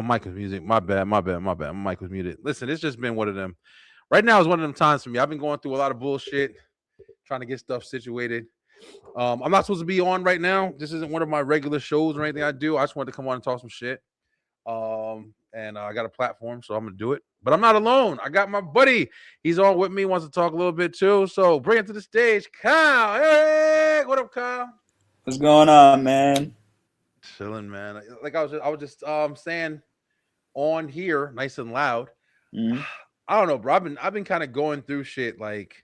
My mic was muted. My bad. My bad. My bad. My mic was muted. Listen, it's just been one of them. Right now is one of them times for me. I've been going through a lot of bullshit, trying to get stuff situated. I'm not supposed to be on right now. This isn't one of my regular shows or anything I do. I just wanted to come on and talk some shit. And I got a platform, so I'm gonna do it. But I'm not alone. I got my buddy. He's on with me. Wants to talk a little bit too. So bring it to the stage, Kyle. Hey, what up, Kyle? What's going on, man? Chilling, man. Like I was just saying on here, nice and loud. Mm-hmm. I don't know, bro. I've been kind of going through shit. Like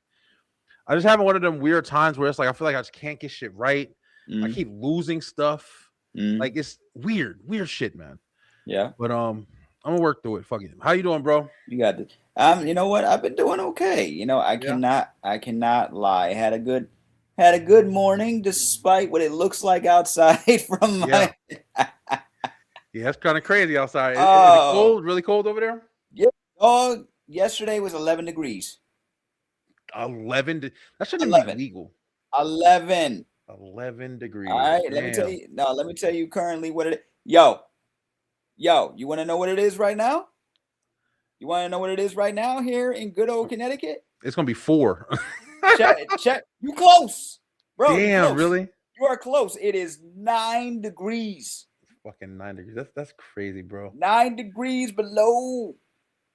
I just having one of them weird times where it's like I feel like I just can't get shit right. I Mm-hmm. keep losing stuff. Mm-hmm. Like it's weird shit, man. Yeah, But I'm gonna work through it. Fuck it. How you doing, bro? you got this. You know what? I've been doing okay. Yeah. I cannot lie. Had a good morning, despite what it looks like outside from Yeah. my. Yeah, it's kind of crazy outside. Is it Oh, cold? Really cold over there? yeah. Oh, yesterday was 11 degrees. 11. That shouldn't be 11. legal. 11. 11 All degrees. right. Let me tell Damn. you. No, let me tell you currently what it. Yo. You want to know what it is right now? You want to know what it is right now here in good old Connecticut? It's gonna be 4. Check. You close, bro. You Damn, close. really? You are close. It is 9 degrees. Fucking 9 degrees. That's crazy, bro. 9 degrees below.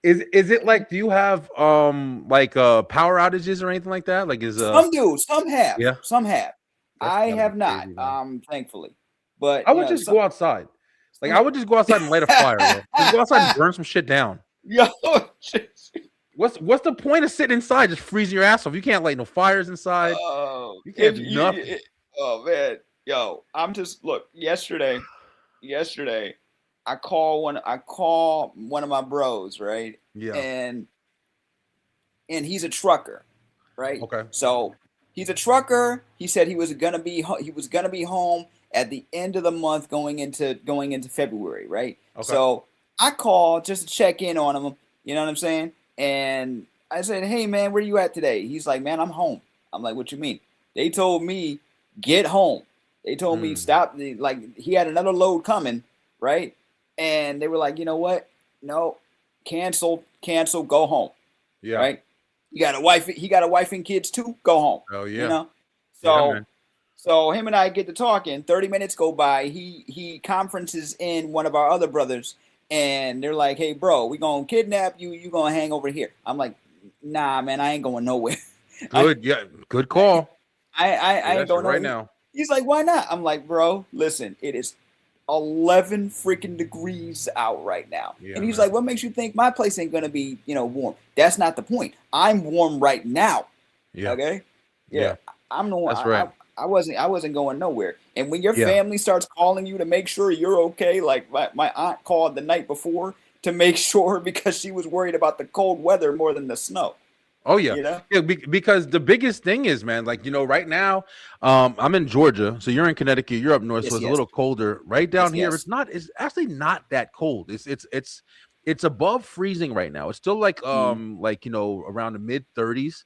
Is it like, do you have like power outages or anything like that? Like is Some do. Some have. yeah, Some have. that's I gotta be have not. crazy, man. Thankfully. But I would just go outside. Like I some would just go outside and light a fire, bro. Just go outside and burn some shit down. yo, What's the point of sitting inside just freezing your ass off? You can't light no fires inside. oh, You can't if do you, nothing. oh man, yo, I'm just look. Yesterday, I call one of my bros, right, Yeah. and he's a trucker, right? Okay. So he's a trucker. He said he was gonna be home at the end of the month, going into February, right? Okay. So I called just to check in on him. You know what I'm saying? And I said, "Hey man, where you at today?" He's like, "Man, I'm home." I'm like, "What you mean?" They told me get home. They told me Mm. stop. Like he had another load coming, right? And they were like, "You know what? No, cancel, go home." Yeah. Right? You got a wife. He got a wife and kids too. Go home. Oh You yeah. know. Yeah, So man. so him and I get to talking. 30 minutes go by. He conferences in one of our other brothers, and they're like, "Hey, bro, we gonna kidnap you. You gonna hang over here?" I'm like, "Nah, man, I ain't going nowhere. I Good. Yeah. Good call. I Do ain't that shit going right nowhere." now. He's like, "Why not?" I'm like, "Bro, listen, it is 11 freaking degrees out right now." Yeah, And he's man. like, "What makes you think my place ain't gonna be, warm?" That's not the point. I'm warm right now. Yeah. Okay. Yeah. Yeah. I'm the one. That's right. I wasn't going nowhere. And when your Yeah. family starts calling you to make sure you're okay, like my aunt called the night before to make sure because she was worried about the cold weather more than the snow. Oh yeah. You know? Yeah. Because the biggest thing is, man, like right now, I'm in Georgia, so you're in Connecticut, you're up north, so Yes, it's a yes, little colder. Right down yes, here, yes. it's not. It's actually not that cold. It's above freezing right now. It's still Mm, like around the mid 30s.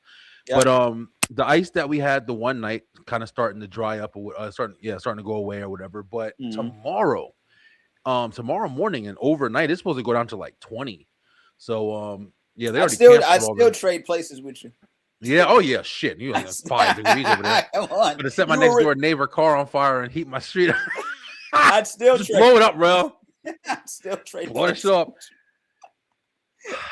But yep. the ice that we had the one night kind of starting to dry up or starting to go away or whatever. But Mm. tomorrow morning and overnight it's supposed to go down to like 20. So yeah, they already canceled I'd all still the trade places with you. yeah, oh yeah, shit. You like 5 degrees over there. Come on. Gonna set my You next were door neighbor car on fire and heat my street. I'd still Just trade. blow it up, bro. I'd still trade Blow that shit places. up.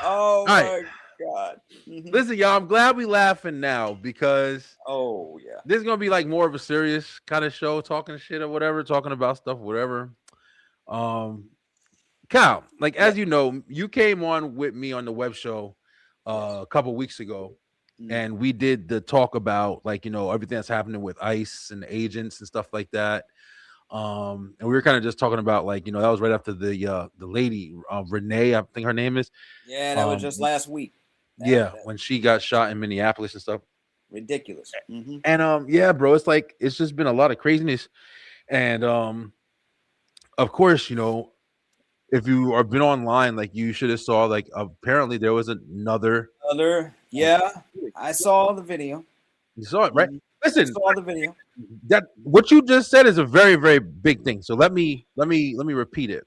Oh All right. my God. Mhm. Listen, y'all, I'm glad we laughing now because Oh yeah. this is gonna be like more of a serious kind of show, talking shit or whatever, talking about stuff, whatever. Um, Kyle, like Yeah. as you know, you came on with me on the web show Yes. a couple weeks ago, Mm. and we did the talk about like everything that's happening with ICE and agents and stuff like that. And we were kind of just talking about like that was right after the lady Renee, I think her name is. Yeah, that was Um, just last week. yeah, That when she got shot in Minneapolis and stuff. ridiculous. Hmm. And yeah, bro, it's like it's just been a lot of craziness. And of course, if you have been online, like you should have saw like apparently there was another. Other, um, yeah, I saw the video. You saw it, right? Mhm. I Listen, saw the video. that what you just said is a very, very big thing. So let me repeat it.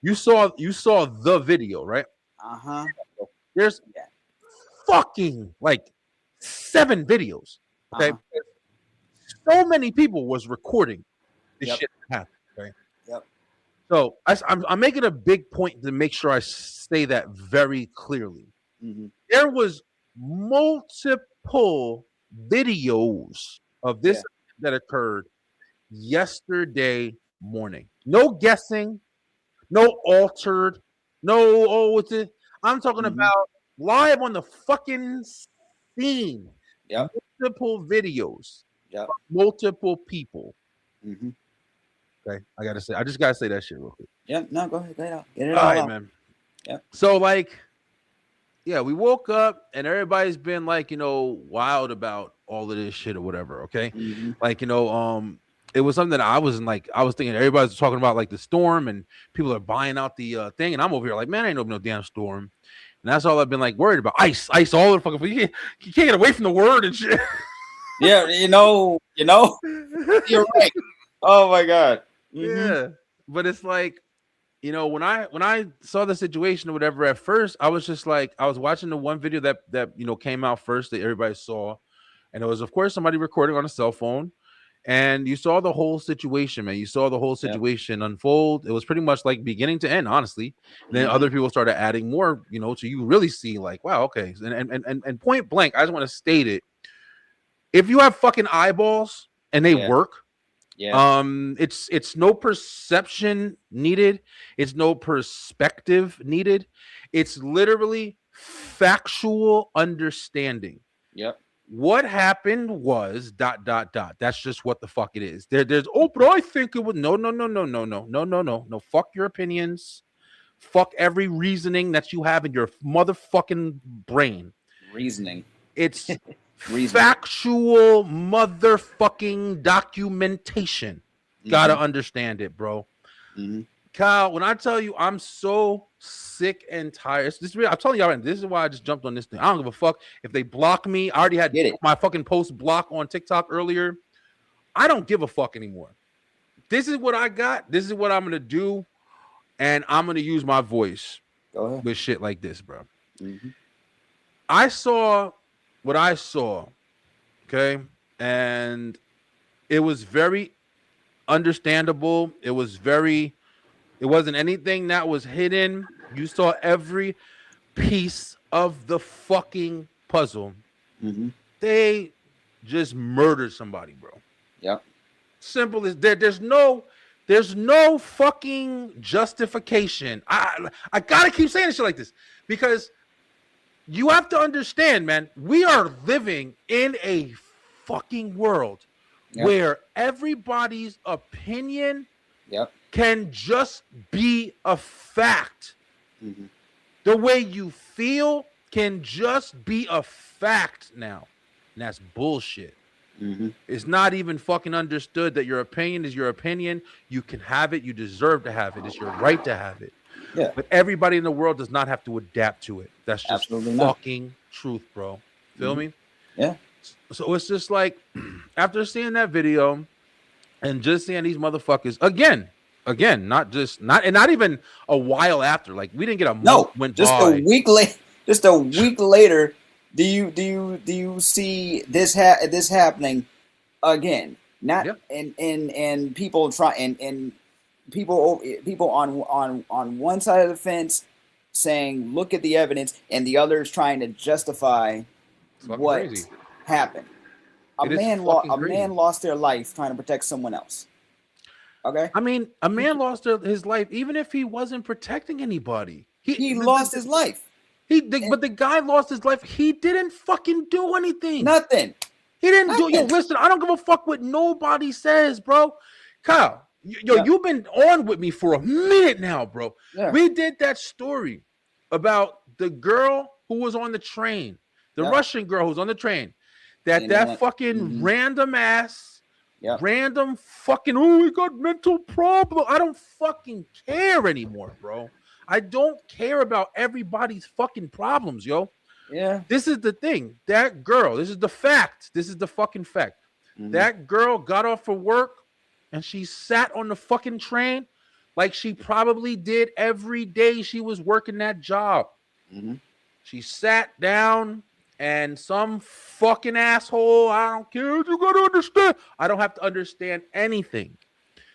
You saw the video, right? Uh-huh. There's Yeah. fucking like 7 videos. Okay. Uh-huh. So many people was recording this Yep. shit happen. Okay. Yep. So I'm making a big point to make sure I say that very clearly. Mm-hmm. There was multiple videos of this that occurred yesterday morning. No guessing, no altered, no, oh, what's it? I'm talking Mm-hmm. about live on the fucking scene. Yep. Multiple videos. Yep. Multiple people. Mm-hmm. Okay. I just gotta say that shit real quick. Yep. No, go ahead. Get it out. Get it All all right, out. man. Yep. So like, yeah, we woke up and everybody's been like, wild about all of this shit or whatever. Okay. Mm-hmm. Like, it was something that I was thinking everybody's talking about like the storm and people are buying out the thing. And I'm over here like, man, I ain't no damn storm. And that's all I've been like worried about. Ice all the fucking, you can't get away from the word and shit. Yeah. You're right. Oh my God. Mm-hmm. Yeah. But it's like, when I saw the situation or whatever at first, I was just like, I was watching the one video that came out first that everybody saw. And it was, of course, somebody recording on a cell phone. And you saw the whole situation, man. You saw the whole situation unfold. It was pretty much like beginning to end, honestly. And then other people started adding more, so you really see like, wow, okay. And point blank, I just want to state it. If you have fucking eyeballs and they work, it's no perception needed. It's no perspective needed. It's literally factual understanding. Yep. What happened was ... That's just what the fuck it is. There's but I think it was no. Fuck your opinions. Fuck every reasoning that you have in your motherfucking brain. Reasoning. It's factual motherfucking documentation. Mm-hmm. Gotta understand it, bro. Mm-hmm. Kyle, when I tell you I'm so sick and tired, I'm telling y'all, this is why I just jumped on this thing. I don't give a fuck if they block me. I already had my fucking post block on TikTok earlier. I don't give a fuck anymore. This is what I got. This is what I'm gonna do, and I'm gonna use my voice with shit like this, bro. Mm-hmm. I saw what I saw, okay, and it was very understandable. It wasn't anything that was hidden. You saw every piece of the fucking puzzle. Mm-hmm. They just murdered somebody, bro. Yep. Simple as there's no fucking justification. I gotta keep saying shit like this because you have to understand, man, we are living in a fucking world where everybody's opinion can just be a fact. Mm-hmm. The way you feel can just be a fact now. And that's bullshit. Mm-hmm. It's not even fucking understood that your opinion is your opinion. You can have it. You deserve to have it. It's your right to have it. Yeah. But everybody in the world does not have to adapt to it. That's just fucking truth, bro. Feel me? Yeah. So it's just like after seeing that video and just seeing these motherfuckers again, not even a while after. Like we didn't get a month went just by. Just a week later. Do you see this happening again? Not and people try and people on one side of the fence saying look at the evidence and the others trying to justify what happened. A man lost their life trying to protect someone else. Okay. I mean, a man lost his life even if he wasn't protecting anybody. He lost his life. But the guy lost his life. He didn't fucking do anything. Nothing. He didn't do. Yo, listen, I don't give a fuck what nobody says, bro. Kyle, you've been on with me for a minute now, bro. Yeah. We did that story about the girl who was on the train, the Russian girl who was on the train, that fucking random ass, random fucking, we got mental problem. I don't fucking care anymore, bro. I don't care about everybody's fucking problems, yo. Yeah. This is the thing. That girl, this is the fact. This is the fucking fact. Mm-hmm. That girl got off for work and she sat on the fucking train like she probably did every day she was working that job. Mhm. She sat down and some fucking asshole, I don't care, you gotta understand. I don't have to understand anything.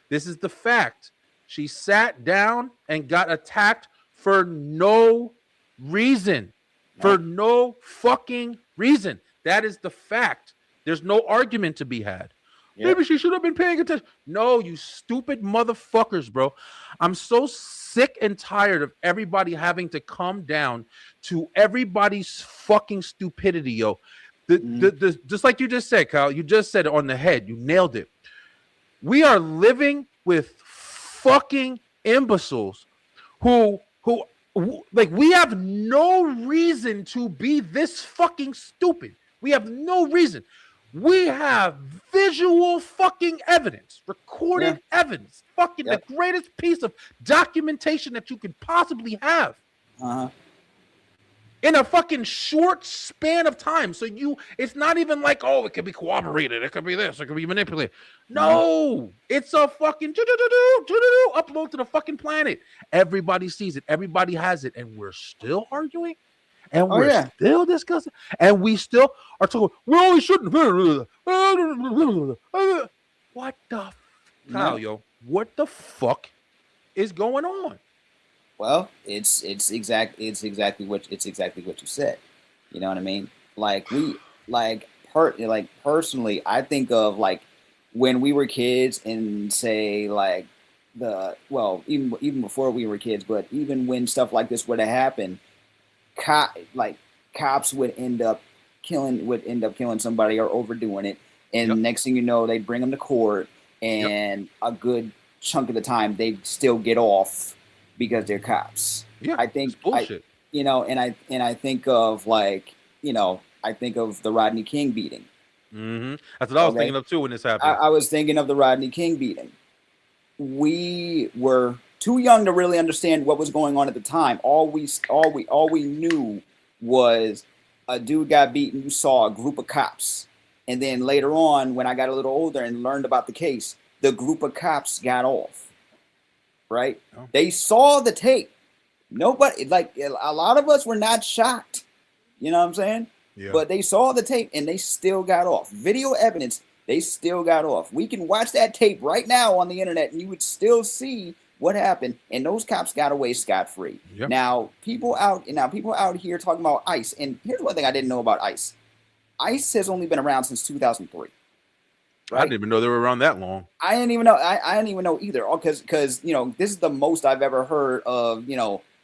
This is the fact. She sat down and got attacked for no reason. For no fucking reason. That is the fact. There's no argument to be had. Yep. Maybe she should have been paying attention. No, you stupid motherfuckers, bro. I'm so sick and tired of everybody having to come down to everybody's fucking stupidity, yo. Just like you just said, Kyle, you just said it on the head. You nailed it. We are living with fucking imbeciles who like, we have no reason to be this fucking stupid. We have no reason. We have visual fucking evidence, recorded evidence, fucking the greatest piece of documentation that you could possibly have. In a fucking short span of time. So it's not even like, oh, it could be corroborated, it could be this, it could be manipulated. No, it's a fucking upload to the fucking planet. Everybody sees it, everybody has it, and we're still arguing, and we're still discussing, and we still are talking. Well, we shouldn't. What the Kyle, yo? What the fuck is going on? Well, it's exactly what you said. You know what I mean? Like personally, I think of like when we were kids and say like even before we were kids, but even when stuff like this would have happened, cops would end up killing somebody or overdoing it, and next thing you know, they bring them to court, and a good chunk of the time they still get off because they're cops. Yeah, I think bullshit. I think of I think of the Rodney King beating. Mm-hmm. That's what I was thinking of too when this happened. I was thinking of the Rodney King beating. We were too young to really understand what was going on at the time. All we knew was a dude got beaten. You saw a group of cops, and then later on, when I got a little older and learned about the case, the group of cops got off. Right? Oh. They saw the tape. Nobody, like a lot of us were not shocked. You know what I'm saying? Yeah. But they saw the tape and they still got off. Video evidence, they still got off. We can watch that tape right now on the internet and you would still see what happened. And those cops got away scot-free. Yep. Now people out here talking about ICE. And here's one thing I didn't know about ICE. ICE has only been around since 2003. Right? I didn't even know they were around that long. I didn't even know. I didn't even know either. Because this is the most I've ever heard of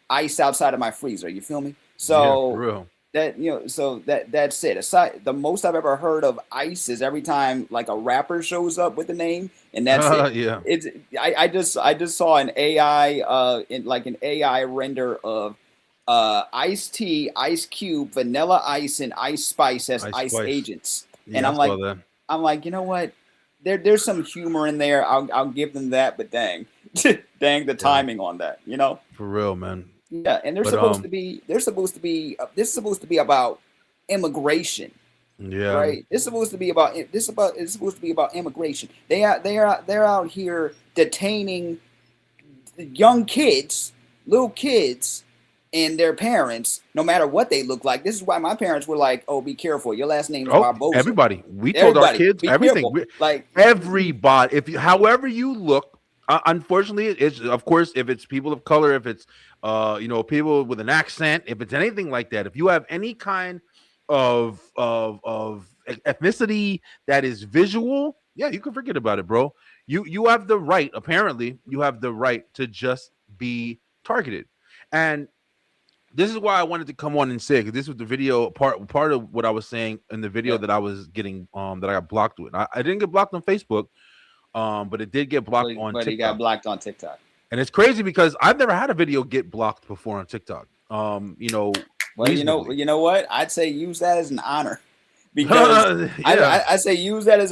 ICE outside of my freezer. You feel me? So for real. That's it. Aside, the most I've ever heard of ICE is every time like a rapper shows up with the name, and that's it. Yeah. It's I just saw an AI render of Ice-T, Ice Cube, Vanilla Ice, and Ice Spice as ICE agents, yeah, and I'm like, you know what? There's some humor in there. I'll give them that, but dang the timing on that, For real, man. Yeah, and they're supposed to be. This is supposed to be about immigration. Yeah. Right. It's supposed to be about immigration. They're out here detaining young kids, little kids, and their parents, no matter what they look like. This is why my parents were like, "Oh, be careful. Your last name is Barbosa." Everybody. We told our kids everything. Like everybody. However you look. Unfortunately, it's of course if it's people of color, if it's people with an accent, if it's anything like that, if you have any kind of ethnicity that is visual, yeah, you can forget about it, bro. You have the right. Apparently, you have the right to just be targeted, and this is why I wanted to come on and say, because this was the video part of what I was saying in the video that I was getting that I got blocked with. I didn't get blocked on Facebook. But it did get blocked on TikTok. But he got blocked on TikTok. And it's crazy because I've never had a video get blocked before on TikTok. Well, you know what? I'd say use that as an honor. Because I say use that as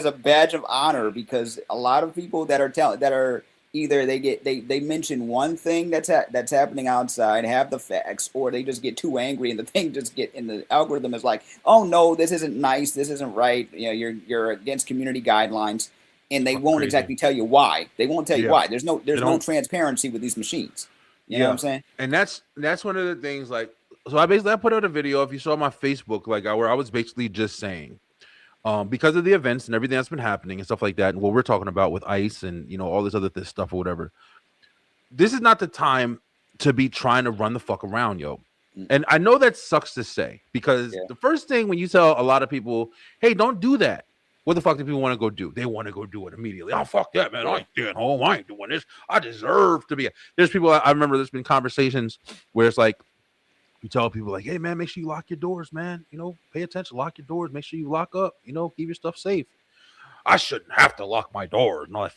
a badge of honor, because a lot of people that are either they mention one thing that's happening outside, have the facts, or they just get too angry and the thing just get in the algorithm is like, oh no, this isn't nice, this isn't right, you're against community guidelines, and they Fucking won't crazy. exactly tell you why. They won't tell you Yeah. why. There's no don't. transparency with these machines. You know what I'm saying? And that's one of the things. Like, so I put out a video. If you saw my Facebook, like, where I was basically just saying, because of the events and everything that's been happening and stuff like that, and what we're talking about with ICE and all this other stuff or whatever. This is not the time to be trying to run the fuck around, yo. And I know that sucks to say, because the first thing when you tell a lot of people, hey, don't do that, what the fuck do people want to go do? They want to go do it immediately. Oh, fuck that, man. I ain't staying home. I ain't doing this. I deserve to be. There's people, I remember there's been conversations where it's like, you tell people like, hey, man, make sure you lock your doors, man. Pay attention, lock your doors, make sure you lock up, keep your stuff safe. I shouldn't have to lock my door. No,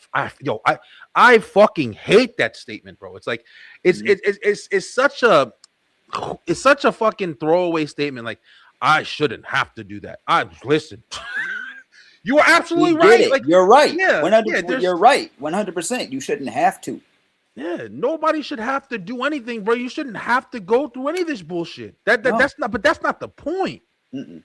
I fucking hate that statement, bro. It's like, it's such a fucking throwaway statement. Like, I shouldn't have to do that. Listen. You are absolutely right. Like, you're right. Yeah, 100%. You're right. 100%. You shouldn't have to. Yeah, nobody should have to do anything, bro. You shouldn't have to go through any of this bullshit. That's not the point.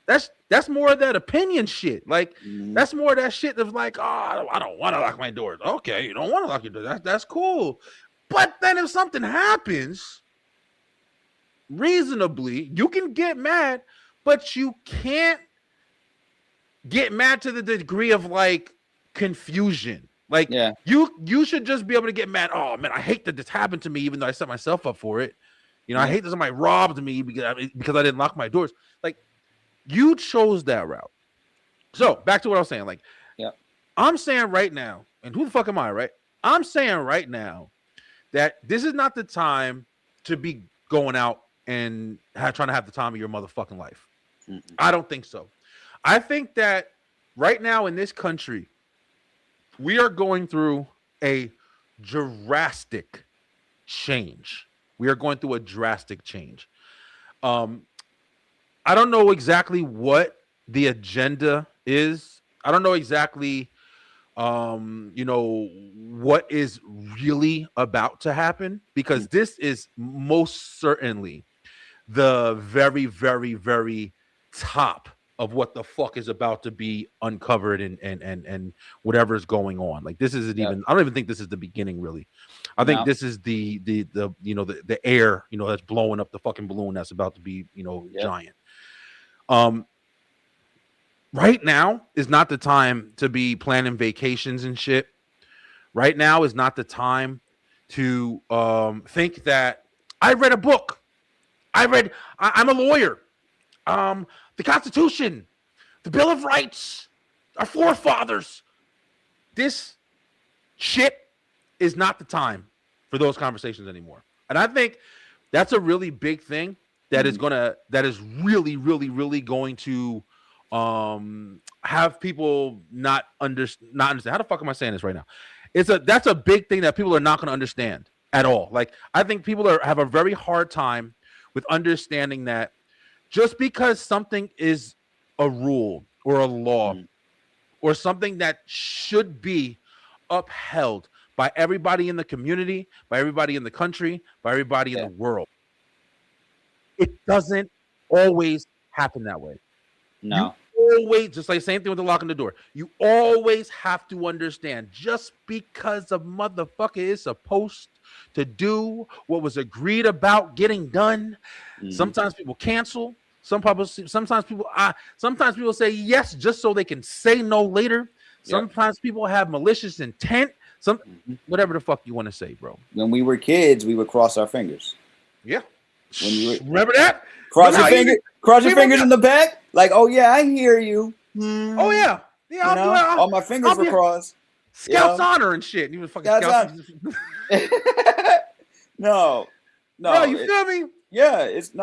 That's more of that opinion shit. Like, that's more of that shit of like, oh, I don't want to lock my doors. Okay, you don't want to lock your doors. That's cool. But then if something happens, reasonably, you can get mad, but you can't get mad to the degree of like confusion. Like, you should just be able to get mad. Oh man, I hate that this happened to me, even though I set myself up for it. I hate that somebody robbed me because I didn't lock my doors. Like, you chose that route. So back to what I was saying. Like, I'm saying right now, and who the fuck am I, right? I'm saying right now that this is not the time to be going out and trying to have the time of your motherfucking life. I don't think so. I think that right now in this country, we are going through a drastic change. We are going through a drastic change. I don't know exactly what the agenda is. I don't know exactly, what is really about to happen, because this is most certainly the very, very, very top of what the fuck is about to be uncovered and whatever is going on. Like, this isn't even, I don't even think this is the beginning, really. I think this is the air, that's blowing up the fucking balloon that's about to be, giant. Right now is not the time to be planning vacations and shit. Right now is not the time to think that I read a book. I'm a lawyer. The Constitution, the Bill of Rights, our forefathers. This shit is not the time for those conversations anymore. And I think that's a really big thing that is really, really, really going to have people not understand. How the fuck am I saying this right now? That's a big thing that people are not going to understand at all. Like, I think people have a very hard time with understanding that just because something is a rule or a law or something that should be upheld by everybody in the community, by everybody in the country, by everybody in the world, it doesn't always happen that way. No. You always, just like same thing with the locking the door. You always have to understand, just because a motherfucker is supposed to do what was agreed about getting done, sometimes people cancel. Sometimes people say yes just so they can say no later. Sometimes people have malicious intent. Whatever the fuck you want to say, bro. When we were kids, we would cross our fingers. Yeah. Remember that? Cross your fingers in the back. Like, oh yeah, I hear you. Oh yeah. Yeah. All my fingers were crossed. Scouts honor and shit. You was fucking Scouts. No, you feel me? Yeah, it's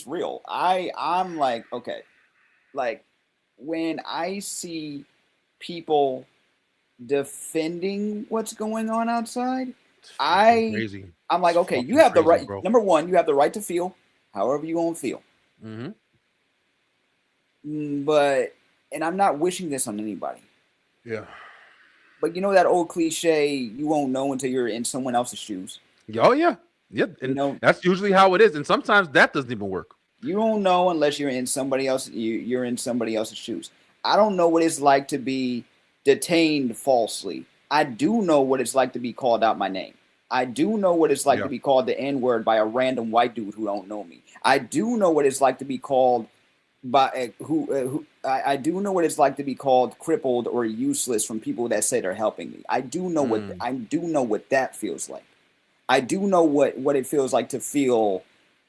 real. I'm like, okay, like when I see people defending what's going on outside, I'm like, okay, you have the right. Bro. Number one, you have the right to feel however you want to feel. But, and I'm not wishing this on anybody. Yeah. But you know that old cliche, you won't know until you're in someone else's shoes. Oh yeah. Yep. And that's usually how it is. And sometimes that doesn't even work. You don't know unless you're in somebody else. You're in somebody else's shoes. I don't know what it's like to be detained falsely. I do know what it's like to be called out my name. I do know what it's like Yeah. to be called the N-word by a random white dude who don't know me. I do know what it's like to be called by I do know what it's like to be called crippled or useless from people that say they're helping me. I do know what that feels like. I do know what it feels like to feel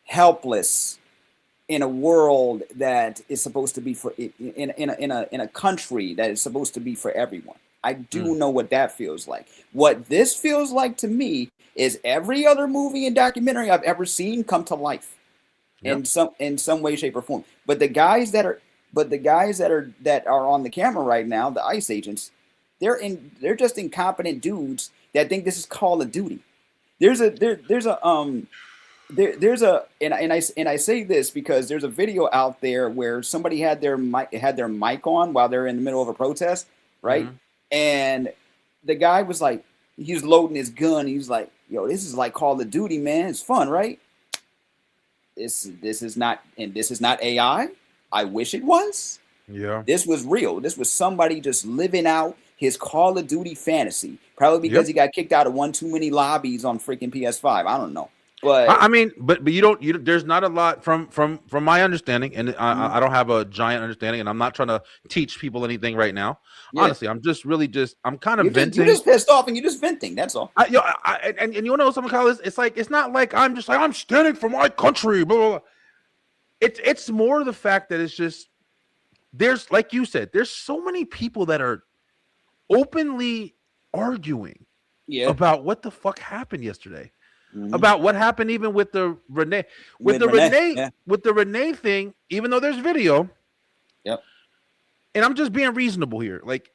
helpless in a world that is supposed to be for in a country that is supposed to be for everyone. I do know what that feels like. What this feels like to me is every other movie and documentary I've ever seen come to life in some way, shape, or form. But the guys that are on the camera right now, the ICE agents, they're just incompetent dudes that think this is Call of Duty. There's a and I say this because there's a video out there where somebody had their mic on while they're in the middle of a protest, right? Mhm. And the guy was like, he was loading his gun. He was like, "Yo, this is like Call of Duty, man. It's fun, right? This is not AI. I wish it was. Yeah. This was real. This was somebody just living out his Call of Duty fantasy. Probably because he got kicked out of one too many lobbies on freaking PS5. I don't know. But I mean, but you don't. There's not a lot from my understanding, and I don't have a giant understanding, and I'm not trying to teach people anything right now. Yeah. Honestly, I'm just really I'm kind of venting. You're just pissed off, and you're just venting. That's all. And you know something, Kyle, it's like it's not like I'm just like I'm standing for my country. Blah, blah, blah. It's more the fact that it's just there's, like you said, there's so many people that are openly arguing about what the fuck happened yesterday. About what happened even with the Renee with the Renee thing, even though there's video. Yep. And I'm just being reasonable here. Like,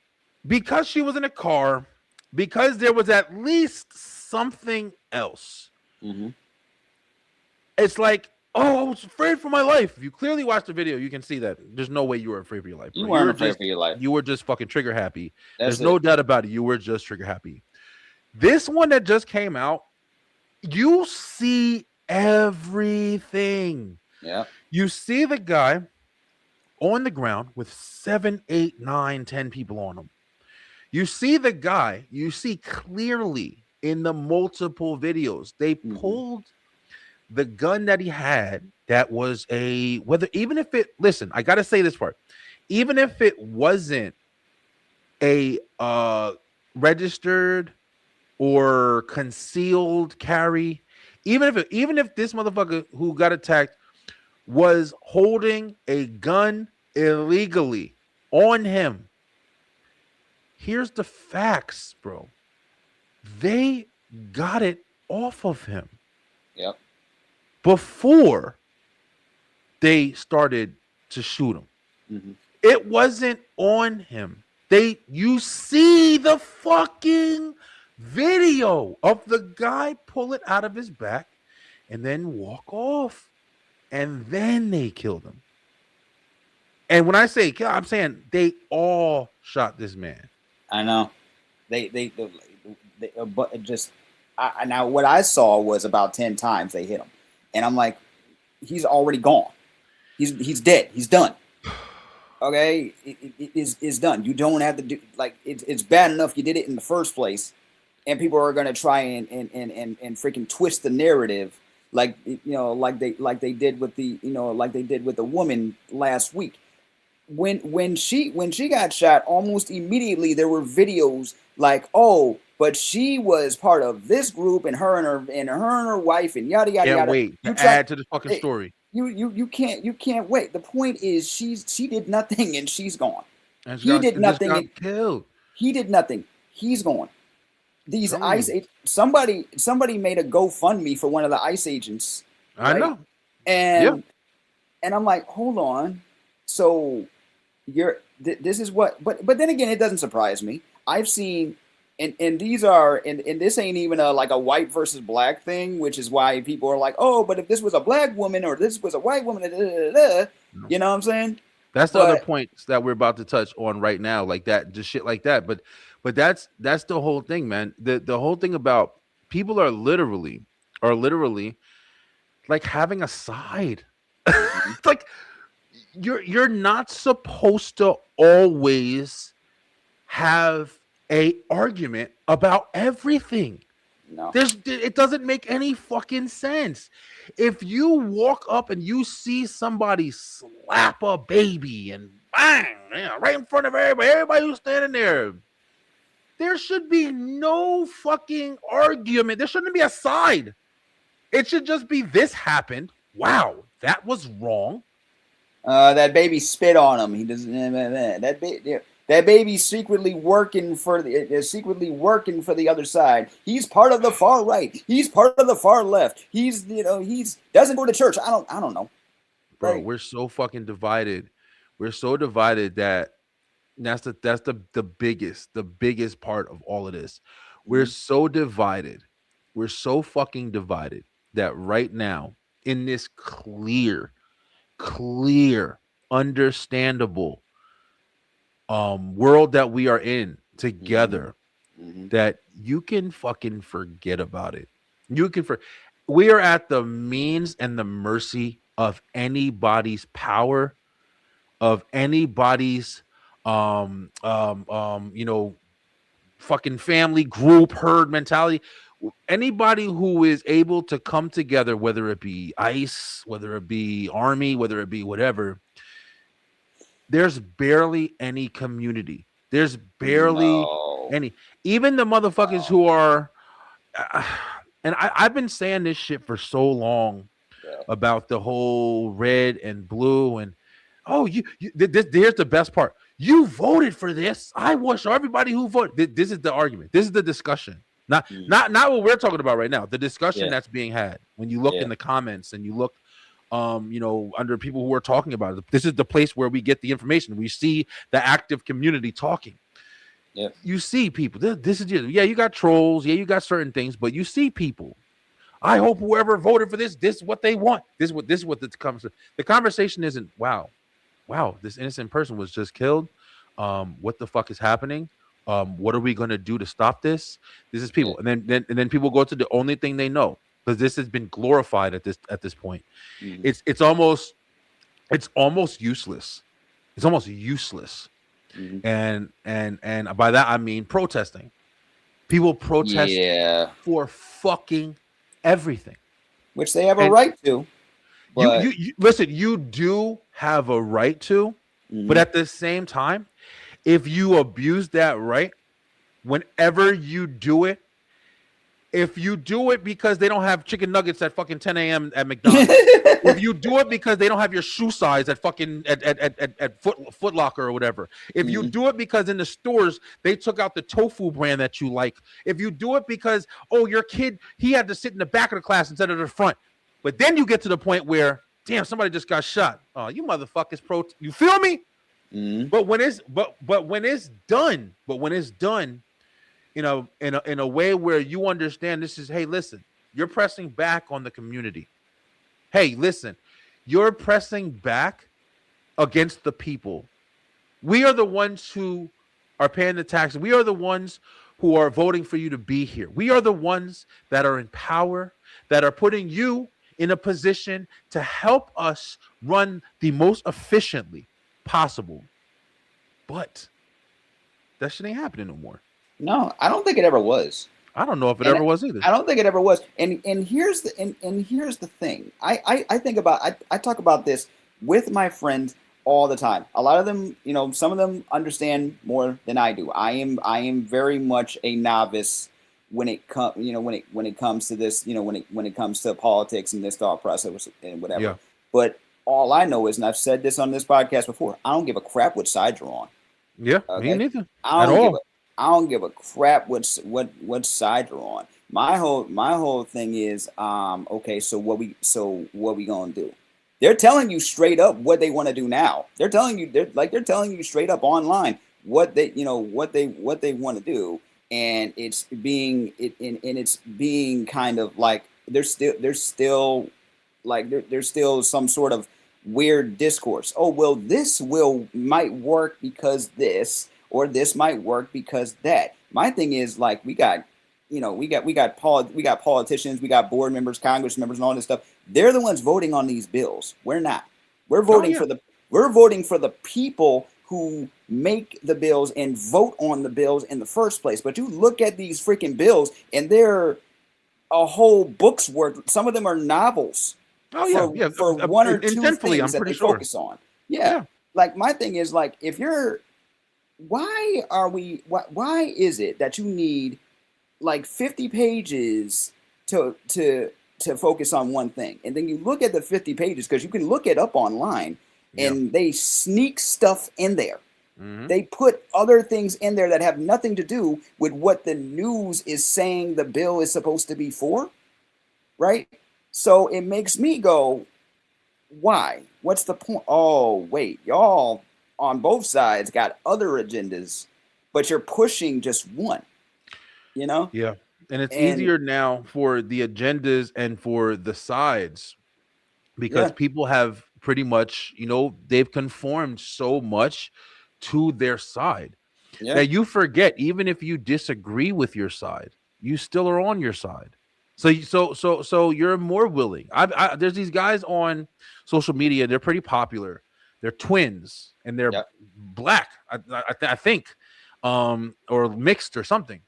because she was in a car, because there was at least something else. It's like, oh, I was afraid for my life. If you clearly watched the video, you can see that there's no way you were afraid for your life. You weren't afraid for your life. You were just fucking trigger happy. There's no doubt about it. You were just trigger happy. This one that just came out, you see everything. Yeah. You see the guy on the ground with 7, 8, 9, 10 people on him. You see the guy, you see clearly in the multiple videos, they pulled the gun that he had that was even if it, listen, I got to say this part, even if it wasn't a registered or concealed carry, even if this motherfucker who got attacked was holding a gun illegally on him, here's the facts, bro. They got it off of him. Yep. Before they started to shoot him. It wasn't on him. You see the fucking video of the guy pull it out of his back and then walk off, and then they killed him. And when I say kill, I'm saying they all shot this man. I know. But just now what I saw was about 10 times they hit him, and I'm like, he's already gone. He's dead. He's done. Okay, it's done. You don't have to do, like, it's bad enough you did it in the first place, and people are gonna try and freaking twist the narrative, like, you know, like they did with the woman last week. When she got shot, almost immediately there were videos like, oh, but she was part of this group, and her and her wife, and yada yada yada. Wait, add to the fucking story. You can't wait. The point is she did nothing and she's gone. And he did nothing. And killed. He did nothing. He's gone. These ICE somebody made a GoFundMe for one of the ICE agents. Right? I know. And I'm like, hold on. So this is what, but then again, it doesn't surprise me. I've seen, and these are, and this ain't even like a white versus black thing, which is why people are like, oh, but if this was a black woman or this was a white woman, you know what I'm saying? That's the other points that we're about to touch on right now, like that, just shit like that. But that's the whole thing, man. The whole thing about people are literally like having a side. It's like you're not supposed to always have a argument about everything. No. It doesn't make any fucking sense. If you walk up and you see somebody slap a baby and bang, right in front of everybody who's standing there should be no fucking argument. There shouldn't be a side. It should just be this happened. Wow, that was wrong. That baby spit on him. He doesn't. That baby's secretly working for the other side. He's part of the far right. He's part of the far left. He's doesn't go to church. I don't know. Bro, we're so fucking divided. We're so divided that's the biggest part of all of this. We're so divided. We're so fucking divided that right now in this clear, understandable world that we are in together, that you can fucking forget about it. We are at the means and the mercy of anybody's power, of anybody's fucking family group herd mentality. Anybody who is able to come together, whether it be ICE, whether it be Army, whether it be whatever, there's barely any community. There's barely any. Even the motherfuckers who are, and I've been saying this shit for so long about the whole red and blue, and here's the best part. You voted for this. I wish everybody who voted. This is the argument. This is the discussion. Not what we're talking about right now. The discussion that's being had when you look in the comments and you look, under people who are talking about it. This is the place where we get the information. We see the active community talking. Yeah, you see people. This is you got trolls. Yeah, you got certain things, but you see people. I hope whoever voted for this is what they want. This is what the conversation isn't. Wow, this innocent person was just killed. What the fuck is happening? What are we gonna do to stop this? This is people, and then people go to the only thing they know, because this has been glorified at this point. It's almost useless. It's almost useless. And by that I mean protesting. People protest for fucking everything, which they have a right to. But you listen. You do have a right to, but at the same time, if you abuse that right, whenever you do it, if you do it because they don't have chicken nuggets at fucking 10 a.m. at McDonald's, if you do it because they don't have your shoe size at fucking at Foot Locker or whatever, if you do it because in the stores they took out the tofu brand that you like, if you do it because your kid, he had to sit in the back of the class instead of the front, but then you get to the point where damn, somebody just got shot. Oh, you motherfuckers you feel me? But when it's done, in a way where you understand this is, hey, listen, you're pressing back on the community. Hey, listen, you're pressing back against the people. We are the ones who are paying the taxes. We are the ones who are voting for you to be here. We are the ones that are in power, that are putting you in a position to help us run the most efficiently possible. But that shit ain't happening no more. No, I don't think it ever was. I don't know if it ever was either. I don't think it ever was. And here's the thing. I think about I talk about this with my friends all the time. A lot of them, some of them understand more than I do. I am very much a novice when it comes when it comes to this, when it comes to politics and this thought process and whatever. Yeah. But all I know is, and I've said this on this podcast before, I don't give a crap what side you're on. Yeah, okay? Me neither. I don't give a crap what side you're on. My whole thing is, okay, so what we gonna do? They're telling you straight up what they want to do now. They're telling you straight up online what they want to do, and it's being kind of like there's still some sort of weird discourse. Oh, well, this might work because this, or this might work because that. My thing is, like, we got politicians, we got board members, Congress members, and all this stuff. They're the ones voting on these bills. We're not. We're voting for the people who make the bills and vote on the bills in the first place. But you look at these freaking bills, and they're a whole book's worth. Some of them are novels. Oh for, yeah, for one or two intentfully, things I'm that pretty they sure. focus on. Yeah. Like my thing is like, if you're, why is it that you need like 50 pages to focus on one thing? And then you look at the 50 pages, because you can look it up online, and they sneak stuff in there. Mm-hmm. They put other things in there that have nothing to do with what the news is saying the bill is supposed to be for, right? So it makes me go, why? What's the point? Oh, wait, y'all on both sides got other agendas, but you're pushing just one, you know? Yeah. And it's easier now for the agendas and for the sides, because people have pretty much, you know, they've conformed so much to their side that you forget, even if you disagree with your side, you still are on your side. So you're more willing. There's these guys on social media. They're pretty popular. They're twins and they're black, I think, or mixed or something.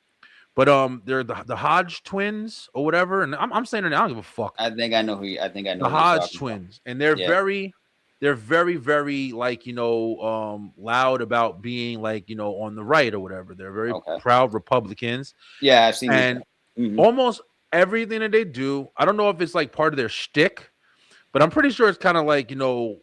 But they're the Hodge twins or whatever. And I'm saying it now, I don't give a fuck. I think I know the Hodge twins, and they're very, very like, you know, loud about being like, you know, on the right or whatever. They're very proud Republicans. Yeah, I've seen and almost everything that they do, I don't know if it's like part of their shtick, but I'm pretty sure it's kind of like, you know,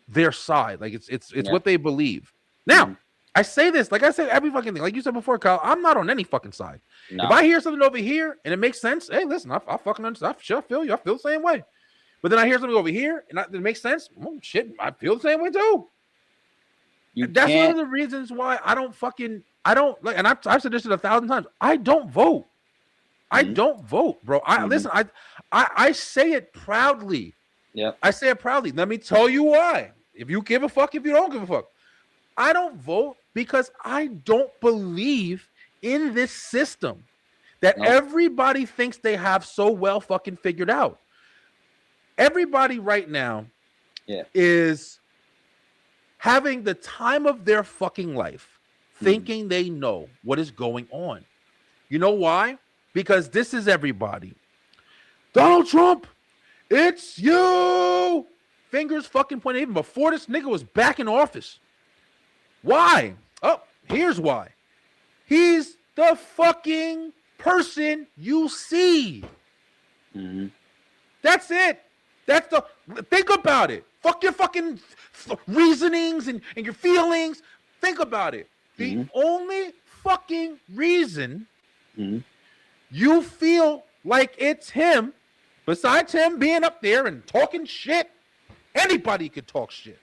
their side. Like it's what they believe. Now, I say this, like I say every fucking thing, like you said before, Kyle, I'm not on any fucking side. No. If I hear something over here and it makes sense, hey, listen, I fucking understand. I feel you. I feel the same way. But then I hear something over here and it makes sense. Oh, shit, I feel the same way too. That's one of the reasons why I don't like, and I've said this 1,000 times. I don't vote. I don't vote, bro. Listen, I say it proudly. Yeah. I say it proudly. Let me tell you why. If you give a fuck, if you don't give a fuck. I don't vote because I don't believe in this system that everybody thinks they have so well fucking figured out. Everybody right now is having the time of their fucking life, thinking they know what is going on. You know why? Because this is everybody. Donald Trump, it's you. Fingers fucking pointing even before this nigga was back in office. Why? Oh, here's why. He's the fucking person you see. That's it. Think about it. Fuck your fucking reasonings and your feelings. Think about it. The only fucking reason you feel like it's him, besides him being up there and talking shit, anybody could talk shit.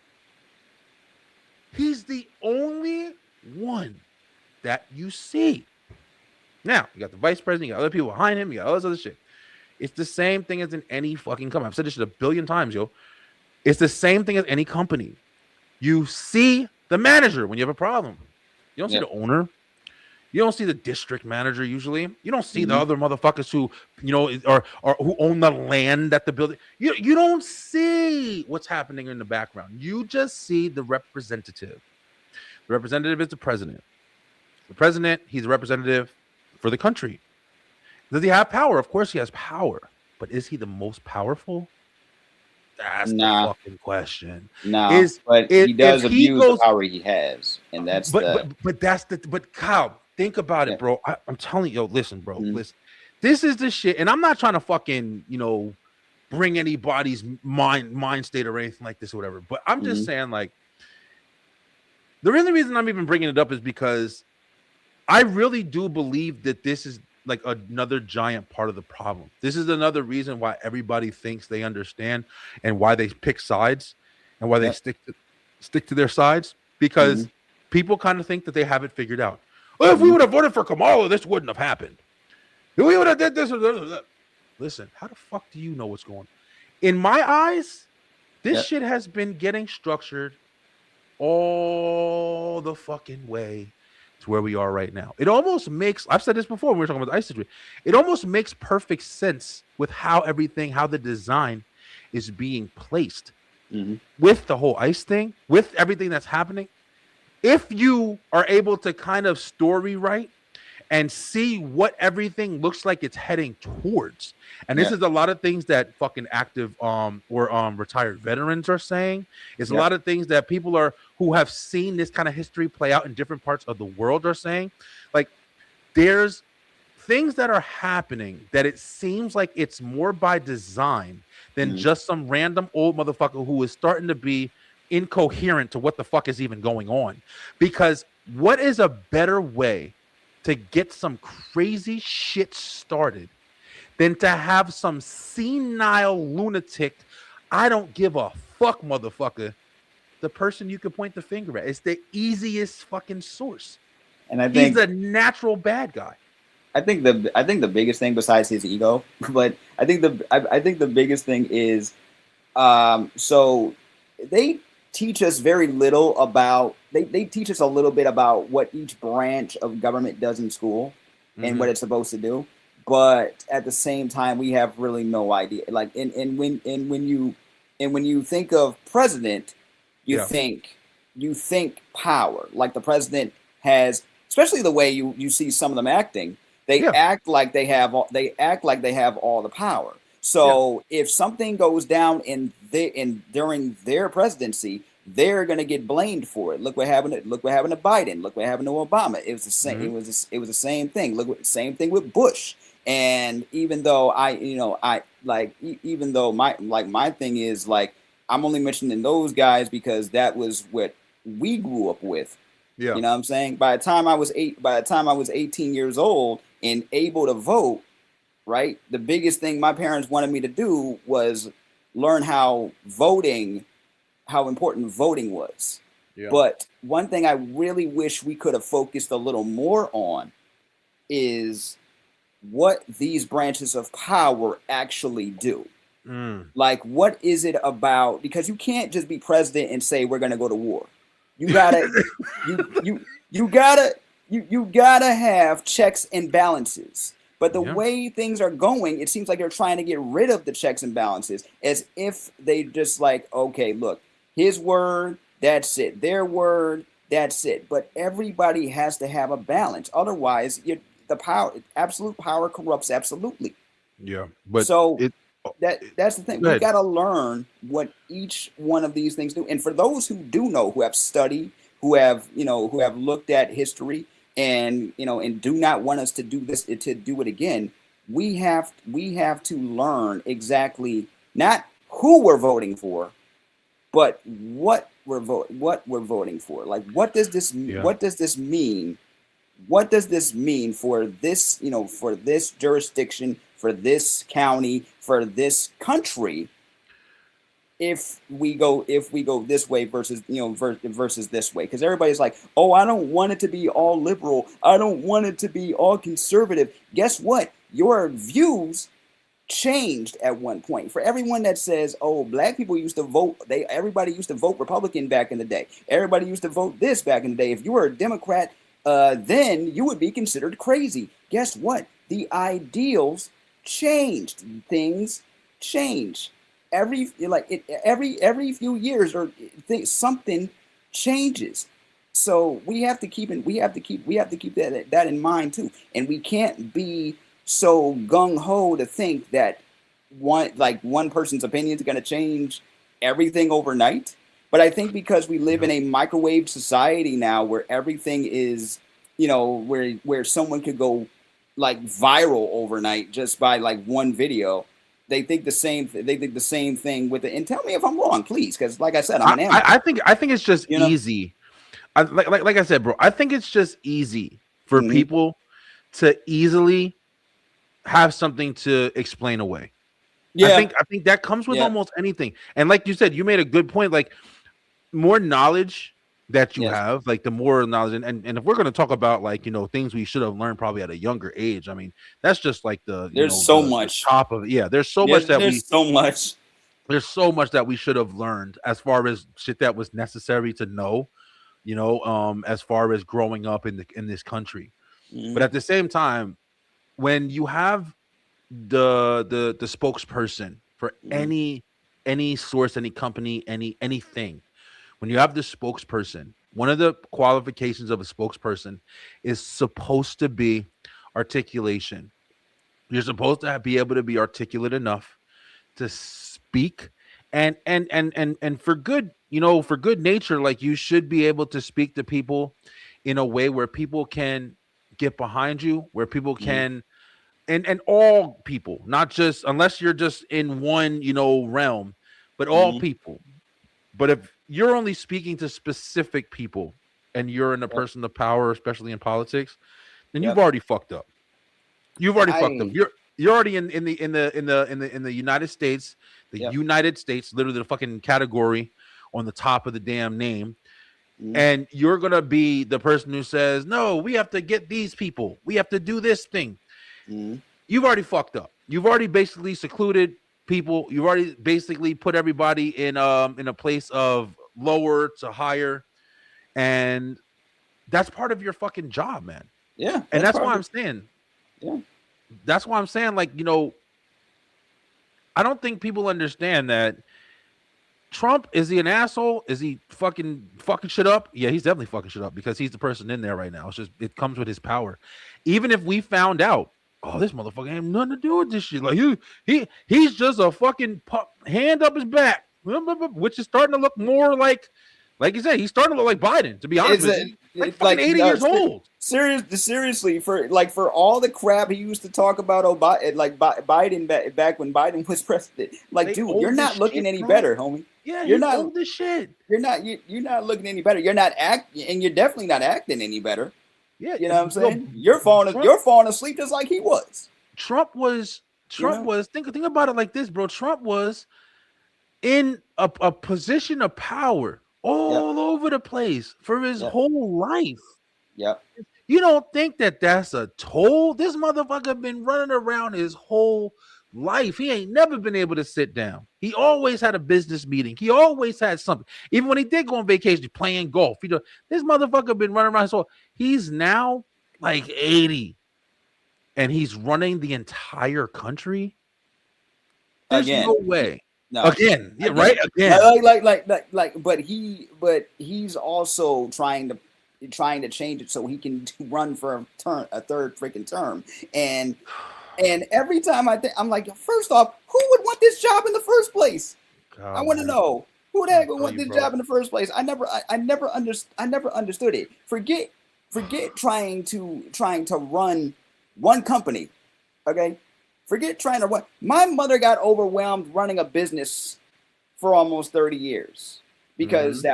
He's the only one that you see. Now, you got the vice president, you got other people behind him, you got all this other shit. It's the same thing as in any fucking company. I've said this shit 1 billion times, yo. It's the same thing as any company. You see the manager when you have a problem. You don't see the owner. You don't see the district manager usually. You don't see the other motherfuckers who, you know, or who own the land at the building. You don't see what's happening in the background. You just see the representative. The representative is the president. The president, he's a representative for the country. Does he have power? Of course he has power. But is he the most powerful? That's the fucking question. But he does abuse the power he has. And that's but Kyle, think about it, bro. I'm telling you, listen, bro. Listen. This is the shit. And I'm not trying to fucking, you know, bring anybody's mind state or anything like this or whatever. But I'm just saying, like, the only reason I'm even bringing it up is because I really do believe that this is like another giant part of the problem. This is another reason why everybody thinks they understand and why they pick sides and why they stick to their sides, because people kind of think that they have it figured out. Well, if we would have voted for Kamala, this wouldn't have happened. If we would have did this or that. Listen, how the fuck do you know what's going on? In my eyes, this shit has been getting structured all the fucking way to where we are right now. It almost makes, I've said this before when we were talking about the ICE situation, it almost makes perfect sense with how the design is being placed. With the whole ICE thing, with everything that's happening, if you are able to kind of story write and see what everything looks like it's heading towards. And this Yeah. is a lot of things that fucking active or retired veterans are saying. It's a Yep. lot of things that people are who have seen this kind of history play out in different parts of the world are saying. Like there's things that are happening that it seems like it's more by design than Mhm. just some random old motherfucker who is starting to be incoherent to what the fuck is even going on. Because what is a better way to get some crazy shit started than to have some senile lunatic, I don't give a fuck motherfucker, the person you could point the finger at? It's the easiest fucking source. And I He's think the natural bad guy. I think the biggest thing besides his ego, but I think the biggest thing is so they teach us very little about they teach us a little bit about what each branch of government does in school and Mm-hmm. what it's supposed to do, but at the same time we have really no idea. Like and when you think of president, you Yeah. think you think power. Like the president has, especially the way you see some of them acting, they Yeah. act like they act like they have all the power. Yeah. So if something goes down in during their presidency, they're gonna get blamed for it. Look what happened to Biden. Look what happened to Obama. It was the same. Mm-hmm. It was the same thing. Same thing with Bush. And even though even though my thing is like I'm only mentioning those guys because that was what we grew up with. Yeah. You know what I'm saying? By the time I was 18 years old and able to vote, right? The biggest thing my parents wanted me to do was learn how important voting was. Yeah. But one thing I really wish we could have focused a little more on is what these branches of power actually do. Mm. Like, what is it about? Because you can't just be president and say we're going to go to war. You gotta, you gotta, you gotta have checks and balances. But the Yeah. way things are going, it seems like they're trying to get rid of the checks and balances, as if they just like, okay, look, his word, that's it. Their word, that's it. But everybody has to have a balance. Otherwise, absolute power corrupts absolutely. Yeah. But So it, oh, that's the thing. go We ahead. got to learn what each one of these things do. And for those who do know, who have studied, who have looked at history, and and do not want us to do this to do it again, we have to learn exactly not who we're voting for, but what we're voting for. Like, Yeah. what does this mean? What does this mean for this, for this jurisdiction, for this county, for this country, if we go this way versus versus this way? Because everybody's like, oh, I don't want it to be all liberal, I don't want it to be all conservative. Guess what? Your views changed at one point. For everyone that says, oh, black people used to vote, everybody used to vote Republican back in the day, everybody used to vote this back in the day, if you were a Democrat, then you would be considered crazy. Guess what? The ideals changed. Things change every few years, or something changes. So we have to keep that in mind too. And we can't be so gung ho to think that one person's opinion is going to change everything overnight. But I think because we live Yeah. in a microwave society now, where everything is, where someone could go like viral overnight just by like one video, they think the same. They think the same thing with it. And tell me if I'm wrong, please, because like I said, I'm an amateur. I think it's just You know. easy. Like I said, bro, I think it's just easy for Hmm. people to easily have something to explain away. Yeah. I think that comes with Yeah. almost anything. And like you said, you made a good point. Like more knowledge that you Yes. have, like the more knowledge, and if we're gonna talk about like things we should have learned probably at a younger age, I mean that's just like the There's so the much. top of it. Yeah, there's so much There's so much. we should have learned as far as shit that was necessary to know, as far as growing up in this country. But Mhm. at the same time, when you have the spokesperson for Mhm. any source, any company, anything, when you have the spokesperson one of the qualifications of a spokesperson is supposed to be articulation. You're supposed to be able to be articulate enough to speak, and for good, for good nature, like you should be able to speak to people in a way where people can get behind you, where people can, and all people, not just, unless you're just in one, realm, but all people. But if you're only speaking to specific people and you're in a person of power, especially in politics, then you've already fucked up. You've already fucked up. You're already in the United States, United States, literally the fucking category on the top of the damn name. And you're gonna be the person who says, no, we have to get these people, we have to do this thing. You've already fucked up. You've already basically secluded people. You've already basically put everybody in a place of lower to higher, and that's part of your fucking job, man. Yeah, and that's why I'm saying, that's why I'm saying, like, I don't think people understand that Trump, is he an asshole? Is he fucking shit up? Yeah, he's definitely fucking shit up because he's the person in there right now. It's just, it comes with his power. Even if we found out, oh, this motherfucker ain't nothing to do with this shit, like he's just a fucking hand up his back, which is starting to look more like you said, he's starting to look like Biden, to be honest with you. Like fucking 80 years old. Seriously, for all the crap he used to talk about Biden back when Biden was president, like, dude, you're not looking any better, homie. Yeah, you're not old as shit. You're not looking any better. You're not and you're definitely not acting any better. Yeah, you know what I'm saying? You're falling asleep just like he was. Trump was think about it like this, bro. Trump was in a position of power all over the place for his whole life. Yep. You don't think that's a toll? This motherfucker been running around his whole life. He ain't never been able to sit down. He always had a business meeting. He always had something. Even when he did go on vacation, playing golf. This motherfucker been running around. So he's now like 80, and he's running the entire country. There's no way. No. Again, yeah, right? Again. But he's also trying to change it so he can run for a third freaking term. And every time I'm like, first off, who would want this job in the first place? God, I want to know who the heck would want this job in the first place. I never understood it. Forget trying to run one company. Okay. Forget trying to run. My mother got overwhelmed running a business for almost 30 years because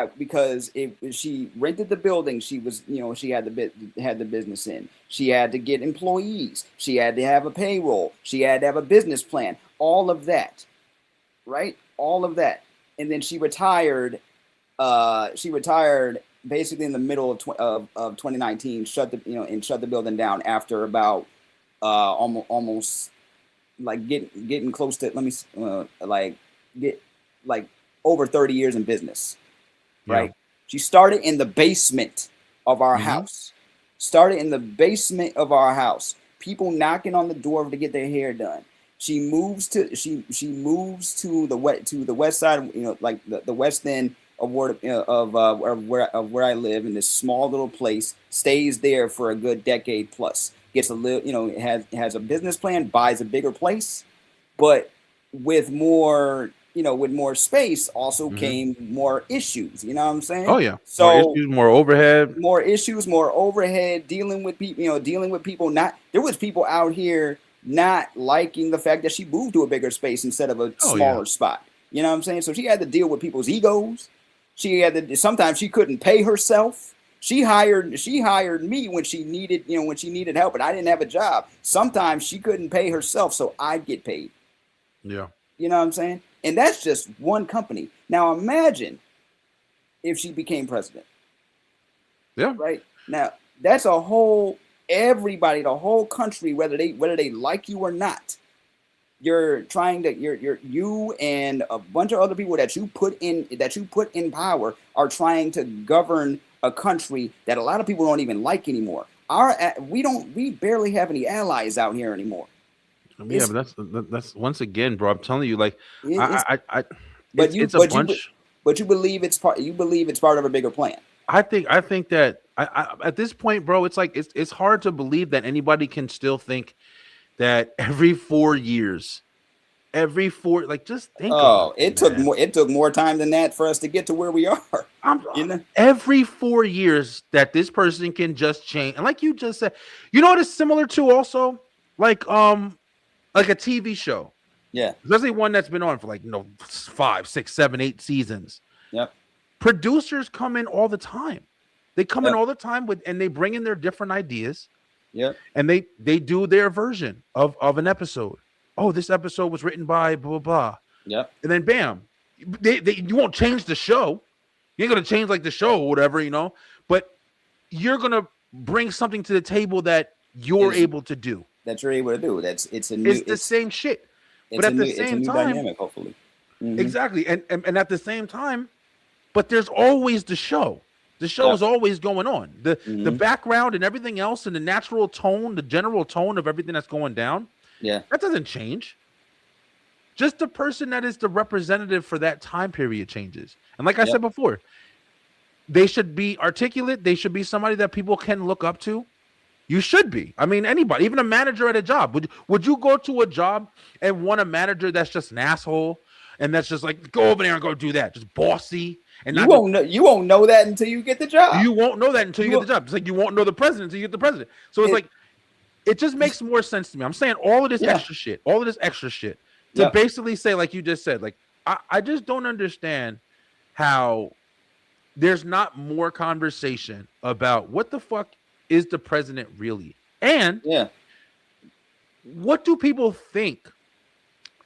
she rented the building. She was, she had the business in. She had to get employees. She had to have a payroll. She had to have a business plan. All of that, right? All of that, and then she retired. She retired basically in the middle of 2019. Shut the building down after about almost. Like getting close to over 30 years in business, right? She started in the basement of our house. Started in the basement of our house. People knocking on the door to get their hair done. She moves to the west side, like the west end of where I live, in this small little place. Stays there for a good decade plus. Gets a little, has a business plan, buys a bigger place, but with more, with more space also came more issues. You know what I'm saying? Oh yeah. So more issues, more overhead, dealing with people. There was people out here not liking the fact that she moved to a bigger space instead of a smaller spot. You know what I'm saying? So she had to deal with people's egos. Sometimes she couldn't pay herself. She hired me when she needed help, and I didn't have a job. Sometimes she couldn't pay herself, so I'd get paid. Yeah. You know what I'm saying? And that's just one company. Now imagine if she became president. Yeah. Right? Now that's everybody, the whole country, whether they like you or not. You and a bunch of other people that you put in power are trying to govern a country that a lot of people don't even like anymore. We barely have any allies out here anymore. Yeah, but that's once again, bro. I'm telling you, like, but you believe it's part of a bigger plan. I think that I at this point, bro, it's like it's hard to believe that anybody can still think that every four, like just think about Oh, it, man. it took more time than that for us to get to where we are. I'm You know? every 4 years that this person can just change, and like you just said, you know what is similar to also like a TV show, Yeah. especially one that's been on for like 5, 6, 7, 8 seasons. Yep. Producers come in all the time. They come in Yep. all the time with, and they bring in their different ideas, Yep. and they do their version of an episode. Oh, this episode was written by blah blah blah, Yep. and then bam, you won't change the show. You ain't gonna change like the show or whatever, but you're gonna bring something to the table that you're able to do. That you're able to do. It's a new. It's the same shit, but at the same time, dynamic. Hopefully. Mm-hmm. exactly, and at the same time, but there's always the show. The show is always going on. The background and everything else, and the natural tone, the general tone of everything that's going down. Yeah, that doesn't change. Just the person that is the representative for that time period changes. And like I said before, they should be articulate. They should be somebody that people can look up to. You should be. I mean, anybody, even a manager at a job. Would you go to a job and want a manager that's just an asshole and that's just like, go over there and go do that, just bossy? And you won't know that until you get the job. You won't know that until you get the job. It's like you won't know the president until you get the president. So it's like, it just makes more sense to me. I'm saying all of this extra shit to basically say, like you just said, like, I just don't understand how there's not more conversation about what the fuck is the president really? And what do people think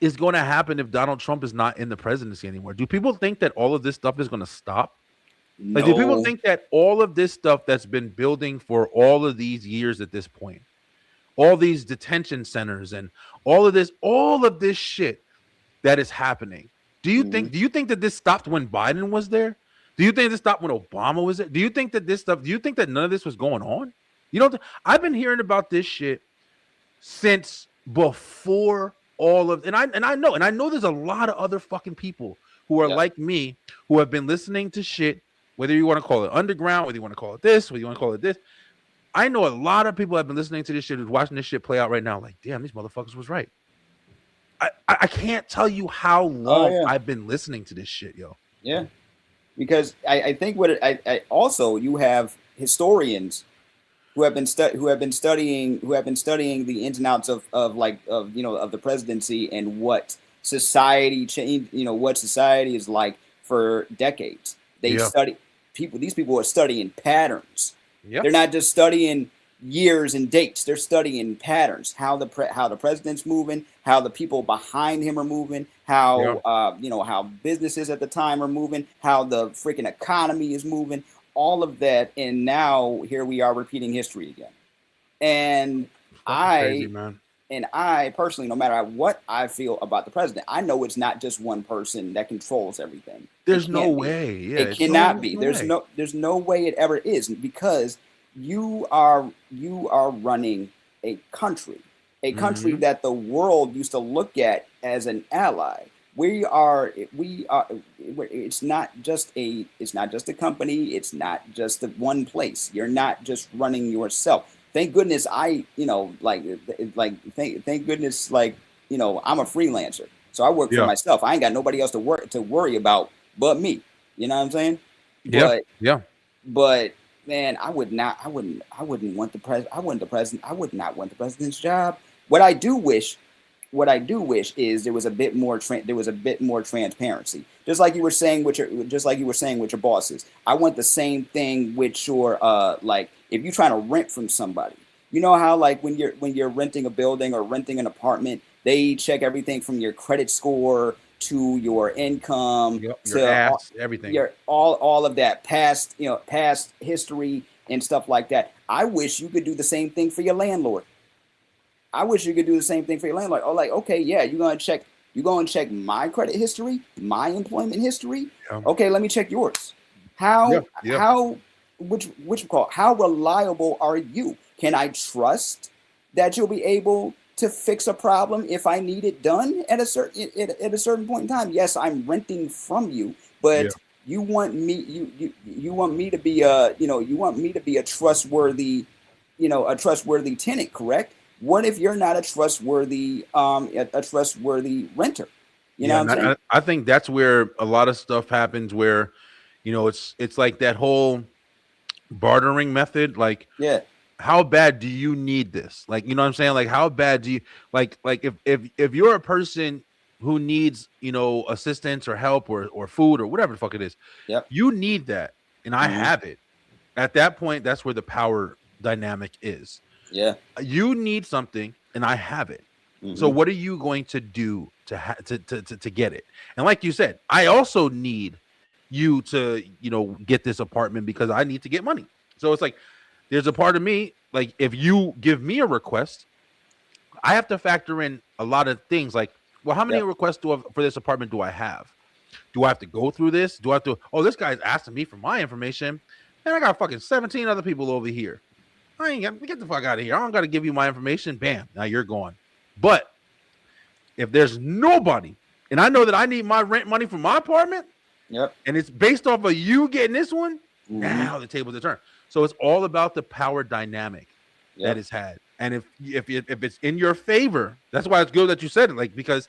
is going to happen if Donald Trump is not in the presidency anymore? Do people think that all of this stuff is going to stop? No. Like, do people think that all of this stuff that's been building for all of these years at this point, all these detention centers and all of this shit that is happening, do you think that this stopped when Biden was there? Do you think this stopped when Obama was there? Do you think that none of this was going on? I've been hearing about this shit since before all of, and I know there's a lot of other fucking people who are like me, who have been listening to shit, whether you want to call it underground, whether you want to call it this, whether you want to call it this. I know a lot of people have been listening to this shit, who's watching this shit play out right now. Like, damn, these motherfuckers was right. I can't tell you how long I've been listening to this shit, yo. Yeah, because I think I also, you have historians who have been studying the ins and outs of the presidency and what society changed. What society is like for decades. They study people. These people are studying patterns. Yep. They're not just studying years and dates. They're studying patterns. How the president's moving, how the people behind him are moving, how how businesses at the time are moving, how the freaking economy is moving, all of that. And now here we are repeating history again. And I personally, no matter what I feel about the president, I know it's not just one person that controls everything. There's no way. Yeah, it cannot be. There's no way it ever is, because you are running a country that the world used to look at as an ally. We are. It's not just a company. It's not just the one place. You're not just running yourself. Thank goodness thank goodness, I'm a freelancer, so I work for myself. I ain't got nobody else to worry about but me. You know what I'm saying? But man, I would not want the president's job. What I do wish is there was a bit more transparency. Just like you were saying with your bosses. I want the same thing with your if you're trying to rent from somebody. You know how when you're renting a building or renting an apartment, they check everything from your credit score to your income, to everything. All of that past history and stuff like that. I wish you could do the same thing for your landlord. Oh, okay, yeah, you're going to check my credit history, my employment history. Yeah. Okay, let me check yours. How reliable are you? Can I trust that you'll be able to fix a problem if I need it done at a certain point in time? Yes, I'm renting from you, but you want me you want me to be you want me to be a trustworthy, a trustworthy tenant, correct? What if you're not a trustworthy a trustworthy renter? You know Yeah, what I'm and saying? I think that's where a lot of stuff happens. Where, it's like that whole bartering method. Like, Yeah. how bad do you need this? Like, you know what I'm saying? Like, how bad do you like if you're a person who needs, assistance or help or food or whatever the fuck it is, Yep. you need that, and I Hmm. have it. At that point, that's where the power dynamic is. Yeah. You need something, and I have it. So Hmm. what are you going to do to get it? And like you said, I also need you to, get this apartment because I need to get money. So it's like there's a part of me, like, if you give me a request, I have to factor in a lot of things, like, well, how many Yep. requests for this apartment do I have? Do I have to go through this? Do I have to? Oh, this guy's asking me for my information. Man, I got fucking 17 other people over here. I ain't got get the fuck out of here. I don't got to give you my information. Bam, now you're gone. But if there's nobody, and I know that I need my rent money from my apartment, Yep. and it's based off of you getting this one, Hmm. now the tables are turned. So it's all about the power dynamic that Yep. is had. And if it's in your favor, that's why it's good that you said it, like, because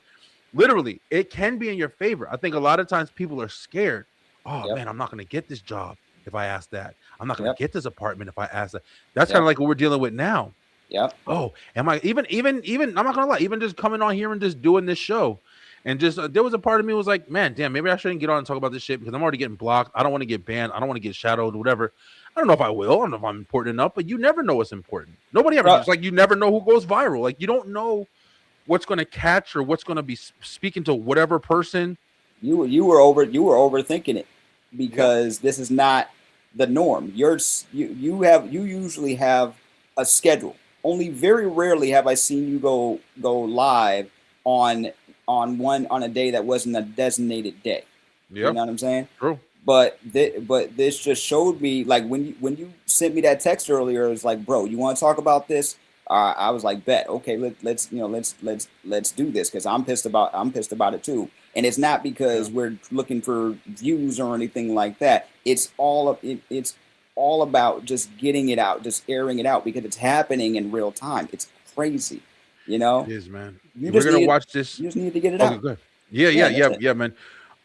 literally it can be in your favor. I think a lot of times people are scared. Oh Yep. man, I'm not going to get this job if I ask that. I'm not going to Yep. get this apartment if I ask that. That's kind of Yep. like what we're dealing with now. Yep. Oh, am I even I'm not gonna lie, even just coming on here and just doing this show, and just there was a part of me was like, man, damn, maybe I shouldn't get on and talk about this shit because I'm already getting blocked. I don't want to get banned. I don't want to get shadowed, whatever. I don't know if I will. I don't know if I'm important enough, but you never know what's important. Nobody ever. Bro, It's like you never know who goes viral. Like, you don't know what's going to catch or what's going to be speaking to whatever person. you were overthinking it Yep. because this is not the norm. You usually have a schedule. Only very rarely have I seen you go live on on a day that wasn't a designated day. You Yep. know what I'm saying? True. But this just showed me, like, when you sent me that text earlier, it was like, bro, you want to talk about this? I was like, bet, okay, let's do this because I'm pissed about it too. And it's not Yeah. because we're looking for views or anything like that. It's all about just getting it out, just airing it out because it's happening in real time. It's crazy, you It know. is, man. You We're just gonna need watch this. you just need to get it Okay, out. good. Yeah, yeah, Yeah, yeah, that's it. yeah, man.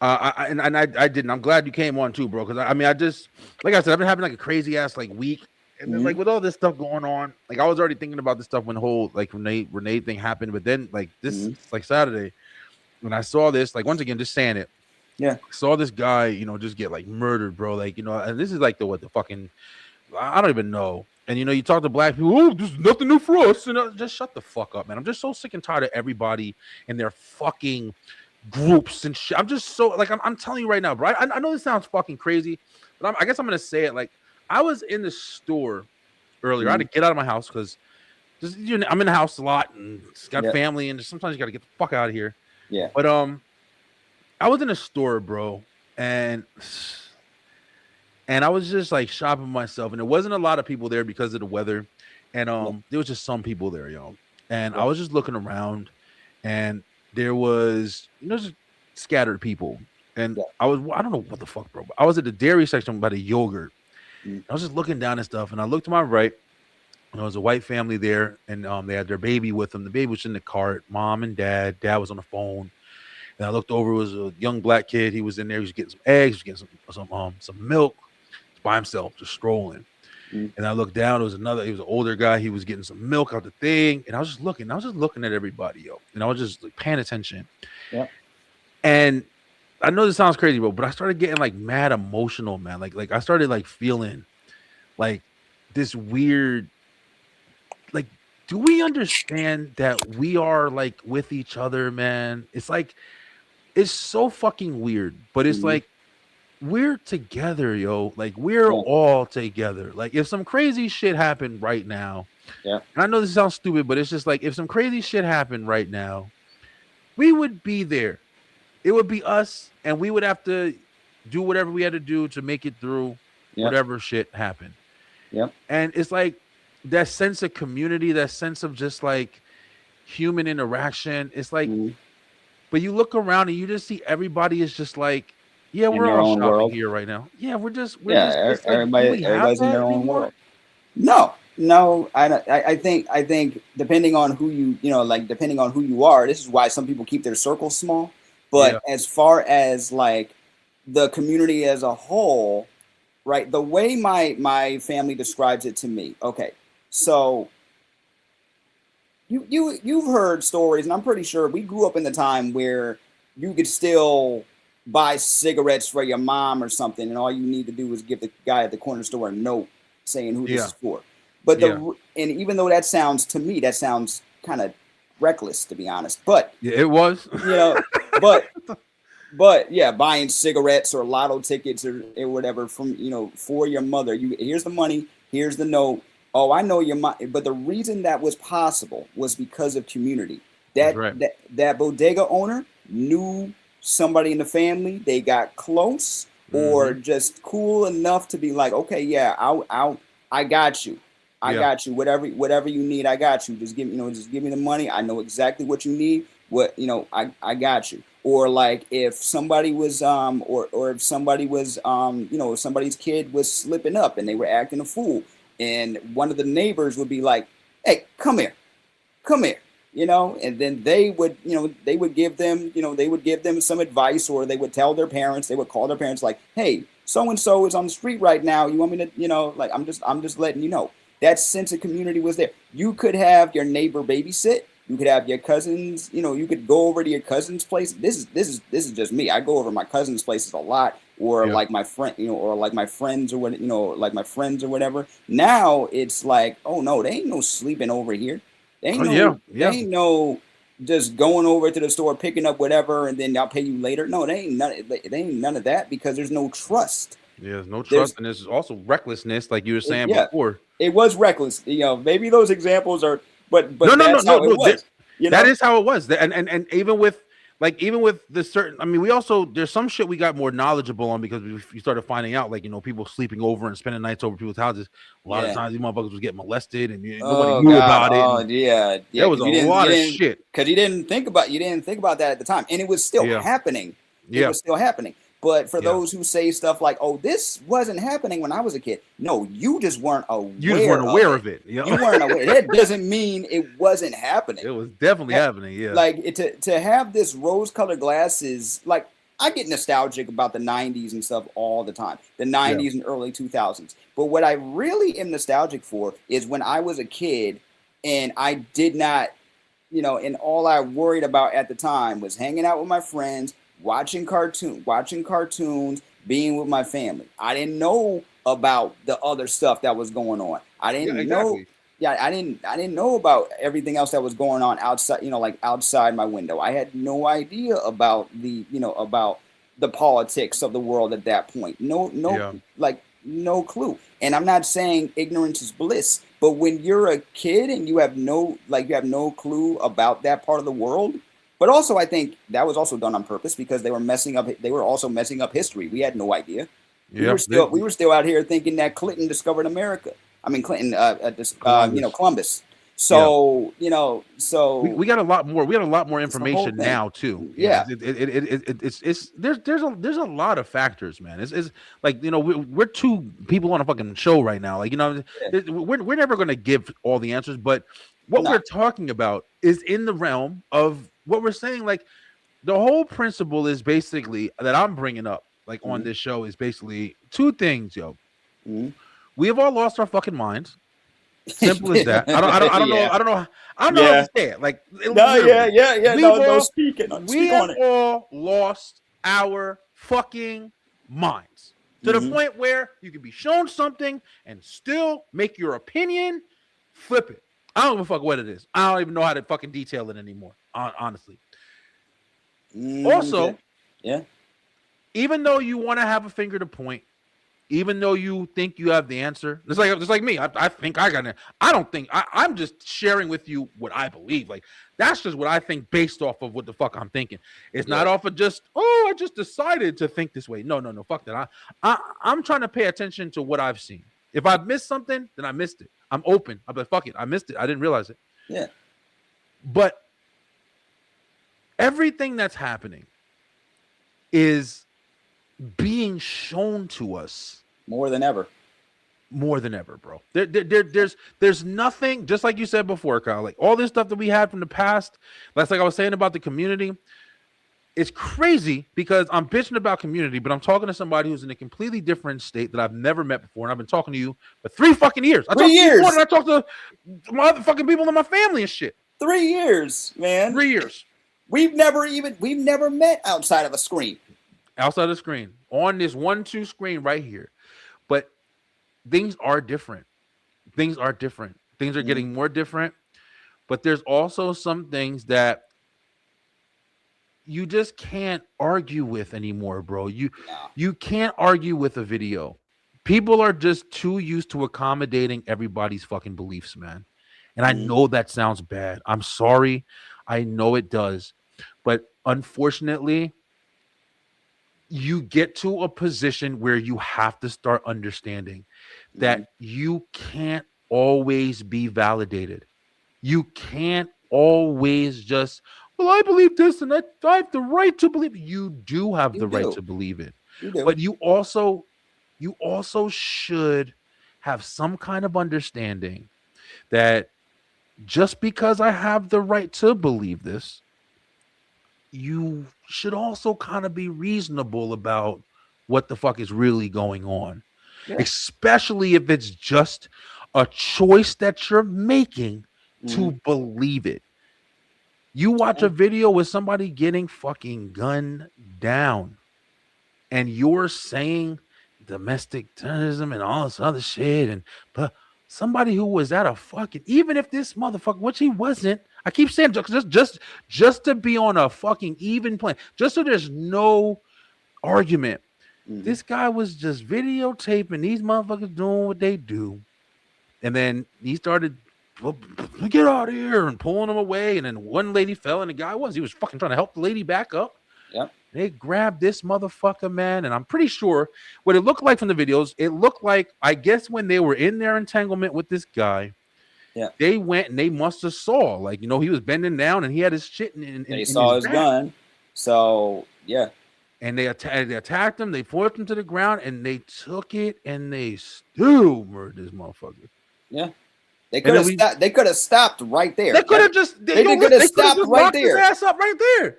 I didn't. I'm glad you came on too, bro. Because I mean, I just, like I said, I've been having like a crazy ass like week, and then Hmm. like with all this stuff going on, like I was already thinking about this stuff when the whole like Renee thing happened. But then like this Hmm. like Saturday when I saw this, like once again, just saying it, Yeah. I saw this guy, just get like murdered, bro. Like, and this is like the fucking, I don't even know. And you talk to black people, oh, there's nothing new for us. And just shut the fuck up, man. I'm just so sick and tired of everybody and their fucking groups and shit. I'm just so like I'm telling you right now, bro. I know this sounds fucking crazy, but I guess I'm gonna say it. Like, I was in the store earlier. I had Hmm. to get out of my house because I'm in the house a lot and it's got Yeah. family and just sometimes you gotta get the fuck out of here. Yeah. But I was in a store, bro, and I was just like shopping myself, and there wasn't a lot of people there because of the weather, and Yeah. there was just some people there, and I Yeah. was just looking around, and there was just scattered people, and Yeah. I don't know what the fuck, bro. But I was at the dairy section by the yogurt. Mm. I was just looking down and stuff, and I looked to my right, and there was a white family there, and they had their baby with them. The baby was in the cart, mom and dad. Dad was on the phone. And I looked over, it was a young black kid. He was in there. He was getting some eggs, he was getting some milk by himself, just strolling. Mm. And I looked down, he was an older guy. He was getting some milk out the thing. And I was just looking at everybody, and I was just like paying attention. Yeah. And I know this sounds crazy, bro, but I started getting like mad emotional, man. Like I started like feeling like this weird, like, do we understand that we are like with each other, man? It's like, it's so fucking weird, but it's Hmm. like we're together, yo. Like, we're Yeah. all together. Like, if some crazy shit happened right now, Yeah. and I know this sounds stupid, but it's just like if some crazy shit happened right now, we would be there. It would be us, and we would have to do whatever we had to do to make it through Yeah. whatever shit happened. Yeah. And it's like that sense of community, that sense of just like human interaction. It's like, Hmm. but you look around and you just see everybody is just like Yeah, in we're their all own shopping world. here right now. Yeah, we're just Yeah, it's like, do we have everybody's in that their own anymore? world. No, no, I think depending on who like depending on who you are, this is why some people keep their circles small. Yeah, But as far as like the community as a whole, right? The way my family describes it to me. Okay, so you've heard stories, and I'm pretty sure we grew up in the time where you could still buy cigarettes for your mom or something, and all you need to do is give the guy at the corner store a note saying who this yeah, is for. But yeah, and even though that sounds to me that sounds kind of reckless, to be honest. But yeah. It was. you know, but but yeah, buying cigarettes or lotto tickets or whatever from for your mother. Here's the money, here's the note. Oh, I know your mom, but the reason that was possible was because of community. That's That right. that bodega owner knew somebody in the family. They got close or Hmm. just cool enough to be like, okay, yeah, I got you. I Yeah. got you. Whatever you need, I got you. Just give me the money. I know exactly what you need. I got you. Or like if somebody was or if somebody was if somebody's kid was slipping up and they were acting a fool, and one of the neighbors would be like, hey, come here, and then they would give them some advice, or they would tell their parents, they would call their parents like, hey, so and so is on the street right now, you want me to, like, I'm just letting you know. That sense of community was there. You could have your neighbor babysit, you could have your cousins, you could go over to your cousin's place. This is just me. I go over my cousin's places a lot, or Yeah. like my friend, or like my friends, or what, like my friends or whatever. Now it's like, oh no, they ain't no sleeping over here. They Oh ain't yeah, no, they yeah. ain't no just going over to the store, picking up whatever, and then I'll pay you later. No, they ain't none of that, because there's no trust. Yeah, there's no trust, There's and there's also recklessness, like you were saying yeah, before. it was reckless. Maybe those examples are, No, but no, no, that's no, how it no. was. You That know? is how it was. And even with the certain, I mean, we also there's some shit we got more knowledgeable on because we started finding out, like, people sleeping over and spending nights over people's houses. A lot of Yeah. times these motherfuckers was getting molested, and nobody Oh knew God. about it, Oh and yeah. Yeah. there was Because a lot you of didn't shit. because you didn't think about that at the time, and it was still Yeah, happening. It yeah, was still happening. But for yeah. those who say stuff like, "Oh, this wasn't happening when I was a kid," no, you just weren't You just weren't aware of aware it. of it. You weren't aware. That doesn't mean it wasn't happening. It was definitely happening. Yeah, Like to have this rose-colored glasses, like, I get nostalgic about the 90s and stuff all the time, the yeah, 90s and early 2000s. But what I really am nostalgic for is when I was a kid, and I did not, and all I worried about at the time was hanging out with my friends, watching cartoons, being with my family. I didn't know about the other stuff that was going on. I yeah. didn't know. Exactly. Yeah, I didn't know about everything else that was going on outside, like outside my window. I had no idea about about the politics of the world at that point. No, Yeah, like, no clue. And I'm not saying ignorance is bliss, but when you're a kid and you have no clue about that part of the world. But also, I think that was also done on purpose, because they were also messing up history. We had no idea. We yeah. were still we were still out here thinking that Clinton discovered America. I mean, Clinton, Columbus. Columbus. Yeah. So, We got a lot more. We got a lot more it's the whole information thing. now too. Yeah, Yeah. it's there's a lot of factors, man. It's like, we're two people on a fucking show right now. Like, Yeah. we're never gonna give all the answers, but what No. we're talking about is in the realm of what we're saying. Like, the whole principle is basically that I'm bringing up, like, on Mhm. this show, is basically two things, yo. Mhm. We have all lost our fucking minds. Simple as that. I don't know. Yeah. I don't know how Yeah. to say it. Like, No, yeah, literally, yeah, yeah. we've No, no, all speak it. we Speak have on it. all lost our fucking minds to the Hmm. point where you can be shown something and still make your opinion, flip it. I don't give a fuck what it is. I don't even know how to fucking detail it anymore. Honestly. Okay. Also, Yeah. even though you want to have a finger to point, even though you think you have the answer, it's like me. I think I got it. I don't think I'm just sharing with you what I believe. Like, that's just what I think based off of what the fuck I'm thinking. It's not Yeah. off of just, I just decided to think this way. No, fuck that. I'm trying to pay attention to what I've seen. If I missed something, then I missed it. I'm open. I'm like, fuck it. I missed it. I didn't realize it. Yeah. But everything that's happening is being shown to us more than ever. More than ever, bro. There's nothing, just like you said before, Kyle, like all this stuff that we had from the past. That's like I was saying about the community. It's crazy because I'm bitching about community, but I'm talking to somebody who's in a completely different state that I've never met before. And I've been talking to you for 3 fucking years. I 3 talked to years. you more than I talked to my other fucking people in my family and shit. 3 years, man. 3 years. We've never met outside of a screen. Outside of the screen. On this 1-2 screen right here. But things are different. Things are different. Things are getting more different. But there's also some things that you just can't argue with anymore, bro. You can't argue with a video. People are just too used to accommodating everybody's fucking beliefs, man. And I know that sounds bad. I'm sorry. I know it does. But unfortunately, you get to a position where you have to start understanding that you can't always be validated. You can't always just, well, I believe this and I have the right to believe it. You do have the right to believe it. But you also should have some kind of understanding that just because I have the right to believe this, you should also kind of be reasonable about what the fuck is really going on. Yeah. Especially if it's just a choice that you're making to believe it. You watch a video with somebody getting fucking gunned down and you're saying domestic terrorism and all this other shit, but somebody who was at a fucking, even if this motherfucker, which he wasn't, I keep saying just to be on a fucking even plane, just so there's no argument. This guy was just videotaping these motherfuckers doing what they do. And then he started, get out of here, and pulling them away. And then one lady fell, and the guy he was fucking trying to help the lady back up. Yep. They grabbed this motherfucker, man. And I'm pretty sure what it looked like from the videos, it looked like, I guess when they were in their entanglement with this guy, they went and they must have saw, like, he was bending down and he had his shit they saw his gun. So, yeah. And they attacked him, they forced him to the ground, and they took it and they still murdered this motherfucker. Yeah. They could have stopped right there. They could have just they could have stopped right there. His ass up right there.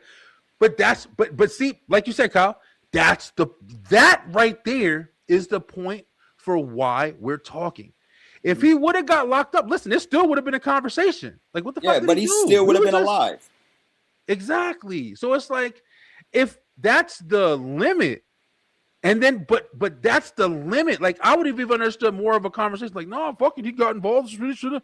But see, like you said, Kyle, that right there is the point for why we're talking. If he would have got locked up, listen, it still would have been a conversation. Like, what the fuck? Yeah, but he still would have been alive. Exactly. So it's like, if that's the limit, and then but that's the limit. Like, I would have even understood more of a conversation. Like, no, fuck it, he got involved. Really should have.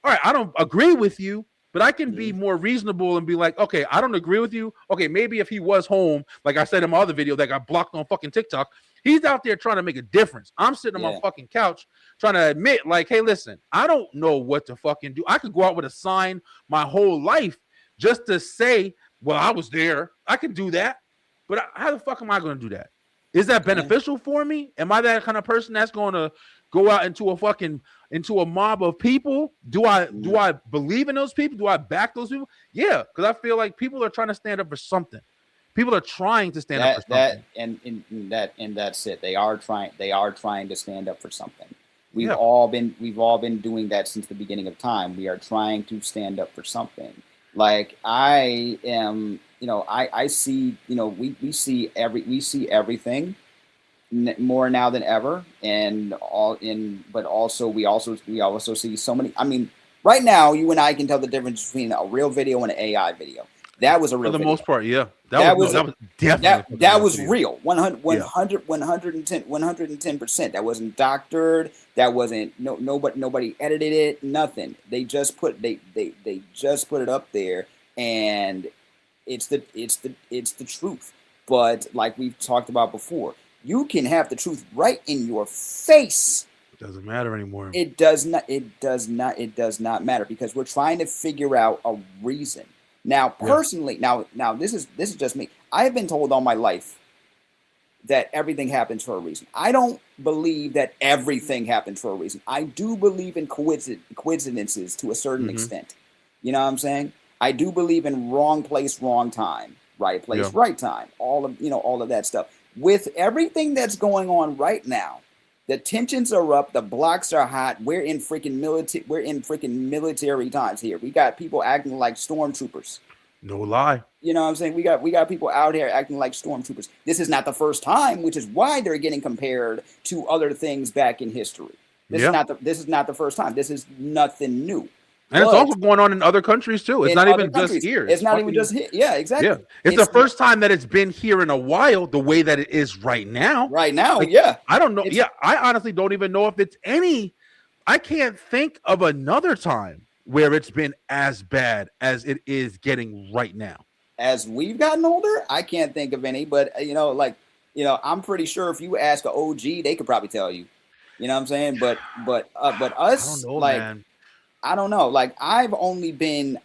All right, I don't agree with you, but I can be more reasonable and be like, okay, I don't agree with you. Okay, maybe if he was home, like I said in my other video that got blocked on fucking TikTok, he's out there trying to make a difference. I'm sitting on my fucking couch trying to admit, like, hey, listen, I don't know what to fucking do. I could go out with a sign my whole life just to say, well, I was there. I can do that. But how the fuck am I going to do that? Is that beneficial for me? Am I that kind of person that's going to go out into a mob of people? Do I believe in those people? Do I back those people? Yeah, because I feel like people are trying to stand up for something. People are trying to stand up for something. And that's it. They are trying to stand up for something. We've all been doing that since the beginning of time. We are trying to stand up for something. Like, I am, I see, we see everything more now than ever, but also we also see so many. I mean, right now you and I can tell the difference between a real video and an AI video. That was a real for the video. most part, yeah. That was definitely that was real. 110%. That wasn't doctored. That wasn't nobody edited it, nothing. They just put they just put it up there, and it's the truth. But like we've talked about before, you can have the truth right in your face. It doesn't matter anymore. It does not matter, because we're trying to figure out a reason. Now, personally, now this is just me. I've been told all my life that everything happens for a reason. I don't believe that everything happens for a reason. I do believe in coincidences to a certain extent. You know what I'm saying? I do believe in wrong place, wrong time, right place, right time. All of that stuff. with everything that's going on right now, the tensions are up, the blocks are hot. We're in freaking military times here. We got people acting like stormtroopers. No lie. You know what I'm saying? We got people out here acting like stormtroopers. This is not the first time, which is why they're getting compared to other things back in history. This is not the first time. This is nothing new. And it's also going on in other countries too. It's not even just here. It's not even just here. Yeah, exactly. Yeah. It's the first time that it's been here in a while, the way that it is right now. Right now, like, yeah. I don't know. I honestly don't even know if it's any. I can't think of another time where it's been as bad as it is getting right now. As we've gotten older, I can't think of any. But I'm pretty sure if you ask an OG, they could probably tell you. You know what I'm saying? But us, man. I don't know. Like I've only been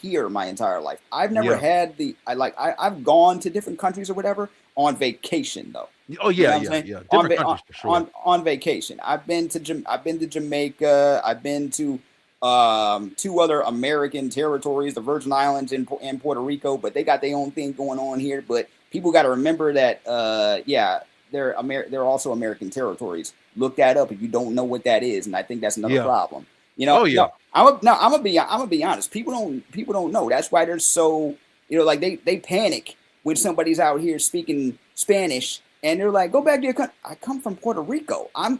here my entire life. I've never had I've gone to different countries or whatever on vacation though. Oh yeah, you know yeah. Different countries for sure. On vacation. I've been to Jamaica. I've been to 2 other American territories, the Virgin Islands and Puerto Rico, but they got their own thing going on here. But people got to remember that they're also American territories. Look that up if you don't know what that is, and I think that's another problem. You know, I'm gonna be honest. People don't know. That's why they're so, like they panic when somebody's out here speaking Spanish and they're like, go back to your country. I come from Puerto Rico. I'm,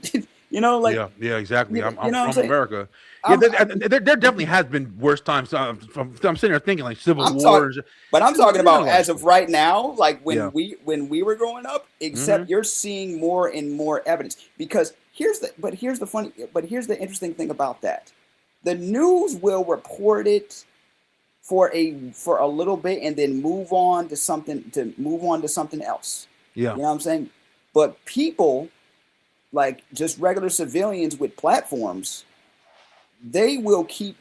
yeah, exactly. I'm from America. Yeah, there definitely has been worse times. I'm sitting there thinking like civil wars. But I'm talking about as of right now, like when we were growing up. Except you're seeing more and more evidence because. Here's the interesting thing about that. The news will report it for a little bit and then move on to something else. Yeah. You know what I'm saying? But people like just regular civilians with platforms, they will keep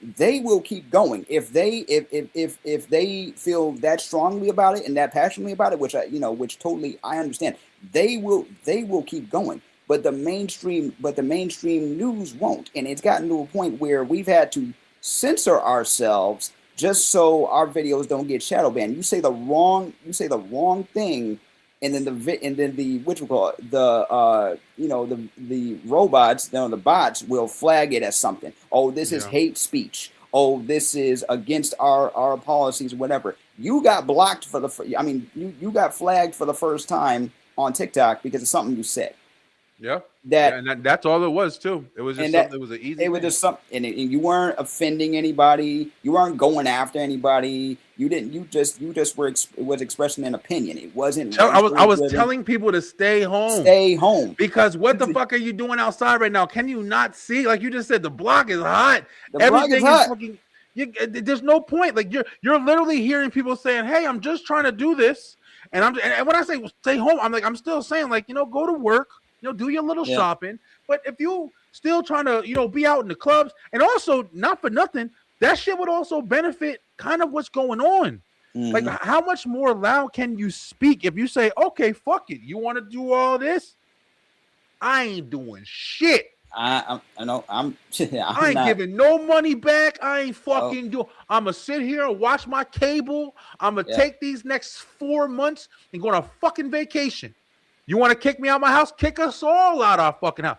going. If they feel that strongly about it and that passionately about it, which totally I understand, they will keep going. But the mainstream news won't, and it's gotten to a point where we've had to censor ourselves just so our videos don't get shadow banned. You say the wrong thing, and then the robots, the bots will flag it as something. Oh, this is hate speech. Oh, this is against our policies, whatever. You got blocked you got flagged for the first time on TikTok because of something you said. Yeah, that's all it was too. It was just something. It was an easy. It was just something, and you weren't offending anybody. You weren't going after anybody. You didn't. You just was expressing an opinion. It wasn't. I was telling people to stay home. Stay home. Because what the fuck are you doing outside right now? Can you not see? Like you just said, the block is hot. Everything is hot. Fucking. There's no point. Like you're literally hearing people saying, "Hey, I'm just trying to do this," and when I say stay home, I'm still saying like go to work. Do your little shopping. But if you still trying to, be out in the clubs, and also not for nothing, that shit would also benefit kind of what's going on. Mm-hmm. Like, how much more loud can you speak if you say, okay, fuck it. You want to do all this? I ain't doing shit. I know. I ain't giving no money back. I ain't fucking doing. I'm going to sit here and watch my cable. I'm going to take these next 4 months and go on a fucking vacation. You want to kick me out of my house? Kick us all out of our fucking house.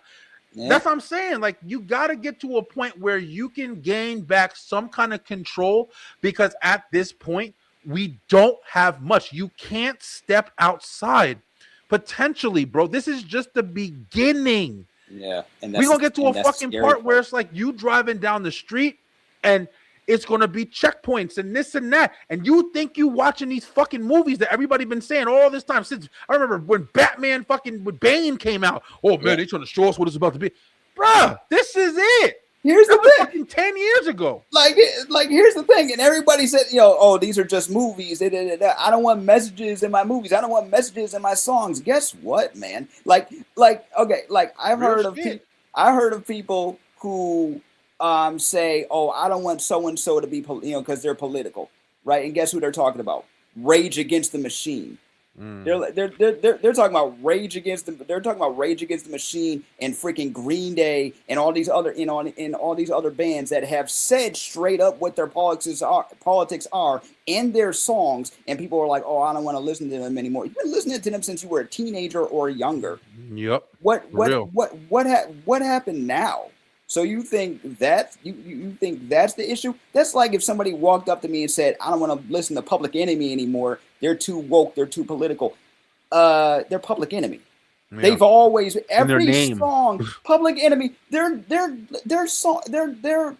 Yeah. That's what I'm saying. Like, you got to get to a point where you can gain back some kind of control because at this point, we don't have much. You can't step outside. Potentially, bro. This is just the beginning. Yeah. We're going to get to a fucking part where it's like you driving down the street and it's going to be checkpoints and this and that. And you think you watching these fucking movies that everybody been saying all this time since I remember when Batman fucking with Bane came out. Oh man, they trying to show us what it's about to be. Bruh, this is it. Here's the thing. Fucking 10 years ago. Like here's the thing. And everybody said, oh, these are just movies. I don't want messages in my movies. I don't want messages in my songs. Guess what, man? I've heard of people who say, oh, I don't want so-and-so to be, because they're political, right? And guess who they're talking about? Rage Against the Machine. They're talking about Rage Against the Machine and freaking Green Day and all these other all these other bands that have said straight up what their politics are in their songs, and people are like, oh, I don't want to listen to them anymore. You've been listening to them since you were a teenager or younger. Yep. What happened now? So you think that you think that's the issue? That's like if somebody walked up to me and said, I don't want to listen to Public Enemy anymore. They're too woke. They're too political. They're Public Enemy. Yeah. They've always every song Public Enemy. Their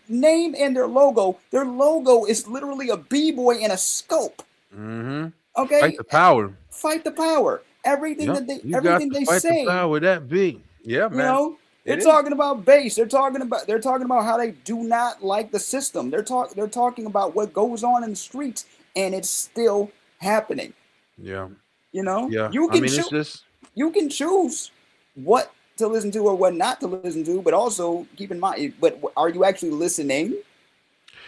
name and their logo. Their logo is literally a b-boy in a scope. Mm-hmm. Okay. Fight the power. Fight the power. Everything that they you everything got to they fight say. The power that be. Yeah, man. You know. They're talking about base. They're talking about how they do not like the system. They're talking about what goes on in the streets, and it's still happening. Yeah. You know. Yeah. You can choose what to listen to or what not to listen to, but also keep in mind. But are you actually listening?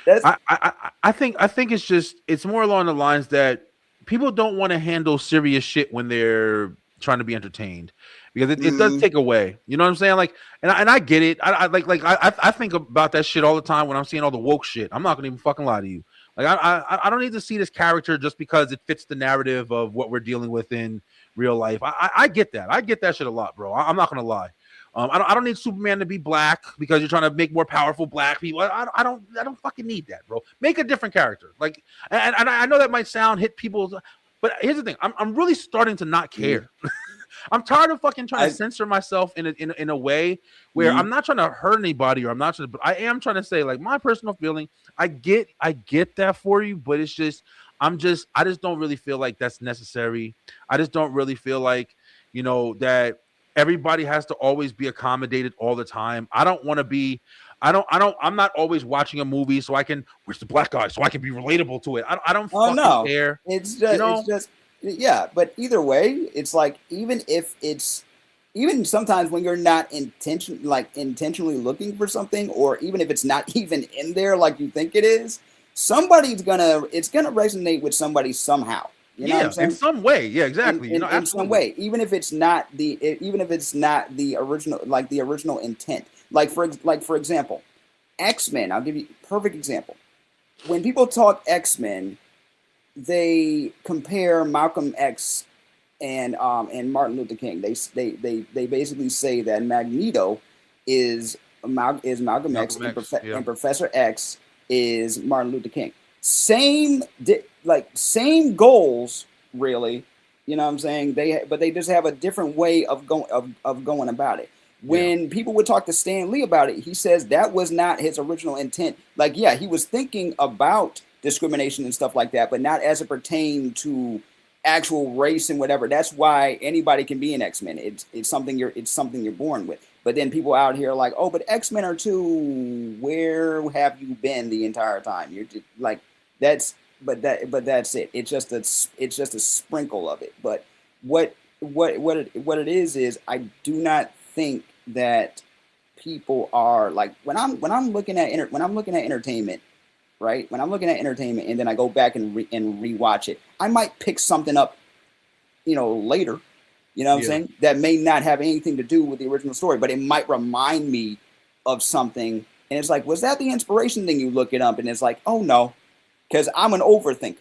I think it's more along the lines that people don't want to handle serious shit when they're trying to be entertained. Because it does take away, you know what I'm saying? Like, and I get it. I think about that shit all the time when I'm seeing all the woke shit. I'm not gonna even fucking lie to you. Like, I don't need to see this character just because it fits the narrative of what we're dealing with in real life. I get that. I get that shit a lot, bro. I'm not gonna lie. I don't need Superman to be black because you're trying to make more powerful black people. I don't fucking need that, bro. Make a different character. Like, and I know that might hit people, but here's the thing. I'm really starting to not care. I'm tired of fucking trying to censor myself in a way where I'm not trying to hurt anybody, or I'm not trying to, but I am trying to say, like, my personal feeling. I get that for you, but it's just I just don't really feel like that's necessary. I just don't really feel like, you know, that everybody has to always be accommodated all the time. I don't want to be. I'm not always watching a movie so I can. Where's the black guy? So I can be relatable to it. I don't fucking care. It's just. Yeah, but either way, it's like even sometimes when you're not intentionally looking for something, or even if it's not even in there like you think it is, it's gonna resonate with somebody somehow. You know what I'm saying? In some way, yeah, exactly. In some way, even if it's not the original, like the original intent. Like for example, X-Men. I'll give you a perfect example. When people talk X-Men, they compare Malcolm X and Martin Luther King. They basically say that Magneto is Malcolm X, and Professor X is Martin Luther King. Same goals, really. You know what I'm saying? But they just have a different way of going about it. When people would talk to Stan Lee about it, he says that was not his original intent. Like, yeah, he was thinking about discrimination and stuff like that, but not as it pertained to actual race and whatever. That's why anybody can be an X-Men. It's something you're born with. But then people out here are like, oh, but X-Men are too. Where have you been the entire time? You're just like that's it. It's just a sprinkle of it. But what it is I do not think that people are like when I'm looking at entertainment. Right, when I'm looking at entertainment and then I go back and rewatch it, I might pick something up, later. You know what I'm saying? That may not have anything to do with the original story, but it might remind me of something. And it's like, was that the inspiration thing? You look it up, and it's like, oh no, because I'm an overthinker.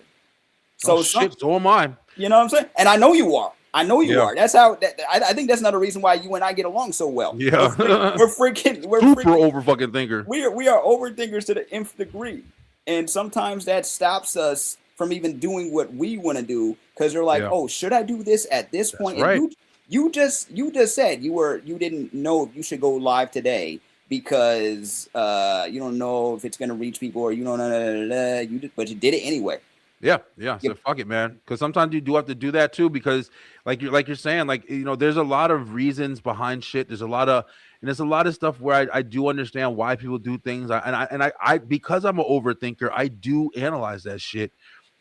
So so am I. You know what I'm saying? And I know you are. Are. That's how. I think that's another reason why you and I get along so well. Yeah, we're super over fucking thinker. We are overthinkers to the nth degree. And sometimes that stops us from even doing what we want to do because they're like, oh, should I do this at this point? Right. And you just said you didn't know if you should go live today because you don't know if it's gonna reach people or you don't know. But you did it anyway. Yeah. So fuck it, man. Because sometimes you do have to do that too. Because like you're saying, like there's a lot of reasons behind shit. There's a lot of stuff where I do understand why people do things. I because I'm an overthinker, I do analyze that shit,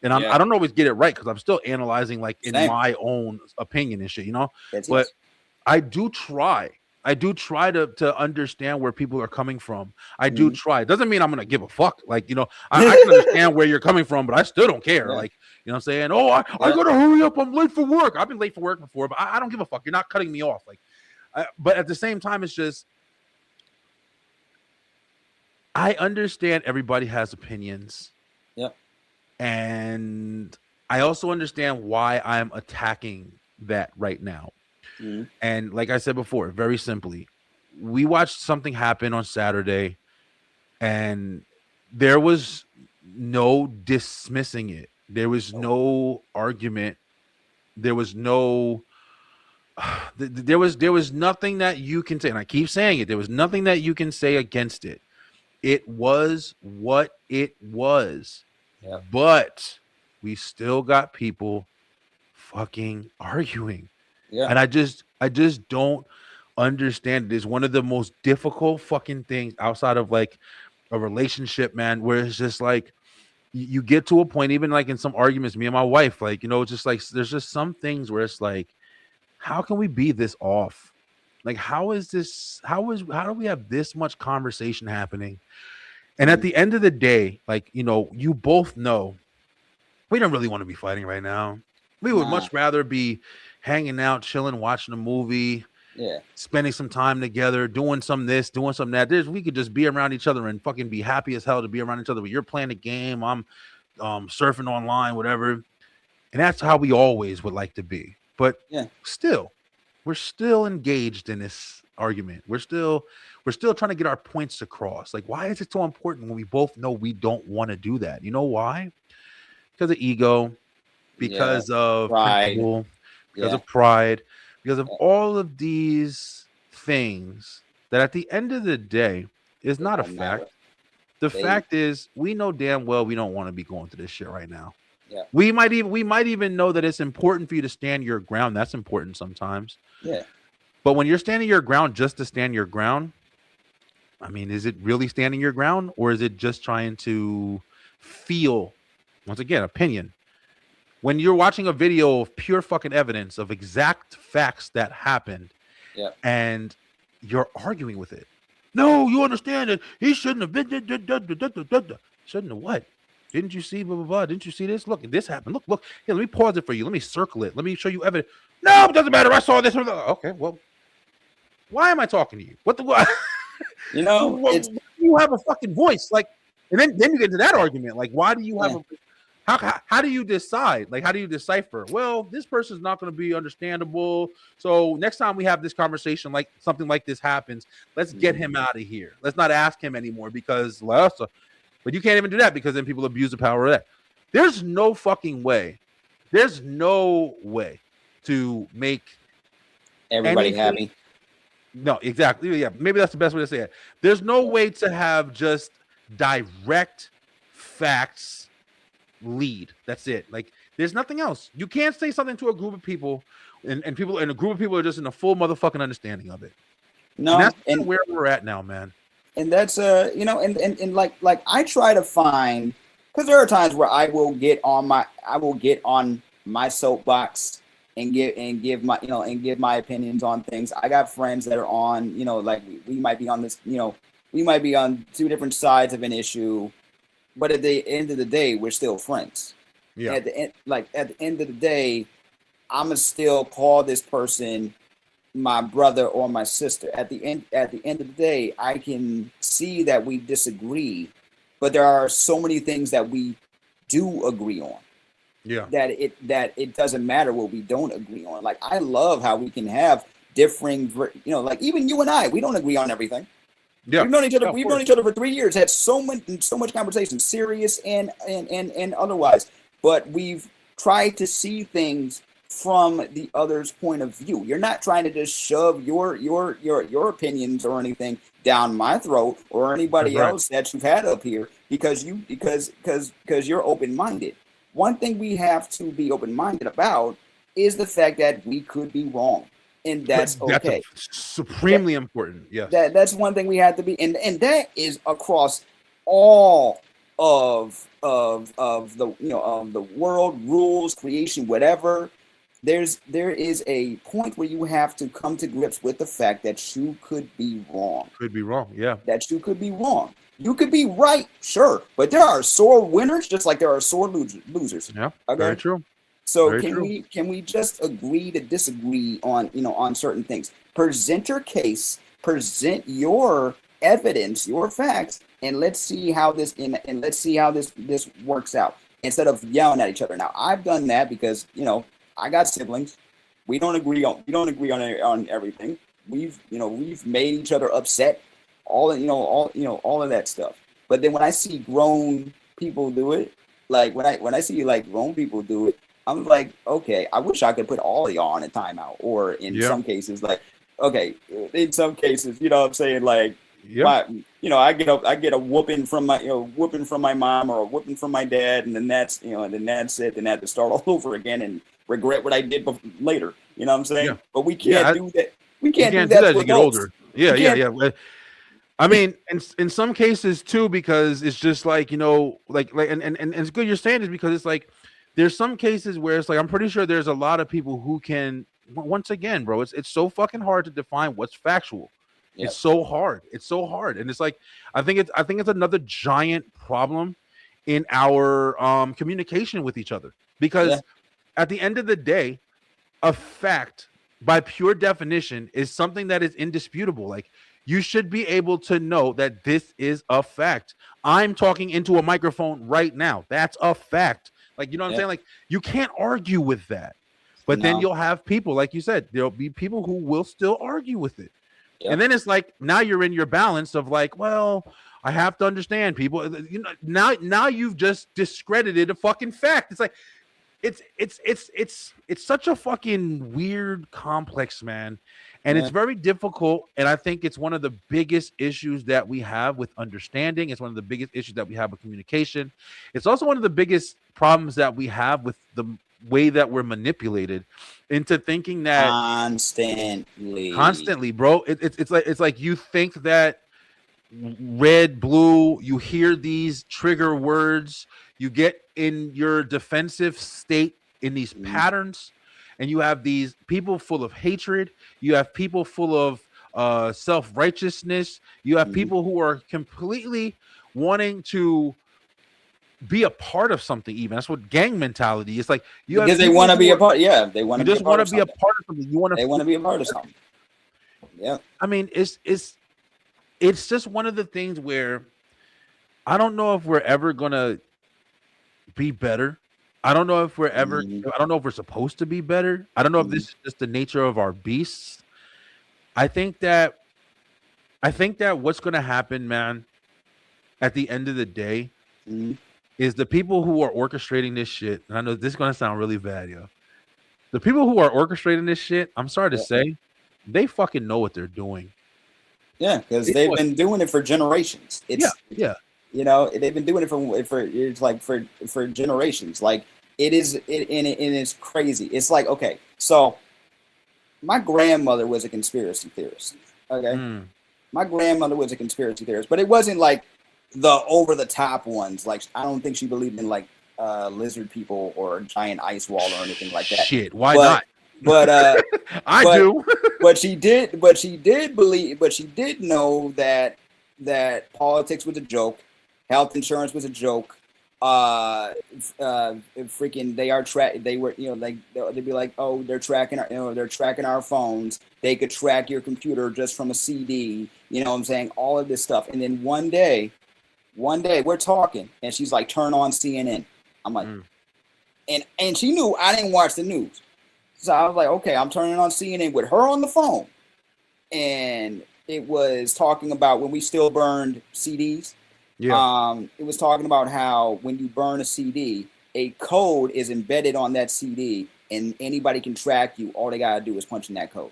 and I don't always get it right because I'm still analyzing like in my own opinion and shit, But I do try I do try to understand where people are coming from. I do try. It doesn't mean I'm gonna give a fuck. Like, you know, I can understand where you're coming from, but I still don't care. Yeah. Like, you know what I'm saying? Oh, I gotta hurry up. I'm late for work. I've been late for work before, but I don't give a fuck. You're not cutting me off. Like, but at the same time, it's just I understand everybody has opinions. Yep. And I also understand why I'm attacking that right now. And like I said before, very simply, we watched something happen on Saturday, and there was no dismissing it. There was no argument. There was no there was nothing that you can say, and I keep saying it, there was nothing that you can say against it. It was what it was. Yeah. But we still got people fucking arguing. Yeah. And I just don't understand it. It's one of the most difficult fucking things outside of like a relationship, man, where it's just like you get to a point, even like in some arguments, me and my wife, like, you know, it's just like there's just some things where it's like, how can we be this off? Like, how do we have this much conversation happening? And at the end of the day, like, you know, you both know we don't really want to be fighting right now. We would much rather be hanging out, chilling, watching a movie, spending some time together, doing some this, doing some that. We could just be around each other and fucking be happy as hell to be around each other. But you're playing a game, I'm surfing online, whatever. And that's how we always would like to be. But still, we're still engaged in this argument. We're still trying to get our points across. Like, why is it so important when we both know we don't want to do that? You know why? Because of ego, because of pride, because of pride, because of all of these things that at the end of the day is not a fact. The fact is, we know damn well we don't want to be going through this shit right now. Yeah. We might even know that it's important for you to stand your ground. That's important sometimes. Yeah. But when you're standing your ground just to stand your ground, I mean, is it really standing your ground, or is it just trying to feel, once again, opinion? When you're watching a video of pure fucking evidence of exact facts that happened, and you're arguing with it. No, you understand it. He shouldn't have been. Shouldn't have what? Didn't you see blah blah blah? Didn't you see this? Look, this happened. Look. Here, let me pause it for you. Let me circle it. Let me show you evidence. No, it doesn't matter. I saw this. Okay, well, why am I talking to you? What the what? You know, you have a fucking voice, like, and then you get into that argument. Like, why do you have a? How do you decide? Like, how do you decipher? Well, this person's not going to be understandable. So next time we have this conversation, like something like this happens, let's get him out of here. Let's not ask him anymore because but you can't even do that because then people abuse the power of that. There's no fucking way. There's no way to make everybody happy. No, exactly. Yeah, maybe that's the best way to say it. There's no way to have just direct facts lead. That's it. Like, there's nothing else. You can't say something to a group of people and a group of people are just in a full motherfucking understanding of it. No, and that's where we're at now, man. And that's you know, and like I try to find, because there are times where I will get on my soapbox and give my opinions on things. I got friends that are on, you know, like we might be on this, you know, we might be on two different sides of an issue, but at the end of the day, we're still friends. Yeah. At the end of the day, I'ma still call this person my brother or my sister. At the end of the day, I can see that we disagree, but there are so many things that we do agree on. Yeah. That it doesn't matter what we don't agree on. Like, I love how we can have differing, you know, like even you and I, we don't agree on everything. Yeah. We've known each other for 3 years, had so much conversation, serious and otherwise. But we've tried to see things from the other's point of view.'re not trying to just shove your opinions or anything down my throat or anybody else that you've had up here because you're open-minded. One thing we have to be open-minded about is the fact that we could be wrong, and that's okay. Supremely important. Yes. That's one thing we have to be, and that is across all of the, you know, the world, rules, creation, whatever. there is a point where you have to come to grips with the fact that you could be wrong. Could be wrong. Yeah. That you could be wrong. You could be right, sure, but there are sore winners just like there are sore losers. Yeah. Okay. Very true. So Very true. can we just agree to disagree on on certain things? Present your case, present your evidence, your facts, and let's see how this this works out instead of yelling at each other. Now I've done that because I got siblings. We don't agree on everything. We've made each other upset. All of that stuff. But then when I see grown people do it, like when I see like grown people do it, I'm like, okay, I wish I could put all of y'all on a timeout. Or in some cases, like, okay, in some cases, you know what I'm saying, like, I get a whooping from my mom or a whooping from my dad, and then that's it. Then I have to start all over again and regret what I did later. You know what I'm saying? Yeah. But we can't do that. We can't do that as you get older. Yeah. I mean, in some cases too, because it's just like, and it's good you're saying this because it's like there's some cases where it's like I'm pretty sure there's a lot of people who can, once again, bro, it's so fucking hard to define what's factual. Yep. It's so hard. And it's like I think it's another giant problem in our communication with each other because at the end of the day, a fact by pure definition is something that is indisputable. Like, you should be able to know that this is a fact. I'm talking into a microphone right now. That's a fact. Like, you know what I'm saying? Like, you can't argue with that. But then you'll have people, like you said, there'll be people who will still argue with it. And then it's like, now you're in your balance of like, well, I have to understand people. Now you've just discredited a fucking fact. It's like, it's such a fucking weird complex, man. And it's very difficult. And I think it's one of the biggest issues that we have with understanding. It's one of the biggest issues that we have with communication. It's also one of the biggest problems that we have with the way that we're manipulated into thinking that constantly, bro. It's like you think that red, blue, you hear these trigger words, you get in your defensive state in these patterns. And you have these people full of hatred. You have people full of self-righteousness. You have people who are completely wanting to be a part of something. Even that's what gang mentality is. Like because they want to be a part. Yeah, they want to. Just want to be a part of something. They want to be a part of something. Yeah. I mean, it's just one of the things where I don't know if we're ever gonna be better. I don't know if we're ever, I don't know if we're supposed to be better. I don't know if this is just the nature of our beasts. I think that what's going to happen, man, at the end of the day is the people who are orchestrating this shit. And I know this is going to sound really bad, yo. The people who are orchestrating this shit, I'm sorry to say, they fucking know what they're doing. Yeah, because they've been doing it for generations. They've been doing it for generations. Like it's crazy. It's like, okay, so my grandmother was a conspiracy theorist. Okay, my grandmother was a conspiracy theorist, but it wasn't like the over the top ones. Like I don't think she believed in like lizard people or a giant ice wall or anything like that. Shit, why not? But I do. but she did believe. But she did know that politics was a joke. Health insurance was a joke. Freaking, they'd be like, oh, they're tracking our phones. They could track your computer just from a CD. You know what I'm saying? All of this stuff. And then one day we're talking, and she's like, turn on CNN. I'm like, and she knew I didn't watch the news, so I was like, okay, I'm turning on CNN with her on the phone, and it was talking about when we still burned CDs. Yeah. It was talking about how when you burn a CD, a code is embedded on that CD, and anybody can track you. All they gotta do is punch in that code.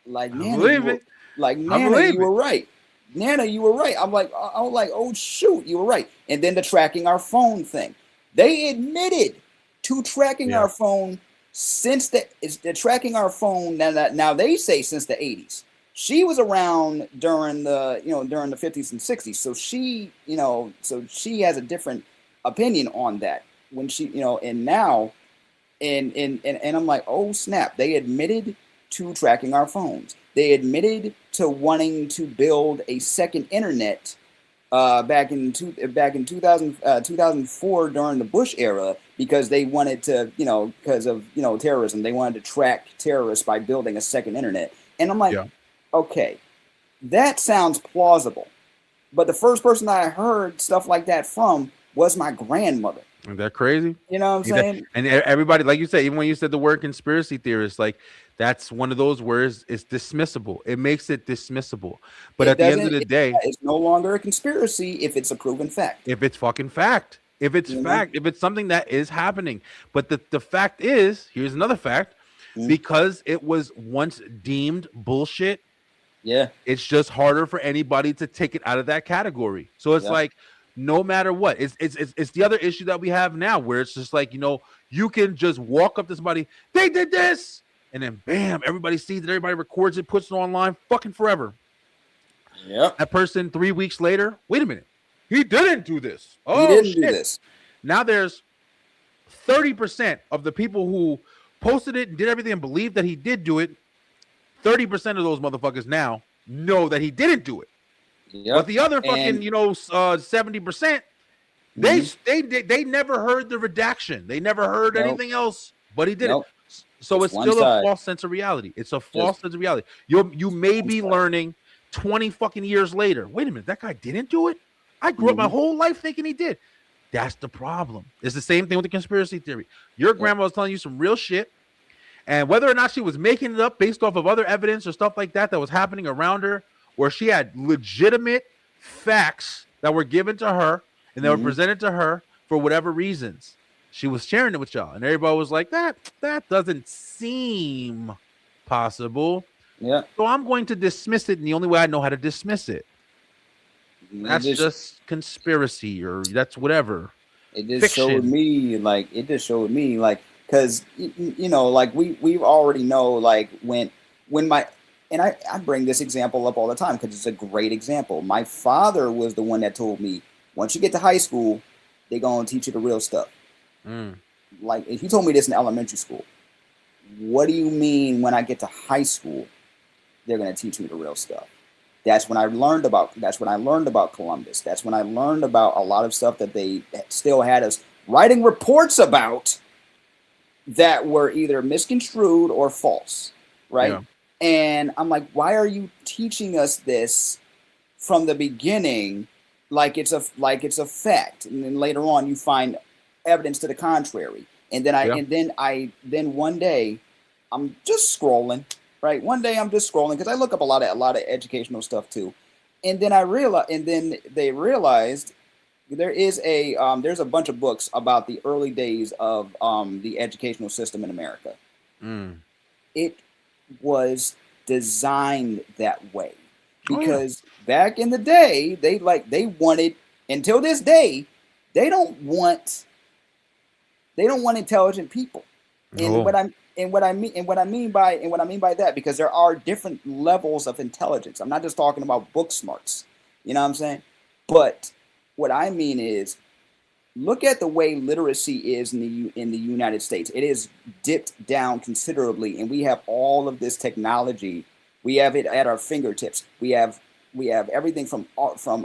Like, Nana, you were right. Nana, you were right. I was like, oh shoot, you were right. And then the tracking our phone thing. They admitted to tracking our phone since they're tracking our phone now they say since the 80s. She was around during the 50s and 60s. So she has a different opinion on that when she, and now And I'm like, oh snap! They admitted to tracking our phones. They admitted to wanting to build a second internet back in 2004 during the Bush era, because they wanted to, because of terrorism, they wanted to track terrorists by building a second internet. And I'm like, Yeah. okay, that sounds plausible. But the first person I heard stuff like that from was my grandmother. Isn't that crazy? You know what I'm saying? And everybody, like you said, even when you said the word conspiracy theorist, like that's one of those words. It's dismissible. It makes it dismissible. But at the end of the day, it's no longer a conspiracy if it's a proven fact. if it's fucking fact, if it's fact, if it's something that is happening. But the fact is, here's another fact, because it was once deemed bullshit. Yeah, it's just harder for anybody to take it out of that category. So it's like, no matter what, it's the other issue that we have now, where it's just like, you can just walk up to somebody, they did this, and then bam, everybody sees it, everybody records it, puts it online, fucking forever. Yep. That person 3 weeks later, wait a minute, he didn't do this. Oh, he didn't shit. do this. Now there's 30% of the people who posted it and did everything and believed that he did do it. 30% of those motherfuckers now know that he didn't do it. Yep. But the other fucking, 70%, they never heard the redaction. They never heard anything else, but he did it. So it's still a false sense of reality. It's a false sense of reality. You may be learning 20 fucking years later. Wait a minute, that guy didn't do it? I grew up my whole life thinking he did. That's the problem. It's the same thing with the conspiracy theory. Your grandma was telling you some real shit. And whether or not she was making it up based off of other evidence or stuff like that was happening around her, or she had legitimate facts that were given to her and they were presented to her for whatever reasons, she was sharing it with y'all. And everybody was like, that doesn't seem possible. Yeah. So I'm going to dismiss it. And the only way I know how to dismiss it, that's just conspiracy, or that's whatever. It just showed me because we've already know, like when my, and I bring this example up all the time because it's a great example. My father was the one that told me, once you get to high school, they're gonna teach you the real stuff. Like, if he told me this in elementary school, what do you mean when I get to high school, they're gonna teach me the real stuff? That's when I learned about Columbus. That's when I learned about a lot of stuff that they still had us writing reports about that were either misconstrued or false, right? Yeah. And I'm like, why are you teaching us this from the beginning like it's a fact? And then later on you find evidence to the contrary. And then one day I'm just scrolling, right? One day I'm just scrolling because I look up a lot of educational stuff too. And then they realized there's a bunch of books about the early days of the educational system in America. It was designed that way because back in the day, they wanted, until this day, they don't want intelligent people. And what I mean by that, because there are different levels of intelligence. I'm not just talking about book smarts. You know what I'm saying? But what I mean is, look at the way literacy is in the United States. It is dipped down considerably, and we have all of this technology. We have it at our fingertips. We have everything from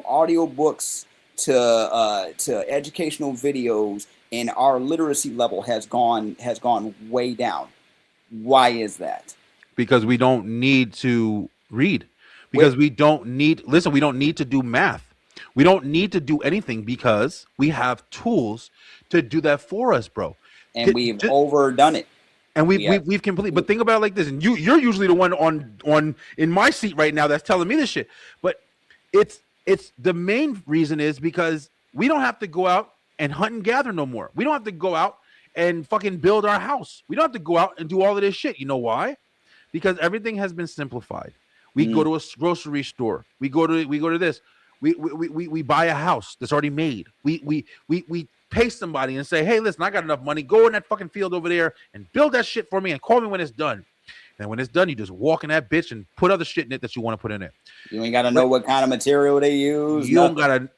audio books to educational videos, and our literacy level has gone way down. Why is that? Because we don't need to read. Because we don't need to do math. We don't need to do anything because we have tools to do that for us, bro. And we've overdone it. And we've completely. But think about it like this, and you're usually the one on in my seat right now that's telling me this shit. But it's the main reason is because we don't have to go out and hunt and gather no more. We don't have to go out and fucking build our house. We don't have to go out and do all of this shit. You know why? Because everything has been simplified. We go to a grocery store. We go to this. We buy a house that's already made. We pay somebody and say, hey, listen, I got enough money. Go in that fucking field over there and build that shit for me and call me when it's done. And when it's done, you just walk in that bitch and put other shit in it that you want to put in it. You ain't gotta know what kind of material they use. You don't gotta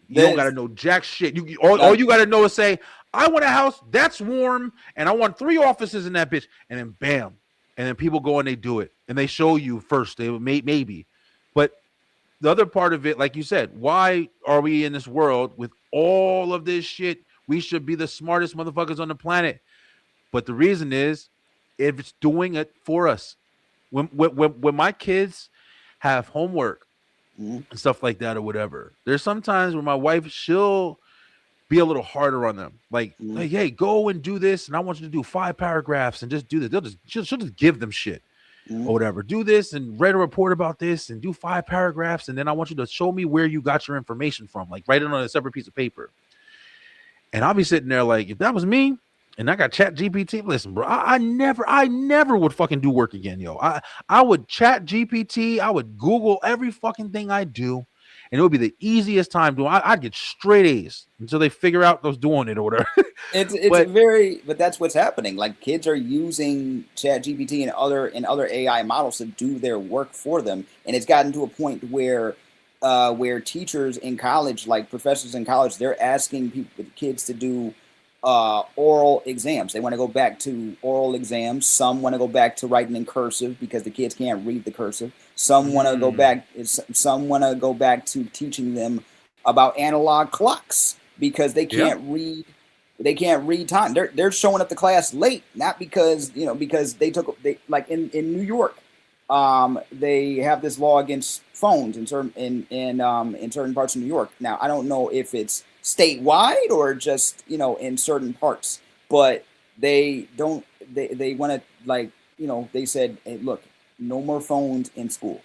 know jack shit. All you gotta know is say, I want a house that's warm, and I want 3 offices in that bitch. And then bam, and then people go and they do it, and they show you first. They maybe, but the other part of it, like you said, why are we in this world with all of this shit? We should be the smartest motherfuckers on the planet. But the reason is, if it's doing it for us. When my kids have homework and stuff like that or whatever, there's sometimes where my wife, she'll be a little harder on them. Like, hey, go and do this, and I want you to do 5 paragraphs and just do this. She'll just give them shit or whatever. Do this and write a report about this and do 5 paragraphs, and then I want you to show me where you got your information from. Like, write it on a separate piece of paper. And I'll be sitting there like, if that was me and I got Chat GPT, listen, bro, I never would fucking do work again, yo. I would Chat GPT, I would Google every fucking thing I do, and it would be the easiest time doing. I'd get straight A's until they figure out those doing it or whatever. But that's what's happening. Like, kids are using Chat GPT and other AI models to do their work for them, and it's gotten to a point where teachers in college, like professors in college, they're asking kids to do oral exams. They want to go back to oral exams. Some want to go back to writing in cursive because the kids can't read the cursive. Some want to go back. Some want to go back to teaching them about analog clocks because they can't read. They can't read time. They're showing up to class late, not because because they like in New York. They have this law against phones in certain parts of New York. Now, I don't know if it's statewide or just in certain parts, but they want to they said, hey, look, no more phones in school,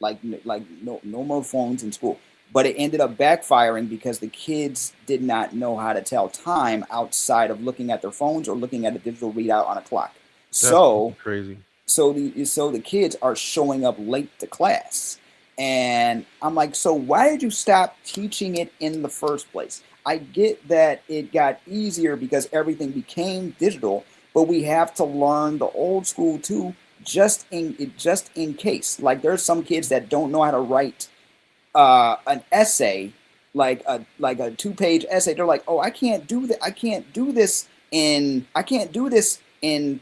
no more phones in school. But it ended up backfiring because the kids did not know how to tell time outside of looking at their phones or looking at a digital readout on a clock. That's crazy. So the kids are showing up late to class. And I'm like, so why did you stop teaching it in the first place? I get that it got easier because everything became digital, but we have to learn the old school too, just in case. Like, there's some kids that don't know how to write an essay, like a 2-page essay. They're like, oh, I can't do that. I can't do this in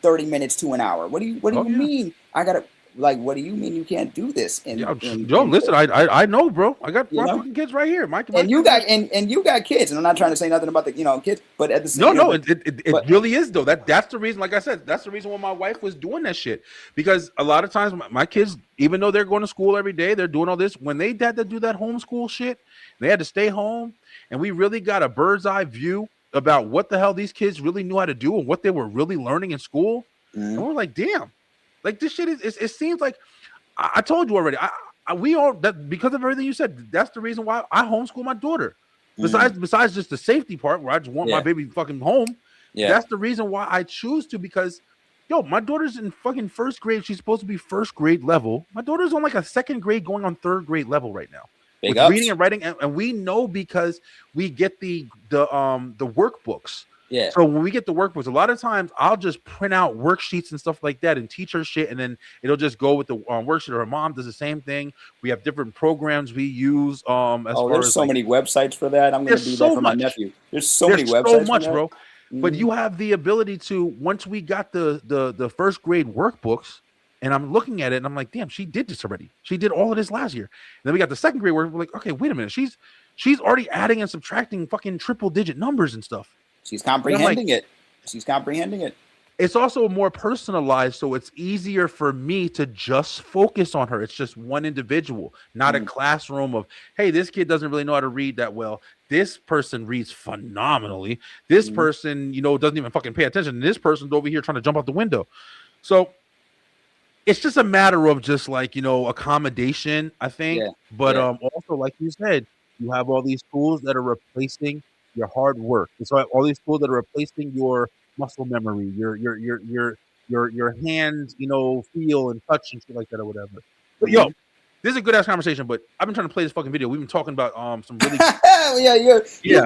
30 minutes to an hour. What do you mean? I gotta, like, what do you mean you can't do this? Listen, I know, bro. I got 4 fucking kids right here. And you got kids, and I'm not trying to say nothing about the kids, but at the same it really is though. That's the reason. Like I said, that's the reason why my wife was doing that shit, because a lot of times my kids, even though they're going to school every day, they're doing all this. When they had to do that homeschool shit, they had to stay home, and we really got a bird's eye view about what the hell these kids really knew how to do and what they were really learning in school. And we're like, damn, like, this shit is, it seems like, I told you already, we all, that because of everything you said, that's the reason why I homeschool my daughter. Besides just the safety part where I just want my baby fucking home. That's the reason why I choose to, because my daughter's in fucking first grade. She's supposed to be first grade level. My daughter's on like a second grade going on third grade level right now. With reading and writing, and we know because we get the workbooks. Yeah. So when we get the workbooks, a lot of times I'll just print out worksheets and stuff like that and teach her shit, and then it'll just go with the worksheet. Or her mom does the same thing. We have different programs we use. There's so many websites for that. I'm going to do that for my nephew. There's many websites. So much, bro. But you have the ability to, once we got the first grade workbooks. And I'm looking at it and I'm like, damn, she did this already. She did all of this last year. And then we got the second grade where we're like, okay, wait a minute. She's already adding and subtracting fucking triple digit numbers and stuff. She's comprehending it. She's comprehending it. It's also more personalized, so it's easier for me to just focus on her. It's just one individual, not a classroom of, hey, this kid doesn't really know how to read that well. This person reads phenomenally. This person, doesn't even fucking pay attention. And this person's over here trying to jump out the window. So it's just a matter of just like, accommodation, I think. Yeah. But also, like you said, you have all these tools that are replacing your hard work. And so all these tools that are replacing your muscle memory, your hands, feel and touch and shit like that or whatever. But this is a good ass conversation, but I've been trying to play this fucking video. We've been talking about some really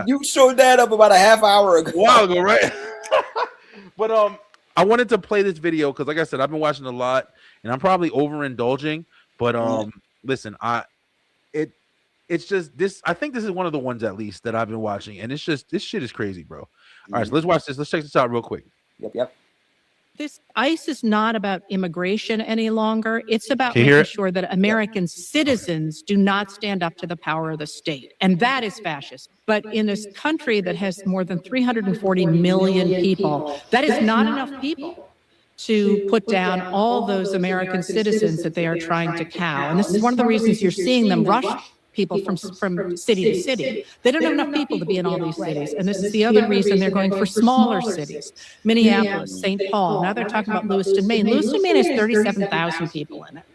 you showed that up about a half hour ago. A while ago, right? But I wanted to play this video because, like I said, I've been watching a lot, and I'm probably overindulging. But listen, it's just this. I think this is one of the ones at least that I've been watching, and it's just this shit is crazy, bro. All right, so let's watch this. Let's check this out real quick. Yep. This ICE is not about immigration any longer. It's about Can you hear making it? sure that American citizens do not stand up to the power of the state. And that is fascism. But in this country that has more than 340 million people, that is not enough people to put down all those American citizens that they are trying to cow. And this is one of the reasons you're seeing them rush people from city to city. They don't have enough people to be in all these cities. And this is the other reason they're going for smaller cities. Minneapolis, St. Paul. Now they're talking about Lewiston, Maine. Lewiston, Maine has 37,000 people in it.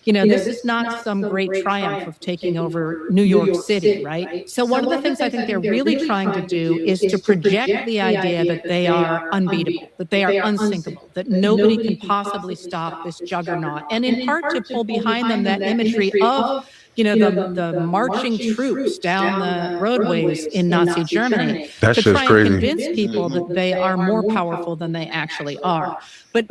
You know, this is not some great triumph of taking over New York City, right? So one of the things I think they're really trying to do is to project the idea that they are unbeatable, that they are unsinkable, that nobody can possibly stop this juggernaut. And in part to pull behind them that imagery of, you know, the marching troops down the roadways in Nazi Germany That to shit's try and crazy. convince people that they are more powerful than they actually are. But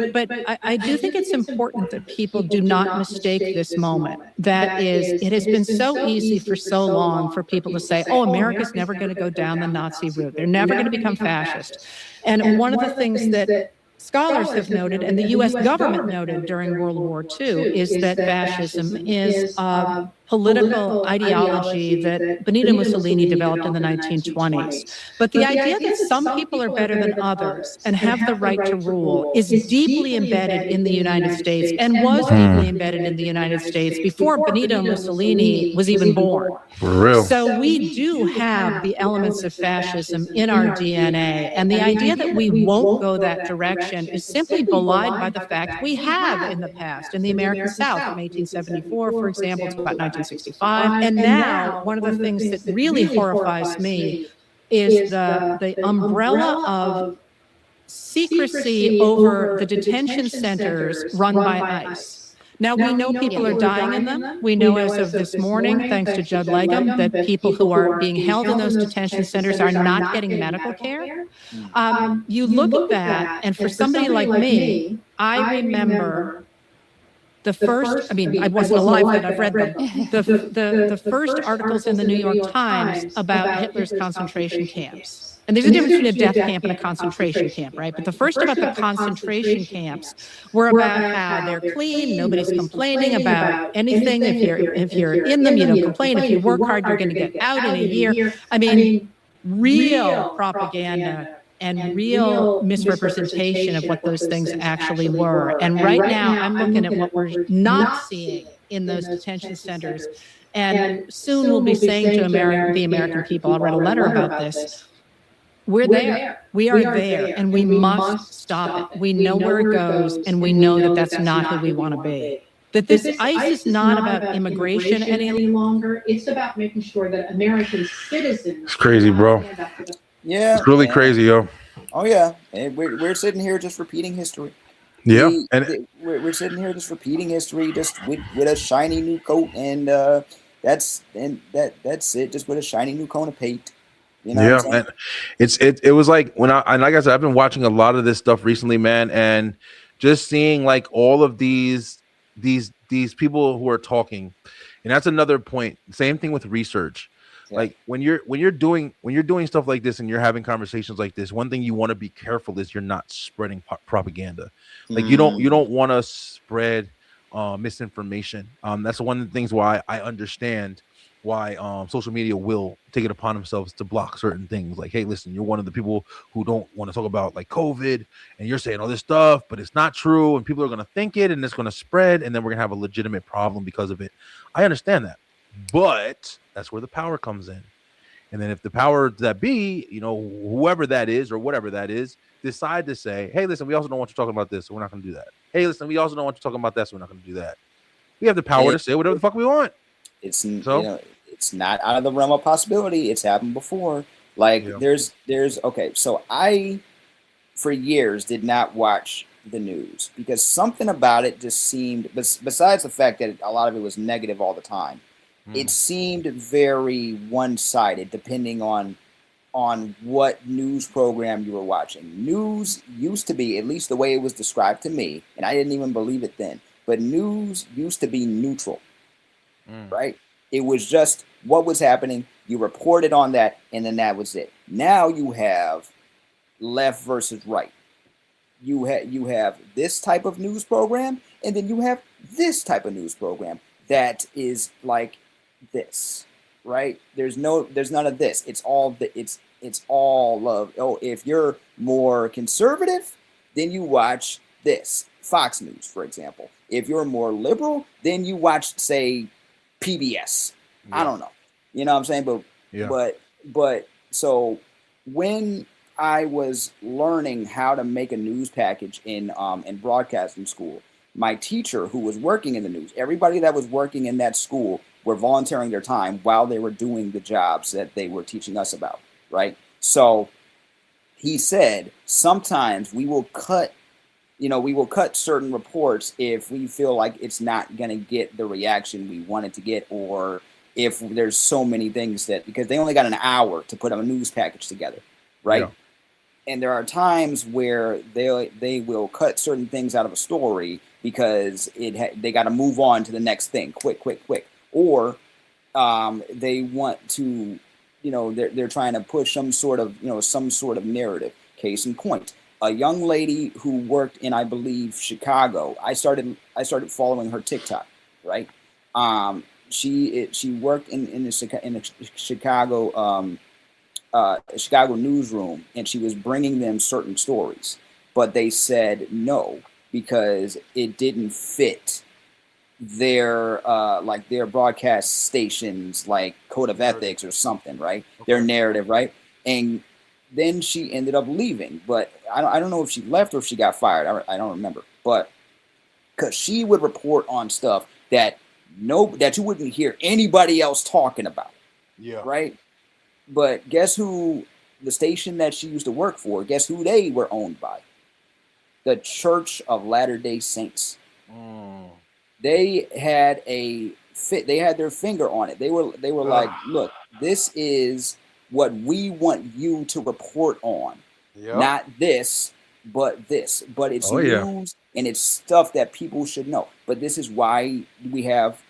I do think it's important that people do not mistake this moment. That is, it has been so easy for so long for people to say, oh, America's never going to go down the Nazi route. They're never going to become fascist. And one of the things that scholars have noted, and the U.S. government noted during World War II, is that fascism is a political ideology that Benito Mussolini developed in the 1920s. But the idea that some people are better than others and have the right to rule is deeply embedded in the United States and was deeply embedded in the United States before Benito Mussolini was even born. For real. So we do have the elements of fascism in our DNA, and the idea that we won't go that direction is simply belied by the fact we have in the past, in the American South from 1874, for example, to about 1965. And now, one of the things that really horrifies me is the umbrella of secrecy over the detention centers run by ICE. Now, we know people are dying in them. We know as of this morning, thanks to Judd Legum, that people who are being held in those detention centers are not getting medical care. You look at that, and for somebody like me, I remember the first, I mean, I wasn't alive, but I've read them. The first articles in the New York Times about Hitler's concentration camps. And there's a difference between a death camp and a concentration camp, right? But the first about the concentration camps were about how they're clean, nobody's complaining about anything. If you're in them, you don't complain. If you work hard, you're going to get out in a year. I mean, real propaganda and real misrepresentation of what those things actually were. And right now, I'm looking at what we're not seeing in those detention centers. And soon we'll be saying to the American people, I read a letter about this, we're there. We are there, and we must stop it. We know where it goes, and we know that that's not who we want to be. That this ICE is not about immigration any longer. It's about making sure that American citizens. It's crazy, bro. Yeah. It's really crazy, yo. Oh yeah, and we're sitting here just repeating history. Yeah, We're sitting here just repeating history, just with a shiny new coat, and that's it, just with a shiny new coat of paint. You know yeah, man. It was like when like I said, I've been watching a lot of this stuff recently, man, and just seeing like all of these people who are talking, and that's another point. Same thing with research. Yeah. Like when you're doing stuff like this and you're having conversations like this, one thing you want to be careful is you're not spreading propaganda. Like you don't want to spread misinformation. That's one of the things why I understand why social media will take it upon themselves to block certain things. Like, hey, listen, you're one of the people who don't want to talk about like COVID, and you're saying all this stuff, but it's not true, and people are going to think it, and it's going to spread, and then we're going to have a legitimate problem because of it. I understand that, but that's where the power comes in. And then if the power that be, you know, whoever that is or whatever that is, decide to say, hey, listen, we also don't want you talking about this, so we're not going to do that. Hey, listen, we also don't want you talking about that, so we're not going to do that. We have the power to say whatever the fuck we want. It's it's not out of the realm of possibility. It's happened before. Like there's okay. So I, for years, did not watch the news because something about it just seemed, besides the fact that a lot of it was negative all the time, it seemed very one-sided depending on what news program you were watching. News used to be, at least the way it was described to me, and I didn't even believe it then, but news used to be neutral, right? It was just what was happening. You reported on that, and then that was it. Now you have left versus right. You have this type of news program, and then you have this type of news program that is like this, right? There's none of this. It's all of, oh, if you're more conservative, then you watch this, Fox News, for example. If you're more liberal, then you watch, say, PBS. I don't know. You know what I'm saying? But so when I was learning how to make a news package in broadcasting school, my teacher who was working in the news, everybody that was working in that school were volunteering their time while they were doing the jobs that they were teaching us about, right? So he said, sometimes we will cut certain reports if we feel like it's not going to get the reaction we want it to get, or if there's so many things that, because they only got an hour to put a news package together, right? Yeah. And there are times where they will cut certain things out of a story because they got to move on to the next thing, quick, or they want to, they're trying to push some sort of narrative. Case in point, a young lady who worked in, I believe, Chicago. I started following her TikTok, right? She worked in the Chicago Chicago newsroom, and she was bringing them certain stories, but they said no because it didn't fit their broadcast stations like code of ethics or something, right? Okay. Their narrative, right? And then she ended up leaving, but I don't know if she left or if she got fired. I don't remember, but because she would report on stuff that you wouldn't hear anybody else talking about. Yeah. Right. But guess who the station that she used to work for, guess who they were owned by? The Church of Latter-day Saints. Mm. They had their finger on it. They were like, look, this is what we want you to report on. Yep. Not this, but this. But it's news and it's stuff that people should know. But this is why we have,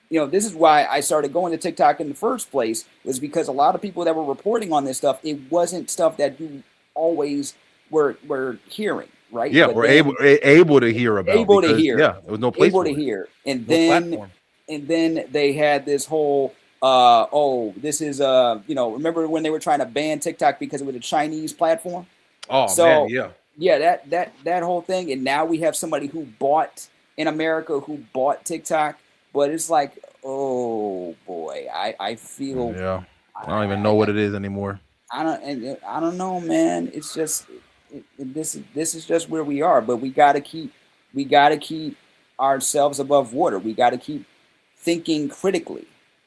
this is why I started going to TikTok in the first place, was because a lot of people that were reporting on this stuff, it wasn't stuff that you always were hearing, right? Yeah, we're able to hear about. Able to hear. Yeah, there was no place able to hear. And then they had this whole this is remember when they were trying to ban TikTok because it was a Chinese platform? Oh, so, man, yeah. Yeah, that whole thing. And now we have somebody who bought TikTok. But it's like, oh boy, I feel. Yeah, I don't even know what it is anymore. I don't know, man. It's just this is just where we are. But we gotta keep ourselves above water. We gotta keep thinking critically.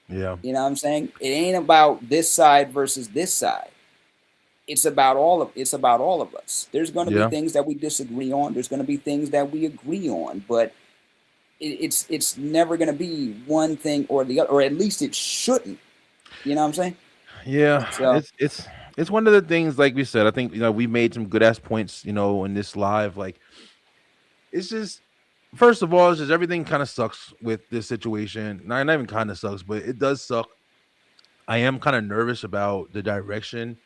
Yeah, you know what I'm saying? It ain't about this side versus this side. It's about all of us. There's gonna be things that we disagree on. There's gonna be things that we agree on, but it's never going to be one thing or the other, or at least it shouldn't. You know what I'm saying? Yeah. So, it's one of the things, like we said, I think, we made some good ass points, in this live. Like, it's just, first of all, it's just everything kind of sucks with this situation. Not even kind of sucks, but it does suck. I am kind of nervous about the direction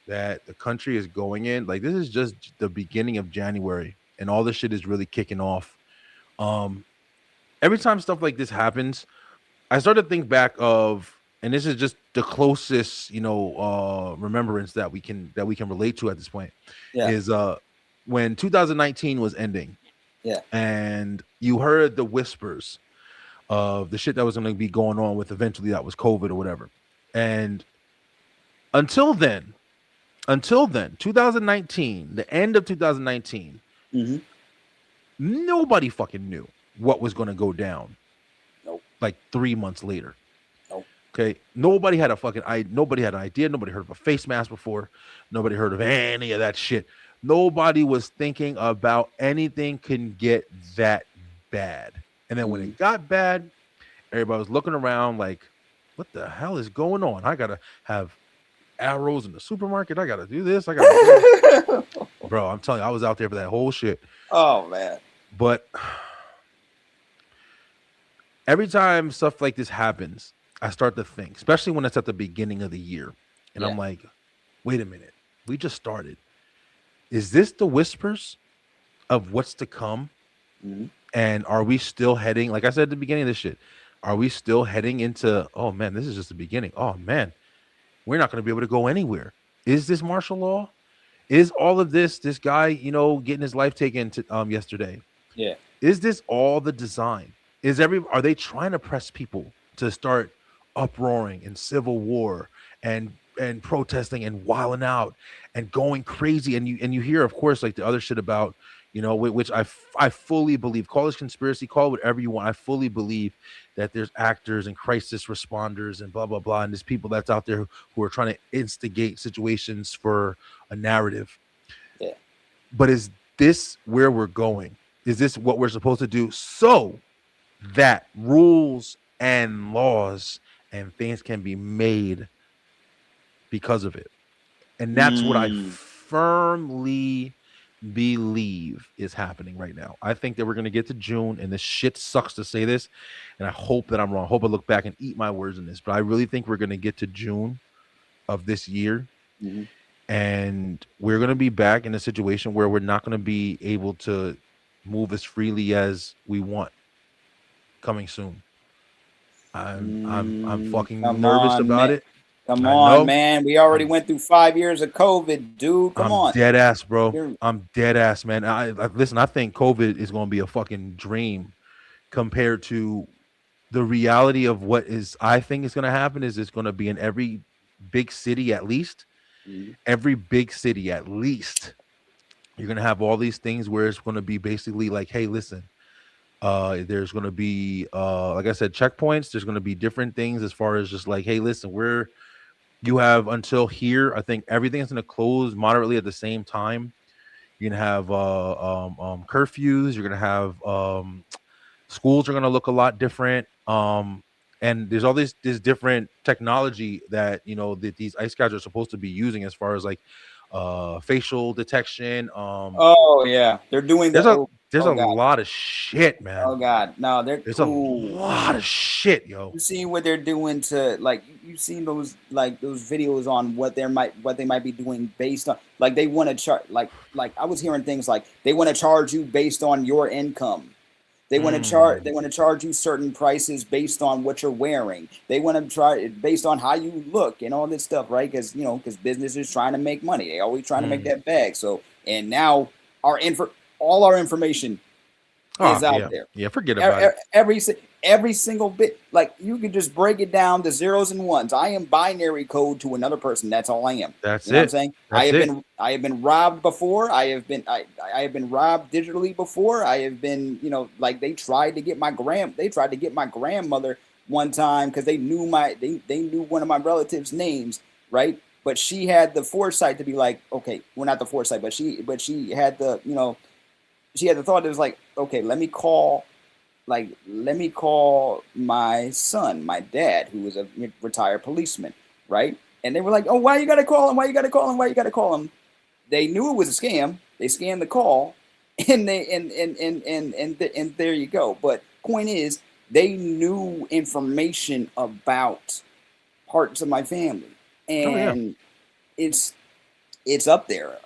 that the country is going in. Like, this is just the beginning of January, and all this shit is really kicking off. Every time stuff like this happens, I start to think back of, and this is just the closest, remembrance that we can relate to at this point, is when 2019 was ending. Yeah. And you heard the whispers of the shit that was going to be going on with, eventually that was COVID or whatever. And until then, 2019, the end of 2019, nobody fucking knew what was going to go down. Nope. Like 3 months later. Nope. Okay. Nobody had nobody had an idea. Nobody heard of a face mask before. Nobody heard of any of that shit. Nobody was thinking about anything can get that bad. And then when it got bad, everybody was looking around like, what the hell is going on? I got to have arrows in the supermarket. I got to do this. I got to do this. Bro, I'm telling you, I was out there for that whole shit. Oh, man. But every time stuff like this happens, I start to think, especially when it's at the beginning of the year, and I'm Yeah. like, wait a minute, we just started. Is this the whispers of what's to come? Mhm. And are we still heading, like I said at the beginning of this shit, are we still heading into, oh man, this is just the beginning. Oh man, we're not going to be able to go anywhere. Is this martial law? Is all of this guy, getting his life taken to yesterday? Yeah. Is this all the design? Are they trying to press people to start uproaring and civil war and protesting and wilding out and going crazy? And you hear, of course, like the other shit about, which I fully believe, call this conspiracy, call it whatever you want. I fully believe that there's actors and crisis responders and blah blah blah, and there's people that's out there who are trying to instigate situations for a narrative. Yeah. But is this where we're going? Is this what we're supposed to do so that rules and laws and things can be made because of it? And that's what I firmly believe is happening right now. I think that we're going to get to June, and this shit sucks to say this, and I hope that I'm wrong. I hope I look back and eat my words in this, but I really think we're going to get to June of this year, and we're going to be back in a situation where we're not going to be able to move as freely as we want coming soon. I'm fucking nervous about it. Come I on, know. man. We already went through 5 years of COVID, dude. Come on. Dead ass, bro. You're- I'm dead ass, man. I listen, I think COVID is going to be a fucking dream compared to the reality of what I think is going to happen. Is it's going to be in every big city at least. Every big city at least. You're going to have all these things where it's going to be basically like, hey, listen, there's going to be, like I said, checkpoints. There's going to be different things as far as just like, hey, listen, you have until here. I think everything's going to close moderately at the same time. You're going to have curfews. You're going to have schools are going to look a lot different. And there's all this different technology that, that these ICE guys are supposed to be using as far as like facial detection. Oh yeah, they're doing there's a God. lot of shit, man. Oh God, no, there's a lot of shit, yo. You seen what they're doing to, like, you've seen those videos on what they might be doing based on, like, they want to charge, like I was hearing things like they want to charge you based on your income. They want to charge you certain prices based on what you're wearing. They want to try based on how you look and all this stuff, right? Because because business is trying to make money. They always trying to make that bag. So, and now all our information is out there. Yeah, forget about it. Every single bit. Like, you could just break it down to zeros and ones. I am binary code to another person. That's all I am. That's you know it. What I'm saying? That's I have been robbed before. I have been robbed digitally before. I have been, like, they tried to get my grandmother one time because they knew they knew one of my relatives' names, right? But she had the foresight to be like, okay, well, not the foresight, but she had the, she had the thought that was like, okay, let me call my son, my dad, who was a retired policeman, right? And they were like, oh, why you gotta call him? Why you gotta call him? Why you gotta call him? They knew it was a scam. They scammed the call, and and there you go. But point is, they knew information about parts of my family, and it's up there.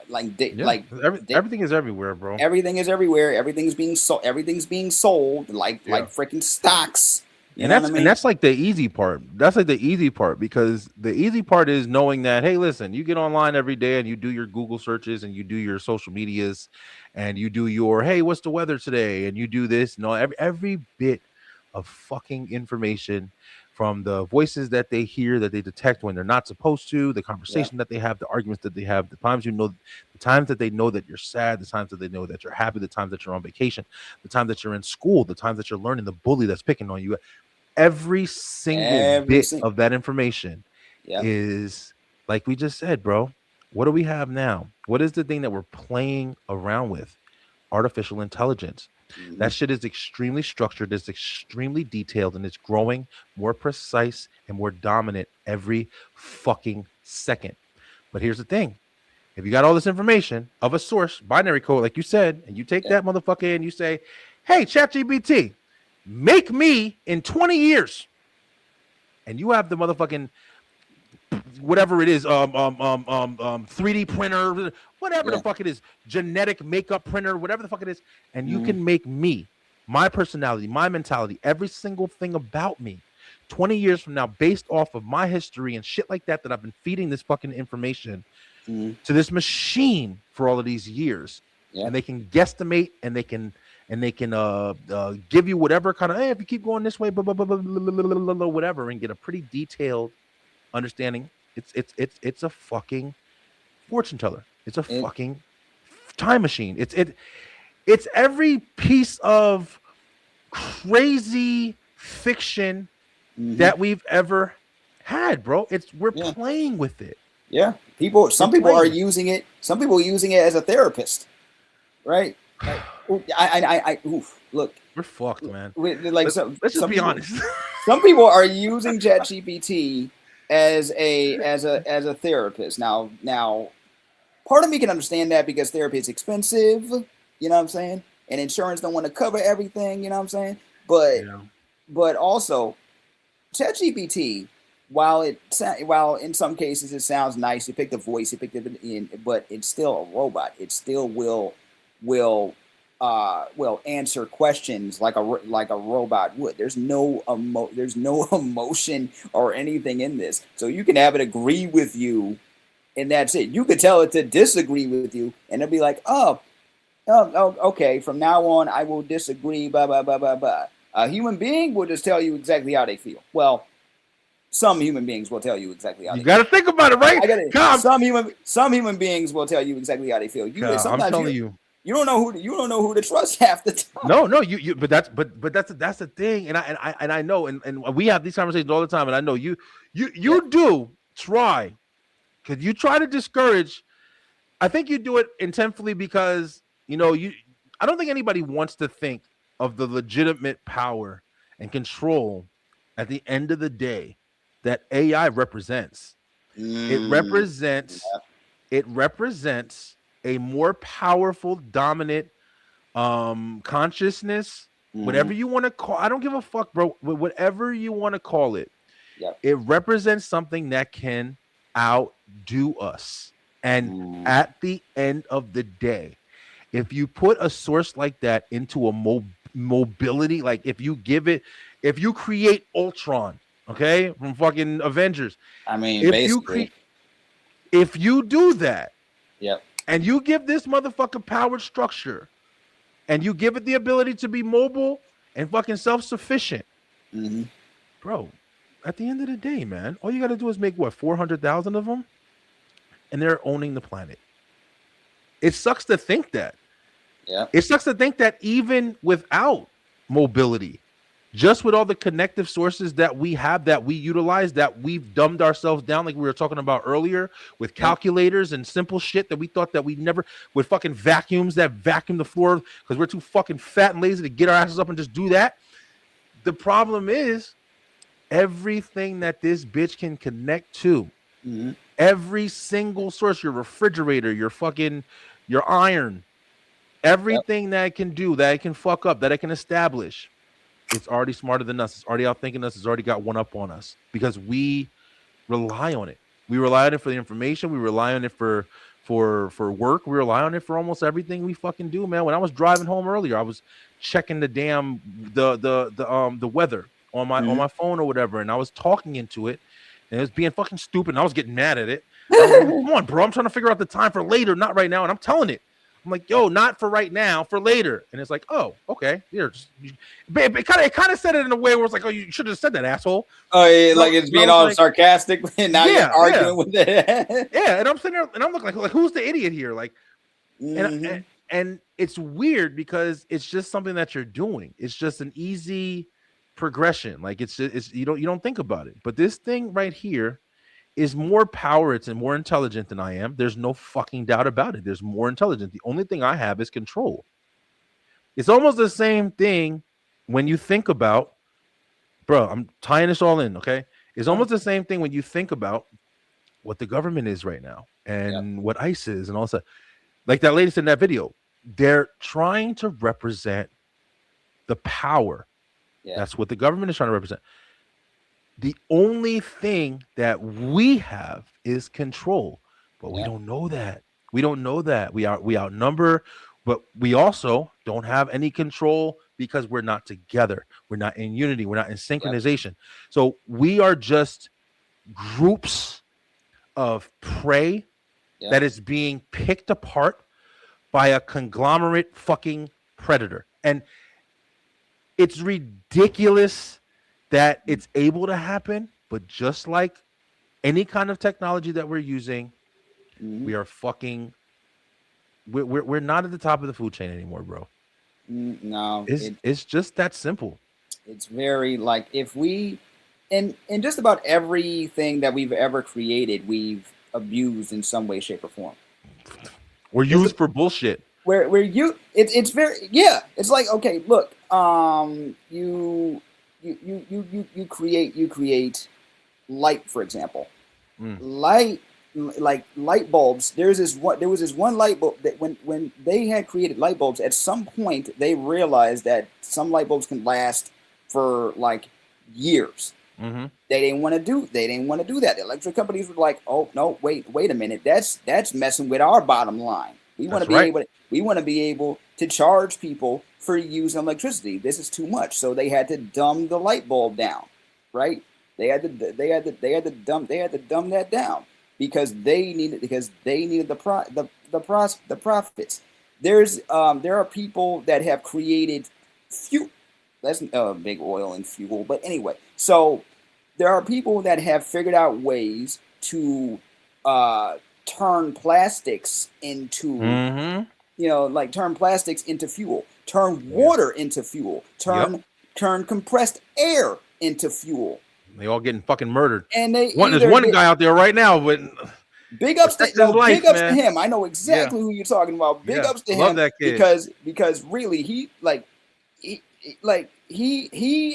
Everything is everywhere, bro. Everything is everywhere. Everything's being sold like freaking stocks. And that's like the easy part. That's like the easy part, because the easy part is knowing that, hey, listen, you get online every day and you do your Google searches and you do your social medias and you do your, hey, what's the weather today? And you do this. No, every bit of fucking information, from the voices that they hear, that they detect when they're not supposed to, the conversation that they have, the arguments that they have, the times that they know that you're sad, the times that they know that you're happy, the times that you're on vacation, the time that you're in school, the times that you're learning, the bully that's picking on you. Every single bit of that information is, like we just said, bro. What do we have now? What is the thing that we're playing around with? Artificial intelligence. That shit is extremely structured, it's extremely detailed, and it's growing more precise and more dominant every fucking second. But here's the thing. If you got all this information of a source, binary code, like you said, and you take that motherfucker and you say, hey, ChatGPT, make me in 20 years and you have the motherfucking whatever it is, 3D printer, whatever the fuck it is, genetic makeup printer, whatever the fuck it is, and you can make me, my personality, my mentality, every single thing about me 20 years from now based off of my history and shit like that I've been feeding this fucking information to this machine for all of these years. And they can guesstimate and they can give you whatever kind of, hey, if you keep going this way, whatever, and get a pretty detailed understanding. It's a fucking fortune teller. It's a fucking time machine. It's every piece of crazy fiction that we've ever had, bro. We're playing with it. Yeah, some people are using it. Some people are using it as a therapist, right? Look, we're fucked, man. Let's just be honest. Some people are using ChatGPT as a therapist. Now, part of me can understand that because therapy is expensive. You know what I'm saying? And insurance don't want to cover everything. You know what I'm saying? But also, ChatGPT, while in some cases it sounds nice, you pick the voice, you pick the in, but it's still a robot. It still will answer questions like a robot would. There's no emotion or anything in this. So you can have it agree with you, and that's it. You could tell it to disagree with you, and it'll be like, oh, okay. From now on, I will disagree. Blah blah blah blah blah. A human being will just tell you exactly how they feel. Well, some human beings will tell you exactly how. You got to think about it, right? Some human beings will tell you exactly how they feel. I'm telling you. You don't know who to trust half the time. No, you. But that's the thing, and I know, and we have these conversations all the time, and I know you do try, because you try to discourage. I think you do it intentfully because I don't think anybody wants to think of the legitimate power and control at the end of the day that AI represents. It represents a more powerful, dominant consciousness, whatever you want to call. I don't give a fuck, bro. Whatever you want to call it, it represents something that can outdo us. And at the end of the day, if you put a source like that into a mobility, like if you create Ultron, okay, from fucking Avengers. I mean, basically, if you do that, yep. And you give this motherfucker powered structure, and you give it the ability to be mobile and fucking self-sufficient, bro, at the end of the day, man, all you got to do is make 400,000 of them, and they're owning the planet. It sucks to think that. Yeah. It sucks to think that even without mobility, just with all the connective sources that we have, that we utilize, that we've dumbed ourselves down, like we were talking about earlier, with calculators and simple shit that we thought that we never, with fucking vacuums that vacuum the floor because we're too fucking fat and lazy to get our asses up and just do that. The problem is everything that this bitch can connect to, every single source, your refrigerator, your iron, everything that it can do, that it can fuck up, that it can establish, it's already smarter than us. It's already outthinking us. It's already got one up on us because we rely on it. We rely on it for the information. We rely on it for work. We rely on it for almost everything we fucking do, man. When I was driving home earlier, I was checking the damn the weather on my phone or whatever, and I was talking into it, and it was being fucking stupid. And I was getting mad at it. I was like, come on, bro. I'm trying to figure out the time for later, not right now. And I'm telling it. I'm like, yo, not for right now, for later. And it's like, oh, okay. Here, it kind of said it in a way where it's like, oh, you should have said that, asshole. Oh, yeah, like it's being all sarcastic, and now you're arguing with it. Yeah, and I'm sitting there, and I'm looking like who's the idiot here? Like, and it's weird because it's just something that you're doing. It's just an easy progression. Like it's you don't think about it. But this thing right here is more power. It's more intelligent than I am. There's no fucking doubt about it. There's more intelligent. The only thing I have is control. It's almost the same thing when you think about, bro, I'm tying this all in, okay? It's almost the same thing when you think about what the government is right now and what ICE is and all that. Like that lady said in that video, they're trying to represent the power. Yeah. That's what the government is trying to represent. The only thing that we have is control, but we Yeah. don't know that. We don't know that. We outnumber, but we also don't have any control because we're not together. We're not in unity. We're not in Yep. synchronization. So we are just groups of prey Yeah. that is being picked apart by a conglomerate fucking predator. And it's ridiculous that it's able to happen, but just like any kind of technology that we're using, Mhm. we are fucking we're not at the top of the food chain anymore, bro. No, It's just that simple. it's very like if we and just about everything that we've ever created, we've abused in some way, shape, or form. We're Just used for bullshit. where you it's very yeah, it's like okay, look, you create light, for example. Mm. Light, like light bulbs, there was this one light bulb that when they had created light bulbs, at some point they realized that some light bulbs can last for like years. Mm-hmm. They didn't want to do that. The electric companies were like, oh no, wait a minute, that's messing with our bottom line. We want to That's be right. able to charge people for using electricity. This is too much. So they had to dumb the light bulb down, right? They had to dumb that down because they needed the profits. There are people that have created fuel. That's big oil and fuel, but anyway. So there are people that have figured out ways to turn plastics into Mm-hmm. like turn plastics into fuel, turn water into fuel, turn compressed air into fuel. They all getting fucking murdered. And they There's one guy out there right now, but big ups to protect his life, big ups to man. him. I know exactly who you're talking about. Big Yeah. ups to Love him that kid. because really he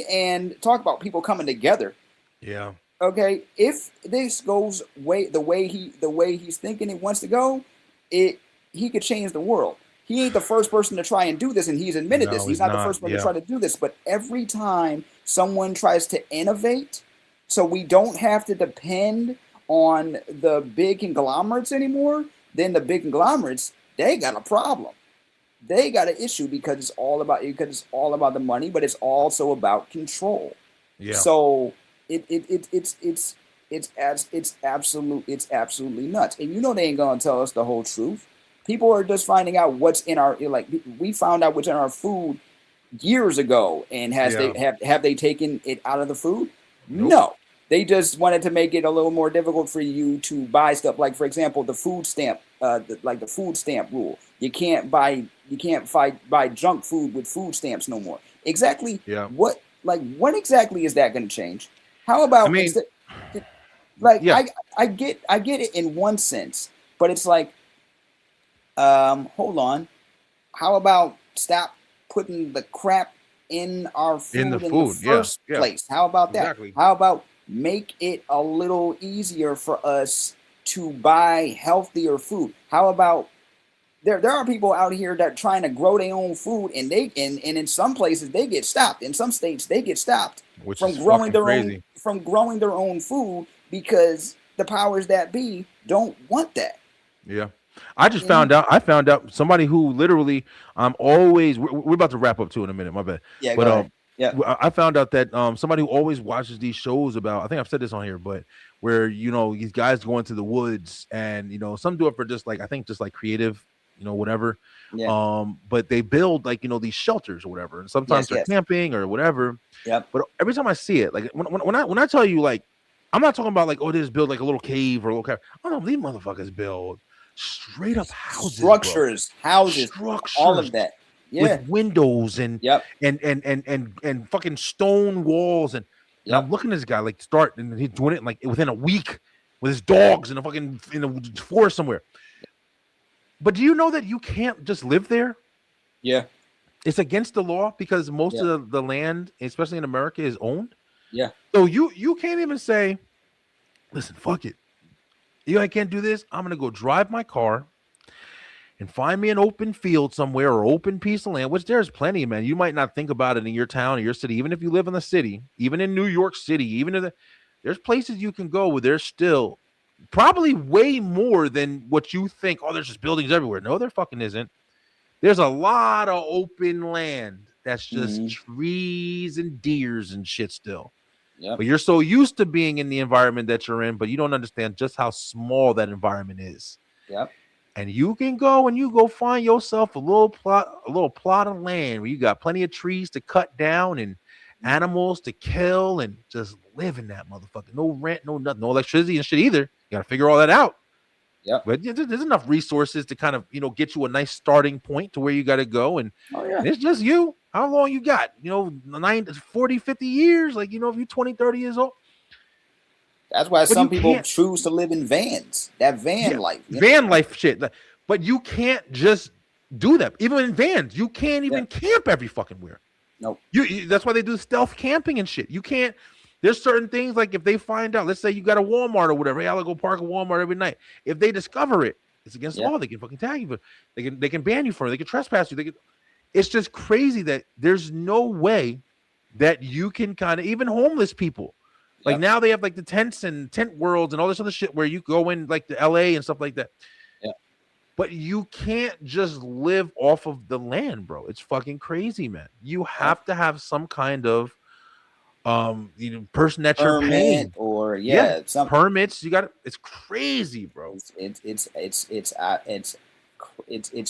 and talk about people coming together. Yeah. Okay, if this goes the way he's thinking it wants to go, he could change the world. He ain't the first person to try and do this, and he's admitted No, this. He's he's not the not. first one Yeah. to try to do this. But every time someone tries to innovate, so we don't have to depend on the big conglomerates anymore, then the big conglomerates, they got a problem. They got an issue because it's all about the money, but it's also about control. Yeah. So it's absolutely nuts. And they ain't gonna tell us the whole truth. People are just finding out what's in our we found out what's in our food years ago, and have they taken it out of the food? Nope. No. They just wanted to make it a little more difficult for you to buy stuff. Like, for example, the food stamp, the food stamp rule. You can't buy junk food with food stamps no more. Exactly. Yeah. What exactly is that going to change? How about I mean, I get it in one sense, but it's like, hold on. How about stop putting the crap in our food in the first place? How about that? Exactly. How about make it a little easier for us to buy healthier food? How about there are people out here that are trying to grow their own food, and in some places they get stopped. In some states they get stopped from growing their own food because the powers that be don't want that. Yeah. I found out somebody who literally we're about to wrap up too in a minute, my bad. Yeah, but go ahead. Yeah. I found out that somebody who always watches these shows about, I think I've said this on here, but where these guys go into the woods and some do it for just like, I think just like creative, whatever. Yeah. But they build like these shelters or whatever, and sometimes they're camping or whatever. Yep. But every time I see it, like when I tell you, like, I'm not talking about like, oh, they just build like a little cave or a little cave. I don't know, these motherfuckers build straight up houses, structures, all of that. Yeah. With windows and and fucking stone walls and I'm looking at this guy like start and he's doing it like within a week with his dogs in the forest somewhere. But do you know that you can't just live there? Yeah. It's against the law because most of the land, especially in America, is owned. Yeah. So you can't even say, listen, fuck it. I can't do this. I'm gonna go drive my car and find me an open field somewhere or open piece of land, which there's plenty, man. You might not think about it in your town or your city, even if you live in the city, even in New York City, there's places you can go where there's still probably way more than what you think. Oh, there's just buildings everywhere. No, there fucking isn't. There's a lot of open land that's just trees and deers and shit still. Yep. But you're so used to being in the environment that you're in, but you don't understand just how small that environment is. Yep. And you can go and you go find yourself a little plot of land where you got plenty of trees to cut down and animals to kill and just live in that motherfucker. No rent, no nothing, no electricity and shit either. You got to figure all that out. Yep. But there's enough resources to kind of, get you a nice starting point to where you got to go. And it's just you. How long you got? 40, 50 years? Like, if you're 20, 30 years old. That's why some people choose to live in vans. That van life. Van life shit. But you can't just do that. Even in vans, you can't even camp every fucking where. Nope. That's why they do stealth camping and shit. You can't. There's certain things like if they find out, let's say you got a Walmart or whatever, hey, I'll go park at Walmart every night. If they discover it, it's against the law. They can fucking tag you, but they can ban you for it. They can trespass you. It's just crazy that there's no way that you can kind of, even homeless people. Like now they have like the tents and tent worlds and all this other shit where you go in like the LA and stuff like that. Yeah. But you can't just live off of the land, bro. It's fucking crazy, man. You have to have some kind of person that you're paying or some permits. You got it. It's crazy, bro. It's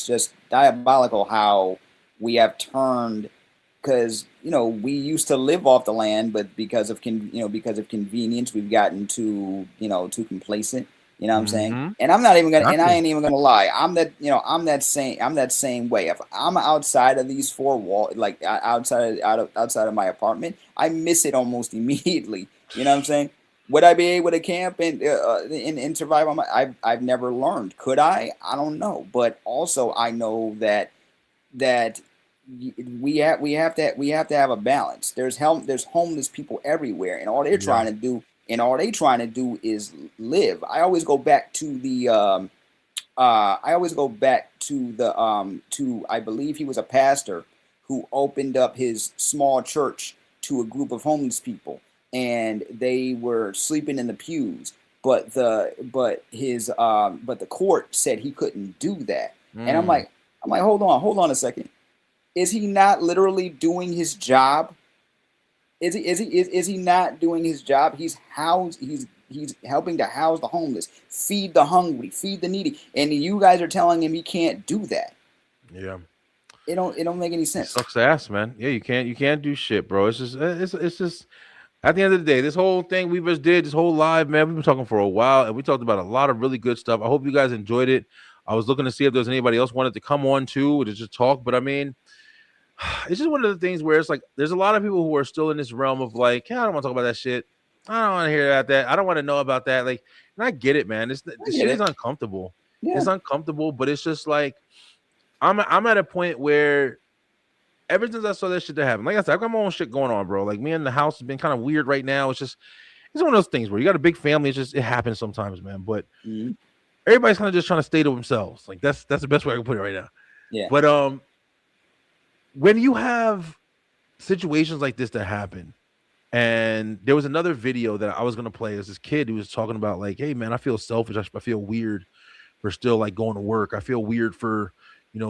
just diabolical how we have turned, because we used to live off the land, but because of convenience, we've gotten too complacent. You know what I'm saying? And I'm not even gonna, and I ain't even gonna lie. I'm that same way. If I'm outside of these four walls, like outside of my apartment, I miss it almost immediately. You know what I'm saying? Would I be able to camp and survive on my? I've never learned. Could I? I don't know. But also, I know that we have to have a balance. There's homeless people everywhere, and all they're trying to do. And all they trying to do is live. I always go back to I believe he was a pastor who opened up his small church to a group of homeless people, and they were sleeping in the pews. But the court said he couldn't do that. And I'm like, hold on a second. Is he not literally doing his job? Is he not doing his job? He's helping to house the homeless, feed the hungry, feed the needy, and you guys are telling him he can't do that. Yeah, it don't make any sense. It sucks ass, man. Yeah, you can't do shit, bro. It's just at the end of the day, this whole thing we just did, this whole live, man, we've been talking for a while, and we talked about a lot of really good stuff. I hope you guys enjoyed it. I was looking to see if there's anybody else wanted to come on too to just talk, but I mean, it's just one of the things where it's like there's a lot of people who are still in this realm of like, hey, I don't want to talk about that shit. I don't want to hear about that. I don't want to know about that. Like, and I get it, man. This shit is uncomfortable. Yeah. It's uncomfortable, but it's just like I'm at a point where ever since I saw that shit that happened, like I said, I got my own shit going on, bro. Like me and the house has been kind of weird right now. It's one of those things where you got a big family. It happens sometimes, man. But everybody's kind of just trying to stay to themselves. Like that's the best way I can put it right now. Yeah. But when you have situations like this that happen, and there was another video that I was going to play as this kid who was talking about like, hey man, I feel selfish. I feel weird for still like going to work. I feel weird for,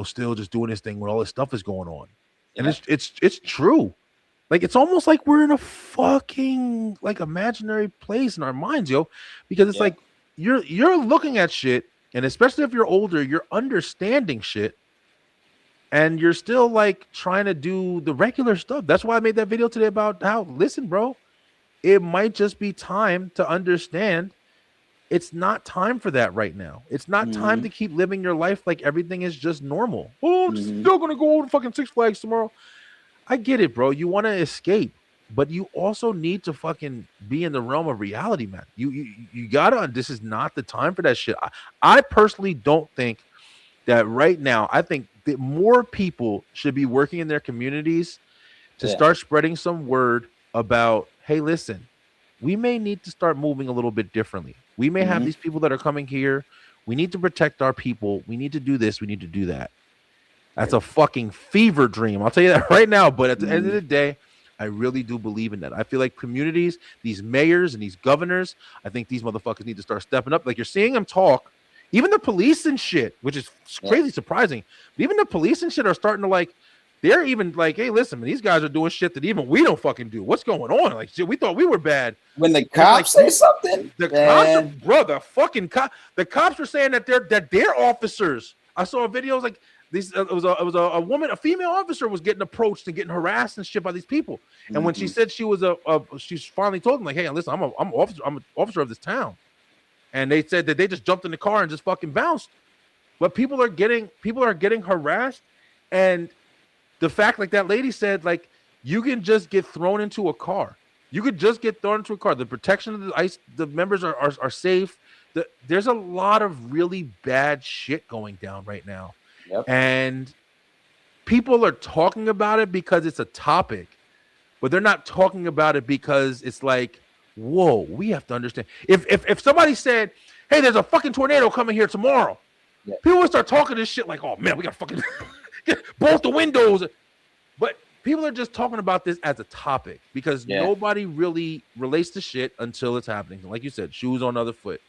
still just doing this thing when all this stuff is going on. Yeah. And it's true. Like, it's almost like we're in a fucking like imaginary place in our minds, yo, because it's like you're looking at shit, and especially if you're older, you're understanding shit. And you're still like trying to do the regular stuff. That's why I made that video today about how, listen, bro, it might just be time to understand it's not time for that right now. It's not time to keep living your life like everything is just normal. Oh, I'm still going to go to fucking Six Flags tomorrow. I get it, bro. You want to escape, but you also need to fucking be in the realm of reality, man. You gotta, this is not the time for that shit. I personally don't think that right now, I think that more people should be working in their communities to start spreading some word about, hey, listen, we may need to start moving a little bit differently. We may have these people that are coming here We need to protect our people. We need to do this. We need to do that. That's a fucking fever dream. I'll tell you that right now. But at the end of the day, I really do believe in that. I feel like communities, these mayors and these governors, I think these motherfuckers need to start stepping up. Like you're seeing them talk. Even the police and shit, which is crazy surprising. But even the police and shit are starting to like, they're even like, hey, listen, man, these guys are doing shit that even we don't fucking do. What's going on? Like, shit, we thought we were bad. When the cops say something, the cops are, bro, the fucking the cops are saying that they're officers. I saw a video like this. It was a woman, a female officer was getting approached and getting harassed and shit by these people. And when she said she was she's finally told them like, hey, listen, I'm an officer of this town. And they said that they just jumped in the car and just fucking bounced. But people are getting harassed, and the fact, like that lady said, like you can just get thrown into a car. You could just get thrown into a car. The protection of the members are safe. There's a lot of really bad shit going down right now. Yep. And people are talking about it because it's a topic, but they're not talking about it because it's like, whoa, we have to understand. If somebody said, hey, there's a fucking tornado coming here tomorrow, people would start talking this shit like, oh man, we got fucking both the windows. But people are just talking about this as a topic because nobody really relates to shit until it's happening. Like you said, shoes on the other foot.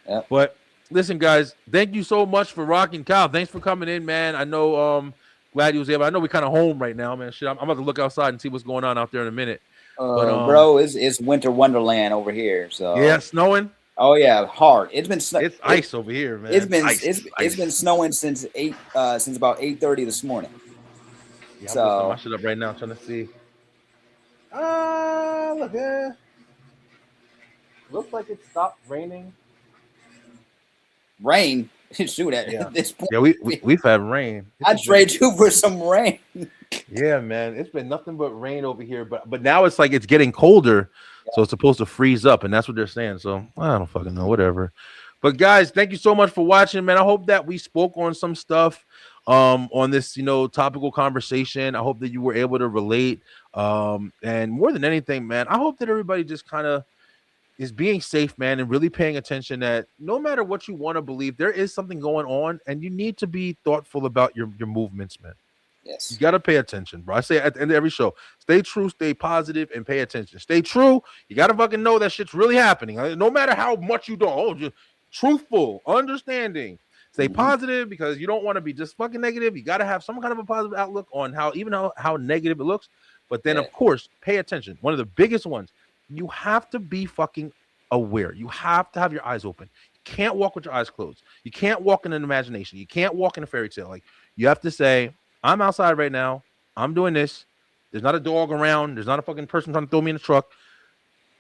Yep. But listen, guys, thank you so much for rocking. Kyle, thanks for coming in, man. I know, glad you was able. I know we're kind of home right now, man. Shit, I'm about to look outside and see what's going on out there in a minute. Bro, it's winter wonderland over here. So yeah, snowing. Oh yeah, hard. It's been it's ice over here, man. It's been ice, it's been snowing since about 8:30 this morning. Yeah, so I'm my shit up right now, trying to see. Look, looks like it stopped raining. Rain? Shoot at this point. Yeah, we've had rain. I'd trade you for some rain. Yeah, man, it's been nothing but rain over here. But now it's like it's getting colder. So it's supposed to freeze up, and that's what they're saying. So I don't fucking know, whatever. But guys, thank you so much for watching, man. I hope that we spoke on some stuff on this, topical conversation. I hope that you were able to relate. And more than anything, man, I hope that everybody just kind of is being safe, man, and really paying attention that no matter what you want to believe, there is something going on, and you need to be thoughtful about your movements, man. Yes. You got to pay attention, bro. I say at the end of every show, stay true, stay positive, and pay attention. Stay true. You got to fucking know that shit's really happening. No matter how much you don't. Just truthful, understanding. Stay positive because you don't want to be just fucking negative. You got to have some kind of a positive outlook on how negative it looks. But then, of course, pay attention. One of the biggest ones, you have to be fucking aware. You have to have your eyes open. You can't walk with your eyes closed. You can't walk in an imagination. You can't walk in a fairy tale. Like, you have to say, I'm outside right now. I'm doing this. There's not a dog around. There's not a fucking person trying to throw me in the truck.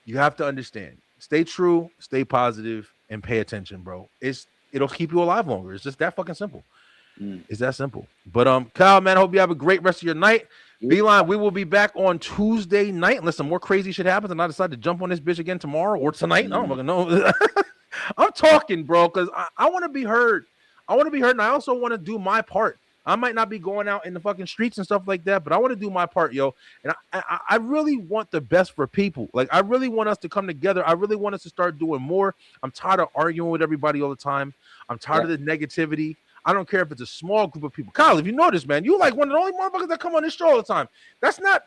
You have to understand. Stay true, stay positive, and pay attention, bro. It'll keep you alive longer. It's just that fucking simple. It's that simple. But Kyle, man, I hope you have a great rest of your night. Beeline, we will be back on Tuesday night unless some more crazy shit happens and I decide to jump on this bitch again tomorrow or tonight. I don't fucking know. I'm talking, bro, because I want to be heard. I want to be heard, and I also want to do my part. I might not be going out in the fucking streets and stuff like that, but I want to do my part, yo. And I really want the best for people. Like, I really want us to come together. I really want us to start doing more. I'm tired of arguing with everybody all the time. I'm tired of the negativity. I don't care if it's a small group of people. Kyle, if you notice, man, you like one of the only motherfuckers that come on this show all the time. That's not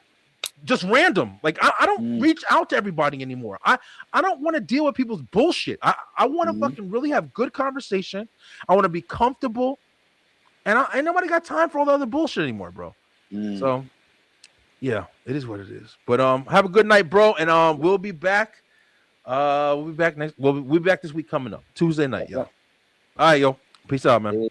just random. Like, I don't reach out to everybody anymore. I don't want to deal with people's bullshit. I want to fucking really have good conversation. I want to be comfortable. And ain't nobody got time for all the other bullshit anymore, bro. So, yeah, it is what it is. But have a good night, bro. And we'll be back. We'll be back this week coming up. Tuesday night, yo. All right, yo. Peace out, man.